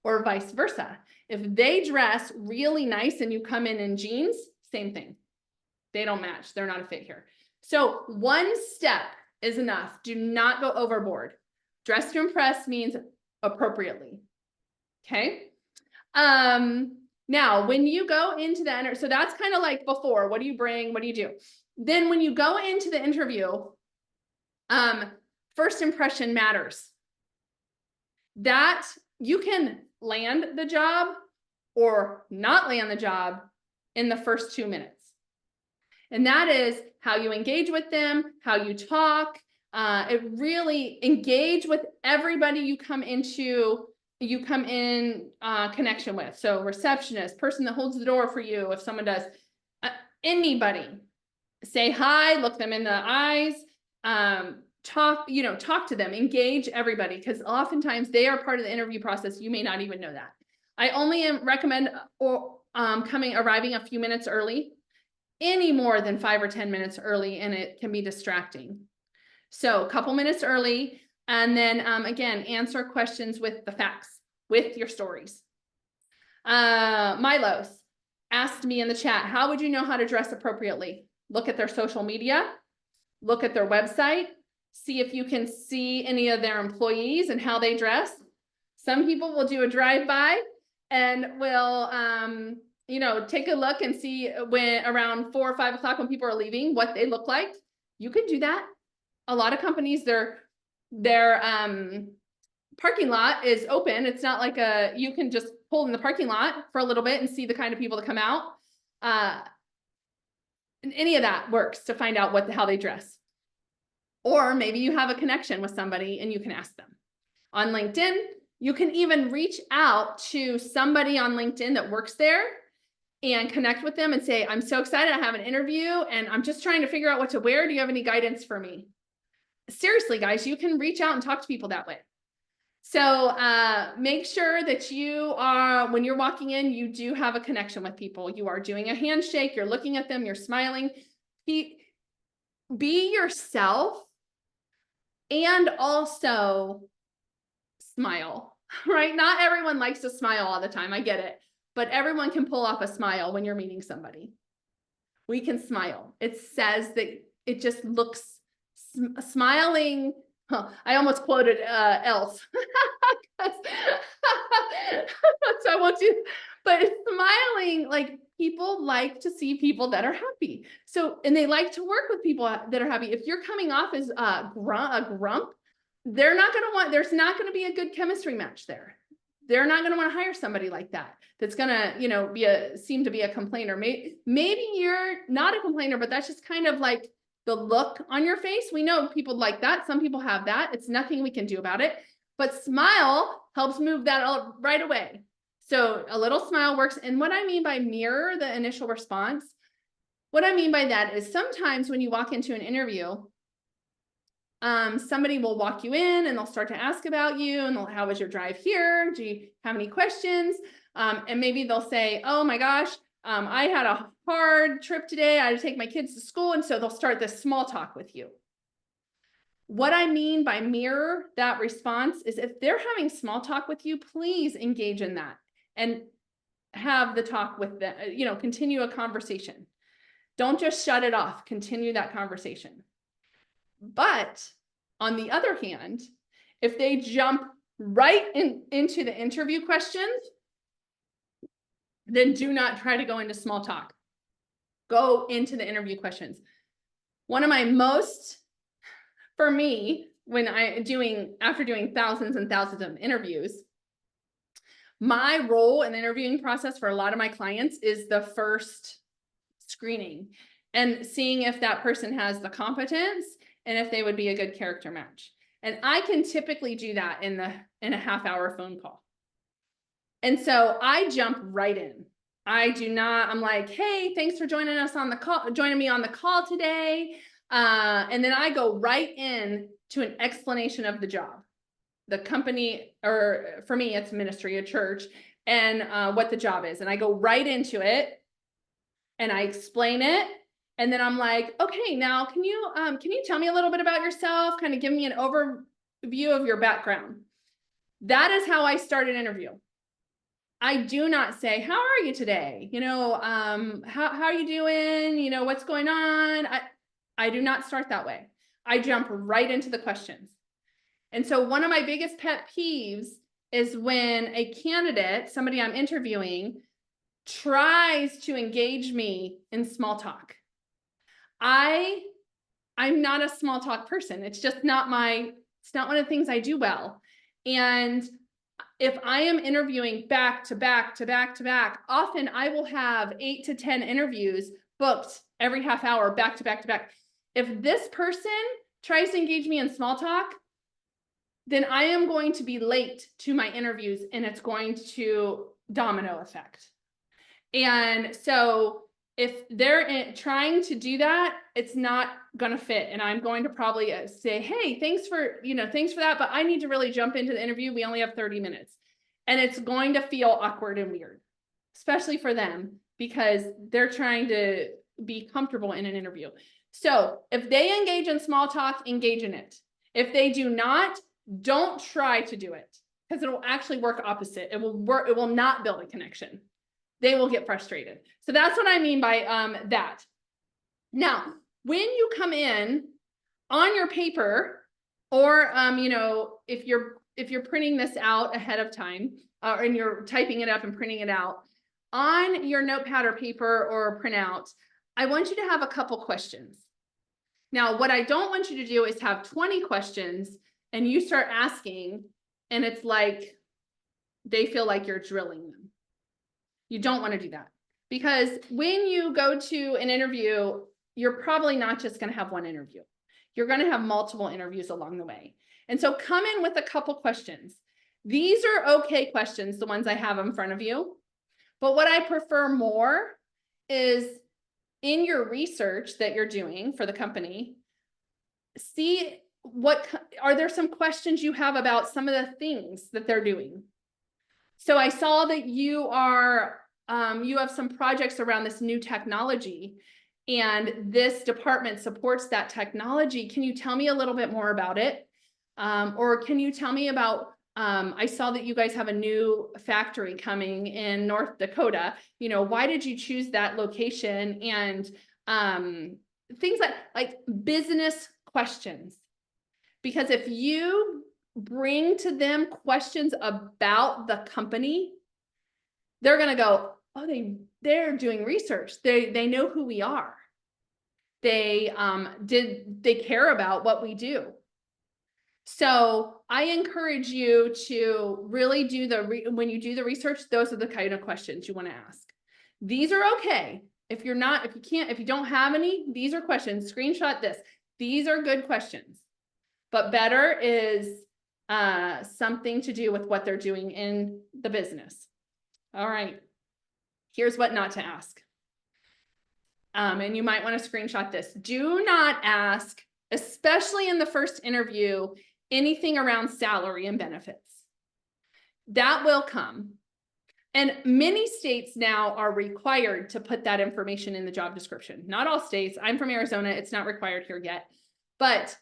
Or vice versa. If they dress really nice and you come in jeans, same thing. They don't match. They're not a fit here. So one step is enough. Do not go overboard. Dress to impress means appropriately. Okay. Now when you go into the so that's kind of like before, what do you bring? What do you do? Then when you go into the interview, first impression matters. That you can land the job or not land the job in the first 2 minutes. And that is how you engage with them, how you talk. It really engage with everybody you come in connection with. So receptionist, person that holds the door for you, if someone does, anybody, say hi, look them in the eyes, talk to them, engage everybody, because oftentimes they are part of the interview process. You may not even know that. I only recommend arriving a few minutes early. Any more than 5 or 10 minutes early, and it can be distracting. So a couple minutes early, and then again, answer questions with the facts, with your stories. Milos asked me in the chat, how would you know how to dress appropriately? Look at their social media, look at their website, see if you can see any of their employees and how they dress. Some people will do a drive-by and will take a look and see when around 4 or 5 o'clock when people are leaving, what they look like. You can do that. A lot of companies, their parking lot is open. It's not like you can just pull in the parking lot for a little bit and see the kind of people that come out. Any of that works to find out how they dress. Or maybe you have a connection with somebody and you can ask them. On LinkedIn, you can even reach out to somebody on LinkedIn that works there and connect with them and say, I'm so excited, I have an interview and I'm just trying to figure out what to wear. Do you have any guidance for me? Seriously, guys, you can reach out and talk to people that way. So make sure that when you're walking in, you do have a connection with people. You are doing a handshake, you're looking at them, you're smiling. Be yourself and also smile, right? Not everyone likes to smile all the time. I get it. But everyone can pull off a smile when you're meeting somebody. We can smile. It says that it just looks smiling. I almost quoted Elf. So I want you, but smiling, like people like to see people that are happy. So, and they like to work with people that are happy. If you're coming off as a grump, there's not going to be a good chemistry match there. They're not going to want to hire somebody like that. That's going to, seem to be a complainer. Maybe you're not a complainer, but that's just kind of like the look on your face. We know people like that. Some people have that. It's nothing we can do about it, but smile helps move that all right away. So a little smile works. And what I mean by mirror the initial response, what I mean by that is sometimes when you walk into an interview, somebody will walk you in and they'll start to ask about you and how was your drive here? Do you have any questions? And maybe they'll say, oh my gosh, I had a hard trip today. I had to take my kids to school. And so they'll start this small talk with you. What I mean by mirror that response is if they're having small talk with you, please engage in that and have the talk with them, continue a conversation. Don't just shut it off, continue that conversation. But on the other hand, if they jump right into the interview questions, then do not try to go into small talk. Go into the interview questions. One of my for me, after doing thousands and thousands of interviews, my role in the interviewing process for a lot of my clients is the first screening and seeing if that person has the competence and if they would be a good character match. And I can typically do that in a half-hour phone call. And so I jump right in. I'm like, hey, thanks for joining me on the call today. And then I go right in to an explanation of the job. The company, or for me, it's ministry, a church. and what the job is. And I go right into it and I explain it. And then I'm like, okay, now can you tell me a little bit about yourself? Kind of give me an overview of your background. That is how I start an interview. I do not say, how are you today? How are you doing? What's going on? I do not start that way. I jump right into the questions. And so one of my biggest pet peeves is when a candidate, somebody I'm interviewing, tries to engage me in small talk. I'm not a small talk person. It's just not it's not one of the things I do well. And if I am interviewing back to back to back to back, often I will have 8 to 10 interviews booked every half hour, back to back to back. If this person tries to engage me in small talk, then I am going to be late to my interviews and it's going to domino effect. And so if they're trying to do that, it's not going to fit. And I'm going to probably say, hey, thanks for that, but I need to really jump into the interview. We only have 30 minutes. And it's going to feel awkward and weird, especially for them, because they're trying to be comfortable in an interview. So if they engage in small talk, engage in it. If they do not, don't try to do it, because it will actually work opposite. It will not build a connection. They will get frustrated. So that's what I mean by that. Now, when you come in on your paper, or if you're printing this out ahead of time, and you're typing it up and printing it out on your notepad or paper or printout, I want you to have a couple questions. Now, what I don't want you to do is have 20 questions and you start asking, and it's like they feel like you're drilling them. You don't want to do that, because when you go to an interview, you're probably not just going to have one interview. You're going to have multiple interviews along the way. And so come in with a couple questions. These are okay questions, the ones I have in front of you. But what I prefer more is, in your research that you're doing for the company, see are there some questions you have about some of the things that they're doing. So I saw that you have some projects around this new technology, and this department supports that technology. Can you tell me a little bit more about it? Or can you tell me about, I saw that you guys have a new factory coming in North Dakota. Why did you choose that location? And things like business questions. Because if you bring to them questions about the company, they're going to go, oh, they're doing research. They know who we are. They care about what we do. So I encourage you to really do when you do the research, those are the kind of questions you want to ask. These are okay. If you don't have any, these are questions. Screenshot this. These are good questions. But better is something to do with what they're doing in the business. All right. Here's what not to ask. And you might want to screenshot this. Do not ask, especially in the first interview, anything around salary and benefits. That will come. And many states now are required to put that information in the job description. Not all states. I'm from Arizona. It's not required here yet. But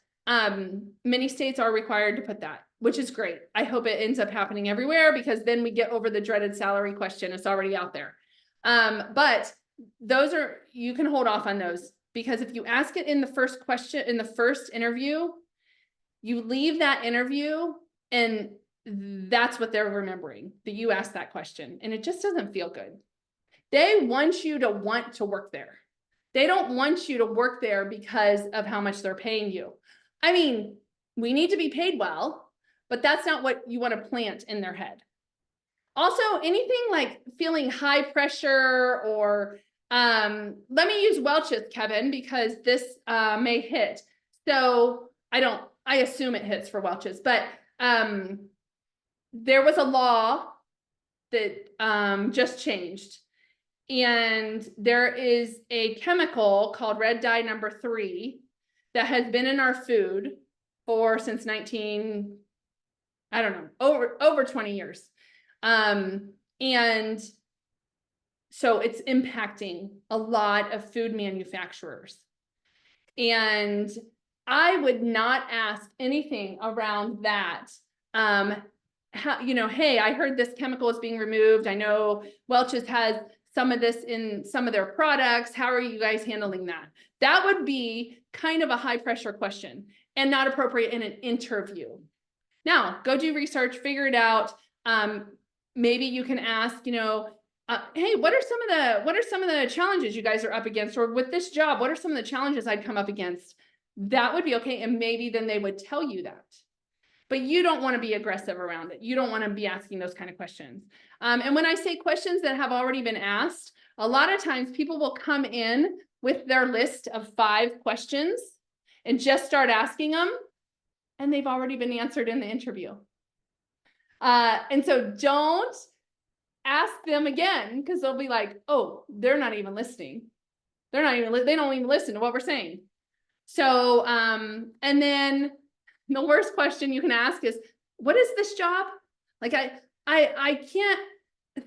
many states are required to put that, which is great. I hope it ends up happening everywhere, because then we get over the dreaded salary question. It's already out there. But you can hold off on those, because if you ask it in the first question, in the first interview, you leave that interview and that's what they're remembering, that you asked that question, and it just doesn't feel good. They want you to want to work there. They don't want you to work there because of how much they're paying you. I mean, we need to be paid well, but that's not what you want to plant in their head. Also, anything like feeling high pressure, or let me use Welch's, Kevin, because this may hit. So I assume it hits for Welch's, but there was a law that just changed. And there is a chemical called red dye number 3 that has been in our food since over 20 years. And so it's impacting a lot of food manufacturers. And I would not ask anything around that. How, hey, I heard this chemical is being removed. I know Welch's has some of this in some of their products. How are you guys handling that? That would be kind of a high pressure question and not appropriate in an interview. Now, go do research, figure it out. Maybe you can ask, hey, what are some of the challenges you guys are up against? Or with this job, what are some of the challenges I'd come up against? That would be okay. And maybe then they would tell you that. But you don't want to be aggressive around it. You don't want to be asking those kind of questions. And when I say questions that have already been asked, a lot of times people will come in with their list of 5 questions and just start asking them, and they've already been answered in the interview. And so don't ask them again, because they'll be like, oh, they're not even listening. They don't even listen to what we're saying. So, and then the worst question you can ask is, what is this job? Like, I can't,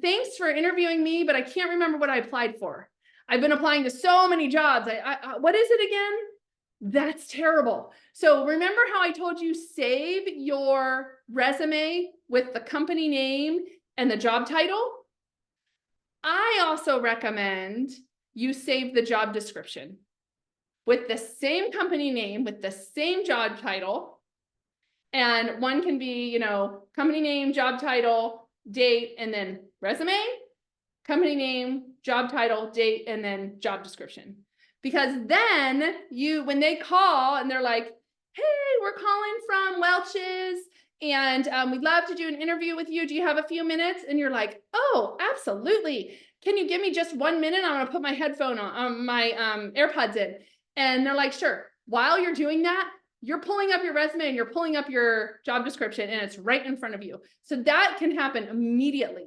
thanks for interviewing me, but I can't remember what I applied for. I've been applying to so many jobs. What is it again? That's terrible. So remember how I told you save your resume with the company name and the job title? I also recommend you save the job description with the same company name, with the same job title. And one can be, company name, job title, date, and then resume, company name, job title, date, and then job description. Because then when they call and they're like, hey, we're calling from Welch's and we'd love to do an interview with you. Do you have a few minutes? And you're like, oh, absolutely. Can you give me just 1 minute? I'm going to put my headphone on, my AirPods in. And they're like, sure. While you're doing that, you're pulling up your resume and you're pulling up your job description and it's right in front of you. So that can happen immediately.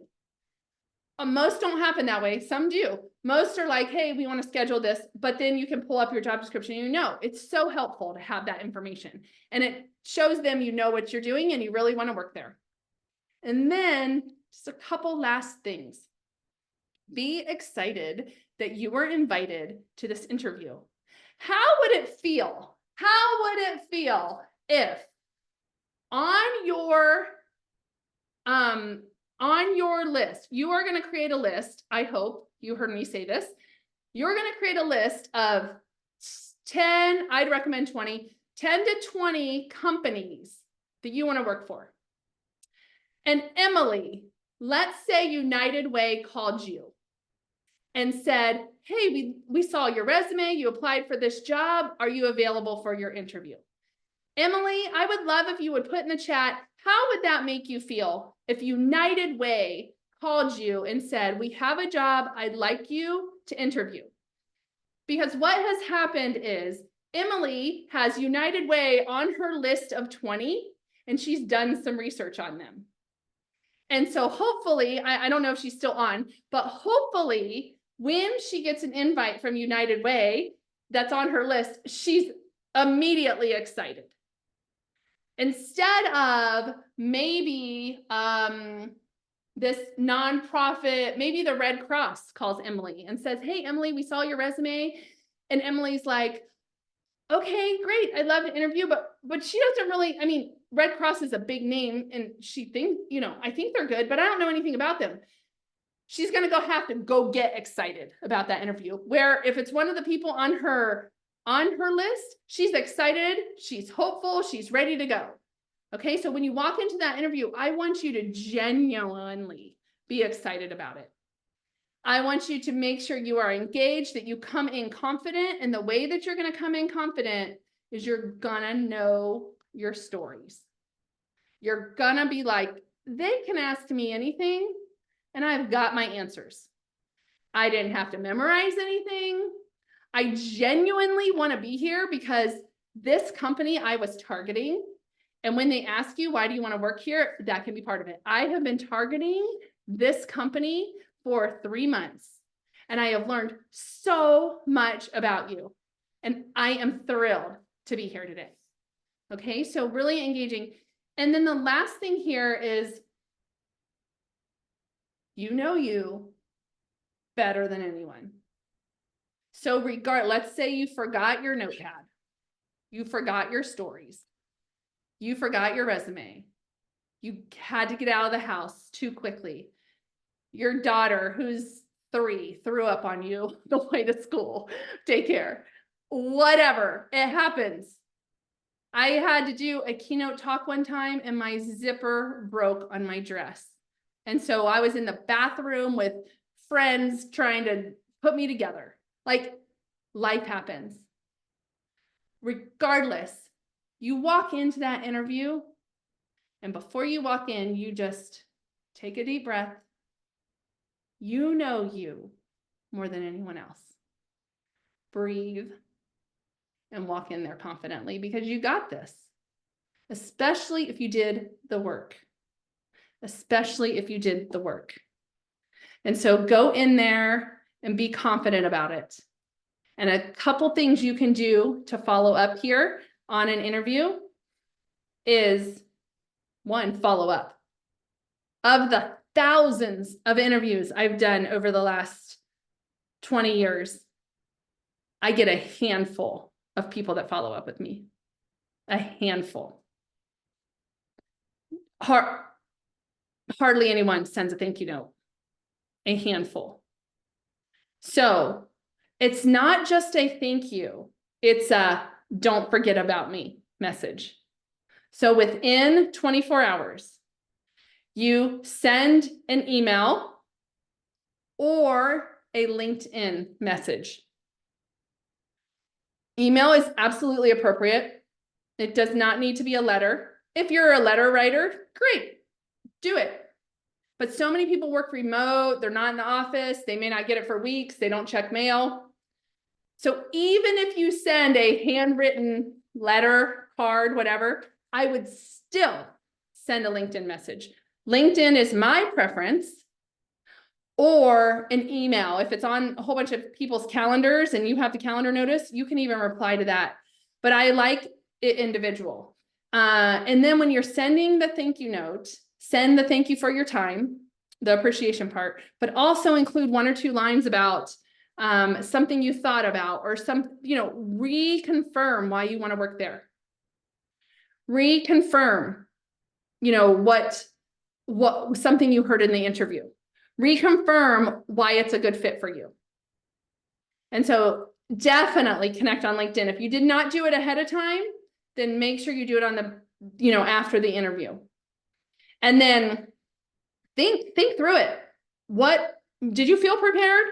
Most don't happen that way. Some do. Most are like, hey, we want to schedule this, but then you can pull up your job description. It's so helpful to have that information. And it shows them what you're doing and you really want to work there. And then just a couple last things. Be excited that you were invited to this interview. How would it feel? How would it feel if on your list, you are going to create a list. I hope you heard me say this. You're going to create a list of 10, I'd recommend 20, 10 to 20 companies that you want to work for. And Emily, let's say United Way called you and said, hey, we saw your resume. You applied for this job. Are you available for your interview? Emily, I would love if you would put in the chat, how would that make you feel if United Way called you and said, we have a job, I'd like you to interview? Because what has happened is Emily has United Way on her list of 20, and she's done some research on them. And so hopefully, I don't know if she's still on, but hopefully when she gets an invite from United Way that's on her list, she's immediately excited. Instead of maybe this nonprofit, maybe the Red Cross calls Emily and says, hey, Emily, we saw your resume. And Emily's like, okay, great. I'd love to interview, but she doesn't really, Red Cross is a big name and she thinks, I think they're good, but I don't know anything about them. She's going to have to go get excited about that interview. Where if it's one of the people on her list, she's excited, she's hopeful, she's ready to go. Okay, so when you walk into that interview, I want you to genuinely be excited about it. I want you to make sure you are engaged, that you come in confident, and the way that you're going to come in confident is you're going to know your stories. You're going to be like, they can ask me anything, and I've got my answers. I didn't have to memorize anything. I genuinely want to be here because this company I was targeting, and when they ask you, why do you want to work here? That can be part of it. I have been targeting this company for 3 months, and I have learned so much about you, and I am thrilled to be here today. Okay, so really engaging. And then the last thing here is You know you better than anyone. So let's say you forgot your notepad. You forgot your stories. You forgot your resume. You had to get out of the house too quickly. Your daughter, who's 3, threw up on you the way to school, daycare, whatever, it happens. I had to do a keynote talk one time and my zipper broke on my dress. And so I was in the bathroom with friends trying to put me together. Like, life happens. Regardless, you walk into that interview, and before you walk in, you just take a deep breath. You know you more than anyone else. Breathe and walk in there confidently because you got this, especially if you did the work. Especially if you did the work. And so go in there and be confident about it. And a couple things you can do to follow up here on an interview is, 1, follow up. Of the thousands of interviews I've done over the last 20 years, I get a handful of people that follow up with me. A handful. Hardly anyone sends a thank you note. A handful. So it's not just a thank you, it's a don't forget about me message. So within 24 hours, you send an email or a LinkedIn message. Email is absolutely appropriate. It does not need to be a letter. If you're a letter writer, great, do it. But so many people work remote, they're not in the office, they may not get it for weeks, they don't check mail. So even if you send a handwritten letter, card, whatever, I would still send a LinkedIn message. LinkedIn is my preference, or an email. If it's on a whole bunch of people's calendars and you have the calendar notice, you can even reply to that. But I like it individual. And then when you're sending the thank you note, send the thank you for your time, the appreciation part, but also include 1 or 2 lines about something you thought about, or reconfirm why you want to work there. Reconfirm, what something you heard in the interview. Reconfirm why it's a good fit for you. And so definitely connect on LinkedIn. If you did not do it ahead of time, then make sure you do it on the, after the interview. And then think through it. What did you feel prepared?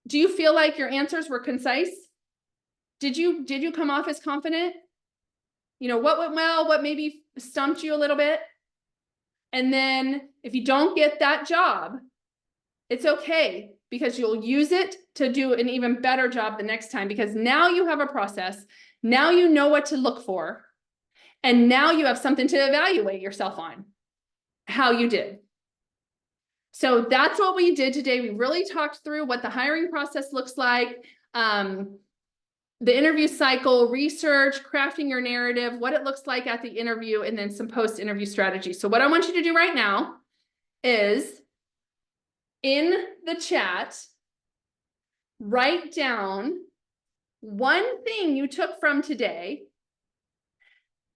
Do you feel like your answers were concise? Did you come off as confident? What went well, what maybe stumped you a little bit? And then if you don't get that job, it's okay, because you'll use it to do an even better job the next time, because now you have a process. Now you know what to look for. And now you have something to evaluate yourself on, how you did. So that's what we did today. We really talked through what the hiring process looks like, the interview cycle, research, crafting your narrative, what it looks like at the interview, and then some post-interview strategy. So what I want you to do right now is, in the chat, write down one thing you took from today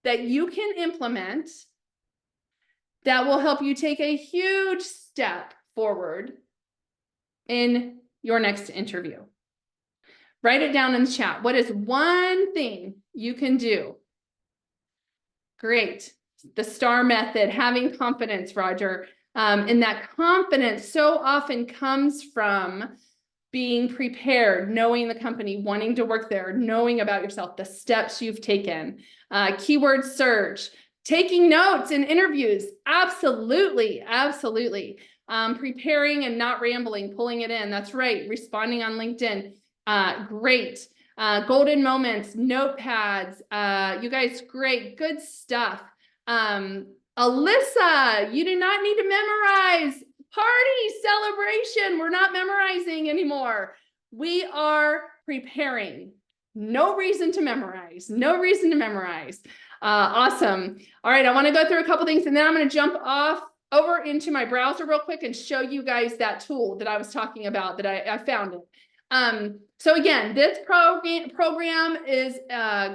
that you can implement that will help you take a huge step forward in your next interview. Write it down in the chat. What is one thing you can do? Great. The STAR method, having confidence, Roger. And that confidence so often comes from being prepared, knowing the company, wanting to work there, knowing about yourself, the steps you've taken, keyword search, taking notes in interviews. Absolutely, absolutely. Preparing and not rambling, pulling it in. That's right. Responding on LinkedIn. Great. Golden moments, notepads. You guys, great, good stuff. Alyssa, you do not need to memorize. Party celebration. We're not memorizing anymore. We are preparing. No reason to memorize. No reason to memorize. Awesome. All right. I want to go through a couple things and then I'm going to jump off over into my browser real quick and show you guys that tool that I was talking about that I found it. So again, this program is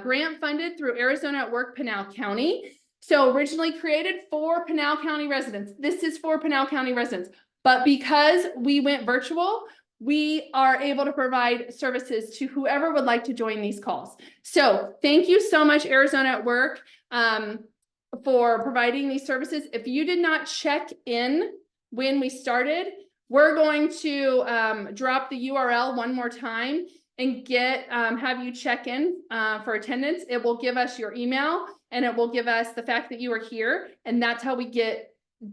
grant funded through Arizona at Work Pinal County. So originally created for Pinal County residents. This is for Pinal County residents, but because we went virtual, we are able to provide services to whoever would like to join these calls. So thank you so much, Arizona at Work, for providing these services. If you did not check in when we started, we're going to drop the URL one more time and have you check in for attendance. It will give us your email and it will give us the fact that you are here. And that's how we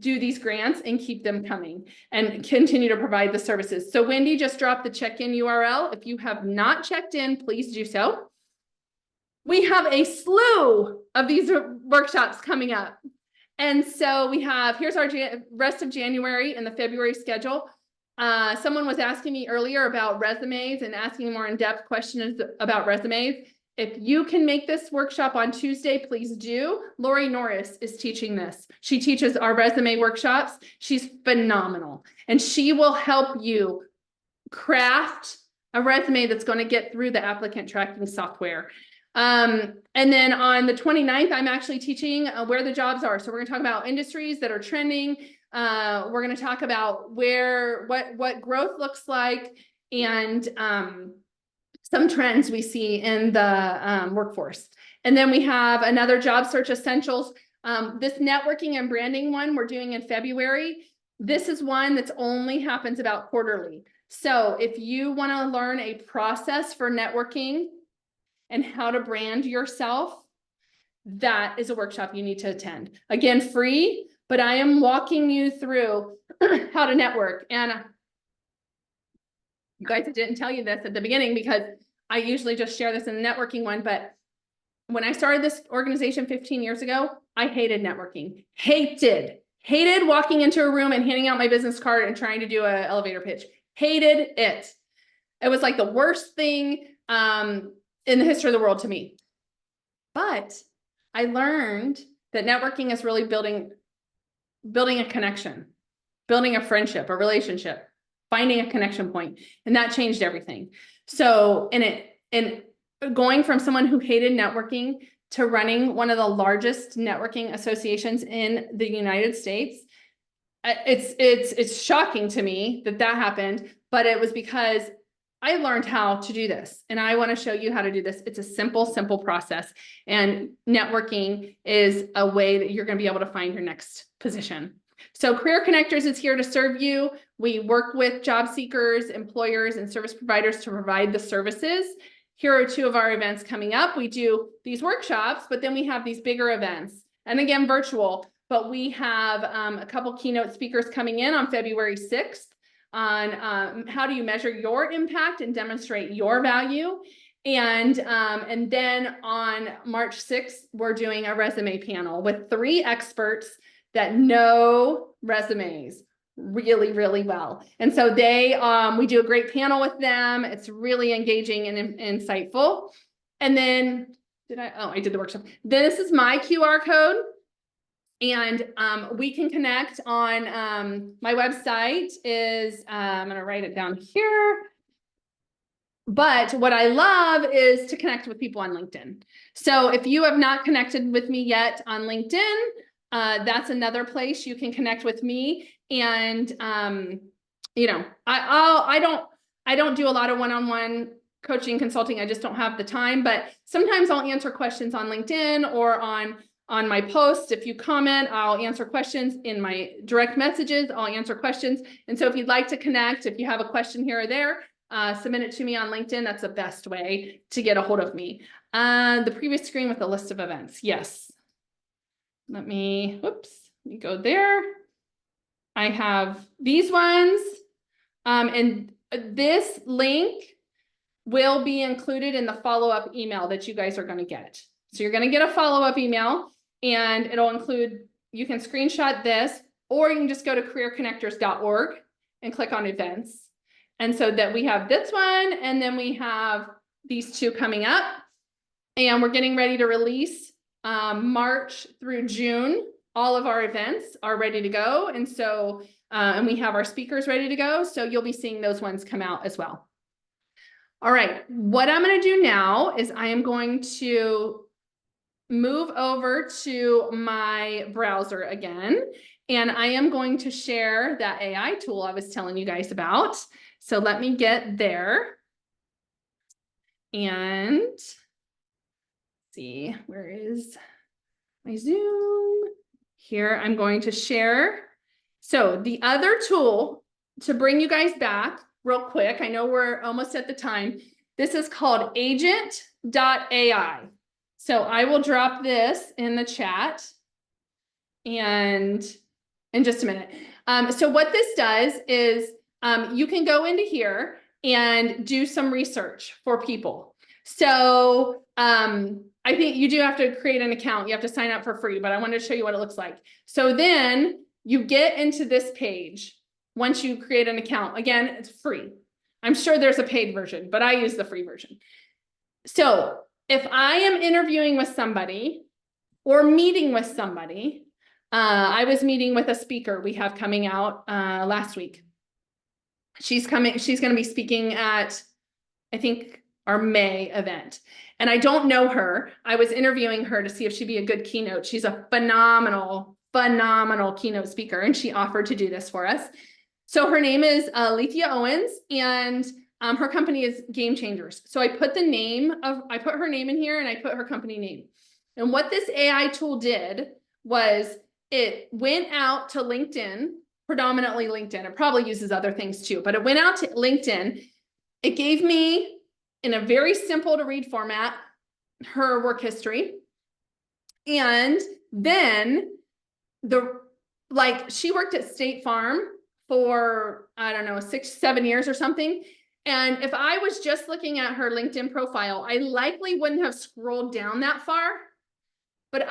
do these grants and keep them coming and continue to provide the services. So Wendy just dropped the check-in URL. If you have not checked in, please do so. We have a slew of these workshops coming up. And so here's our rest of January and the February schedule. Someone was asking me earlier about resumes and asking more in-depth questions about resumes. If you can make this workshop on Tuesday, please do. Lori Norris is teaching this. She teaches our resume workshops. She's phenomenal. And she will help you craft a resume that's going to get through the applicant tracking software. And then on the 29th, I'm actually teaching where the jobs are. So we're going to talk about industries that are trending. We're going to talk about what growth looks like and some trends we see in the workforce. And then we have another job search essentials. This networking and branding one we're doing in February. This is one that's only happens about quarterly. So if you want to learn a process for networking and how to brand yourself, that is a workshop you need to attend. Again, free, but I am walking you through how to network. And you guys, I didn't tell you this at the beginning because I usually just share this in the networking one, but when I started this organization 15 years ago, I hated networking. Hated walking into a room and handing out my business card and trying to do an elevator pitch. Hated it. It was like the worst thing in the history of the world to me. But I learned that networking is really building a connection, building a friendship, a relationship, finding a connection point, and that changed everything. So in going from someone who hated networking to running one of the largest networking associations in the United States, it's shocking to me that happened, but it was because I learned how to do this, and I want to show you how to do this. It's a simple process, and networking is a way that you're going to be able to find your next position. So Career Connectors is here to serve you. We work with job seekers, employers, and service providers to provide the services. Here are two of our events coming up. We do these workshops, but then we have these bigger events, and again, virtual, but we have a couple keynote speakers coming in on February 6th on how do you measure your impact and demonstrate your value. And then on March 6th, we're doing a resume panel with 3 experts that know resumes really, really well. And so we do a great panel with them. It's really engaging and insightful. And then I did the workshop. This is my QR code. And we can connect on my website is, I'm going to write it down here. But what I love is to connect with people on LinkedIn. So if you have not connected with me yet on LinkedIn, that's another place you can connect with me. And, I don't do a lot of one-on-one coaching, consulting. I just don't have the time, but sometimes I'll answer questions on LinkedIn or on my posts. If you comment, I'll answer questions in my direct messages. I'll answer questions. And so if you'd like to connect, if you have a question here or there, submit it to me on LinkedIn. That's the best way to get a hold of me. The previous screen with a list of events. Yes. Let me go there. I have these ones. And this link will be included in the follow-up email that you guys are going to get. So you're going to get a follow-up email, and it'll include, you can screenshot this, or you can just go to careerconnectors.org and click on events. And so that we have this one, and then we have these 2 coming up, and we're getting ready to release March through June, all of our events are ready to go. And so, and we have our speakers ready to go. So you'll be seeing those ones come out as well. All right, what I'm going to do now is I am going to move over to my browser again, and I am going to share that AI tool I was telling you guys about. So let me get there. And see, where is my Zoom? Here, I'm going to share. So the other tool to bring you guys back real quick, I know we're almost at the time. This is called agent.ai. So I will drop this in the chat and in just a minute. So what this does is you can go into here and do some research for people. So I think you do have to create an account. You have to sign up for free, but I wanted to show you what it looks like. So then you get into this page once you create an account. Again, it's free. I'm sure there's a paid version, but I use the free version. So if I am interviewing with somebody or meeting with somebody, I was meeting with a speaker we have coming out last week. She's going to be speaking at, I think, our May event. And I don't know her. I was interviewing her to see if she'd be a good keynote. She's a phenomenal keynote speaker, and she offered to do this for us. So her name is Lethea Owens, and her company is Game Changers. So I put her name in here, and I put her company name. And what this AI tool did was it went out to LinkedIn, predominantly LinkedIn. It probably uses other things too, but it went out to LinkedIn. It gave me, in a very simple to read format, her work history. And then she worked at State Farm for, I don't know, 6-7 years or something. And if I was just looking at her LinkedIn profile, I likely wouldn't have scrolled down that far. But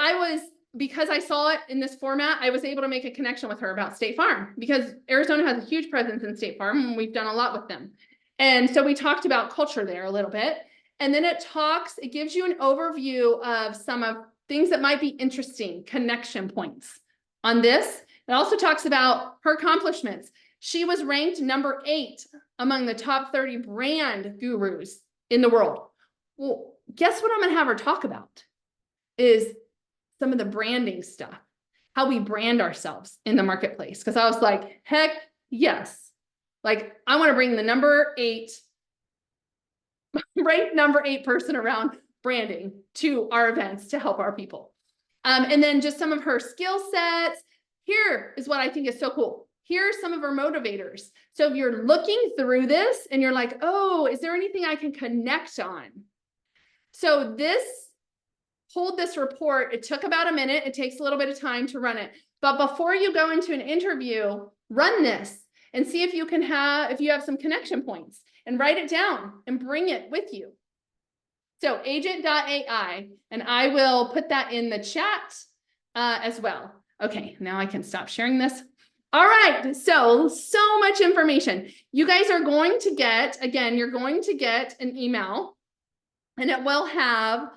because I saw it in this format, I was able to make a connection with her about State Farm, because Arizona has a huge presence in State Farm, and we've done a lot with them. And so we talked about culture there a little bit. And then it gives you an overview of some of things that might be interesting, connection points on this. It also talks about her accomplishments. She was ranked number 8 among the top 30 brand gurus in the world. Well, guess what I'm going to have her talk about is some of the branding stuff, how we brand ourselves in the marketplace. Because I was like, heck yes. Like, I want to bring the ranked number 8 person around branding to our events to help our people. And then just some of her skill sets. Here is what I think is so cool. Here are some of her motivators. So if you're looking through this and you're like, oh, is there anything I can connect on? So hold this report. It took about a minute. It takes a little bit of time to run it. But before you go into an interview, run this and see if you have some connection points, and write it down and bring it with you. So agent.ai, and I will put that in the chat as well. Okay, now I can stop sharing this. All right, so much information. You guys are going to get, again, you're going to get an email, and it will have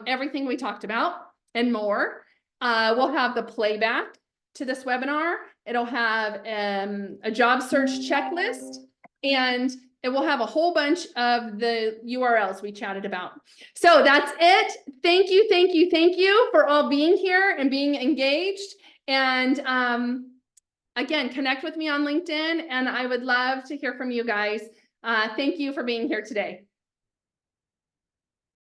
everything we talked about and more. We'll have the playback to this webinar. It'll have a job search checklist, and it will have a whole bunch of the URLs we chatted about. So that's it. Thank you for all being here and being engaged. And again, connect with me on LinkedIn, and I would love to hear from you guys. Thank you for being here today.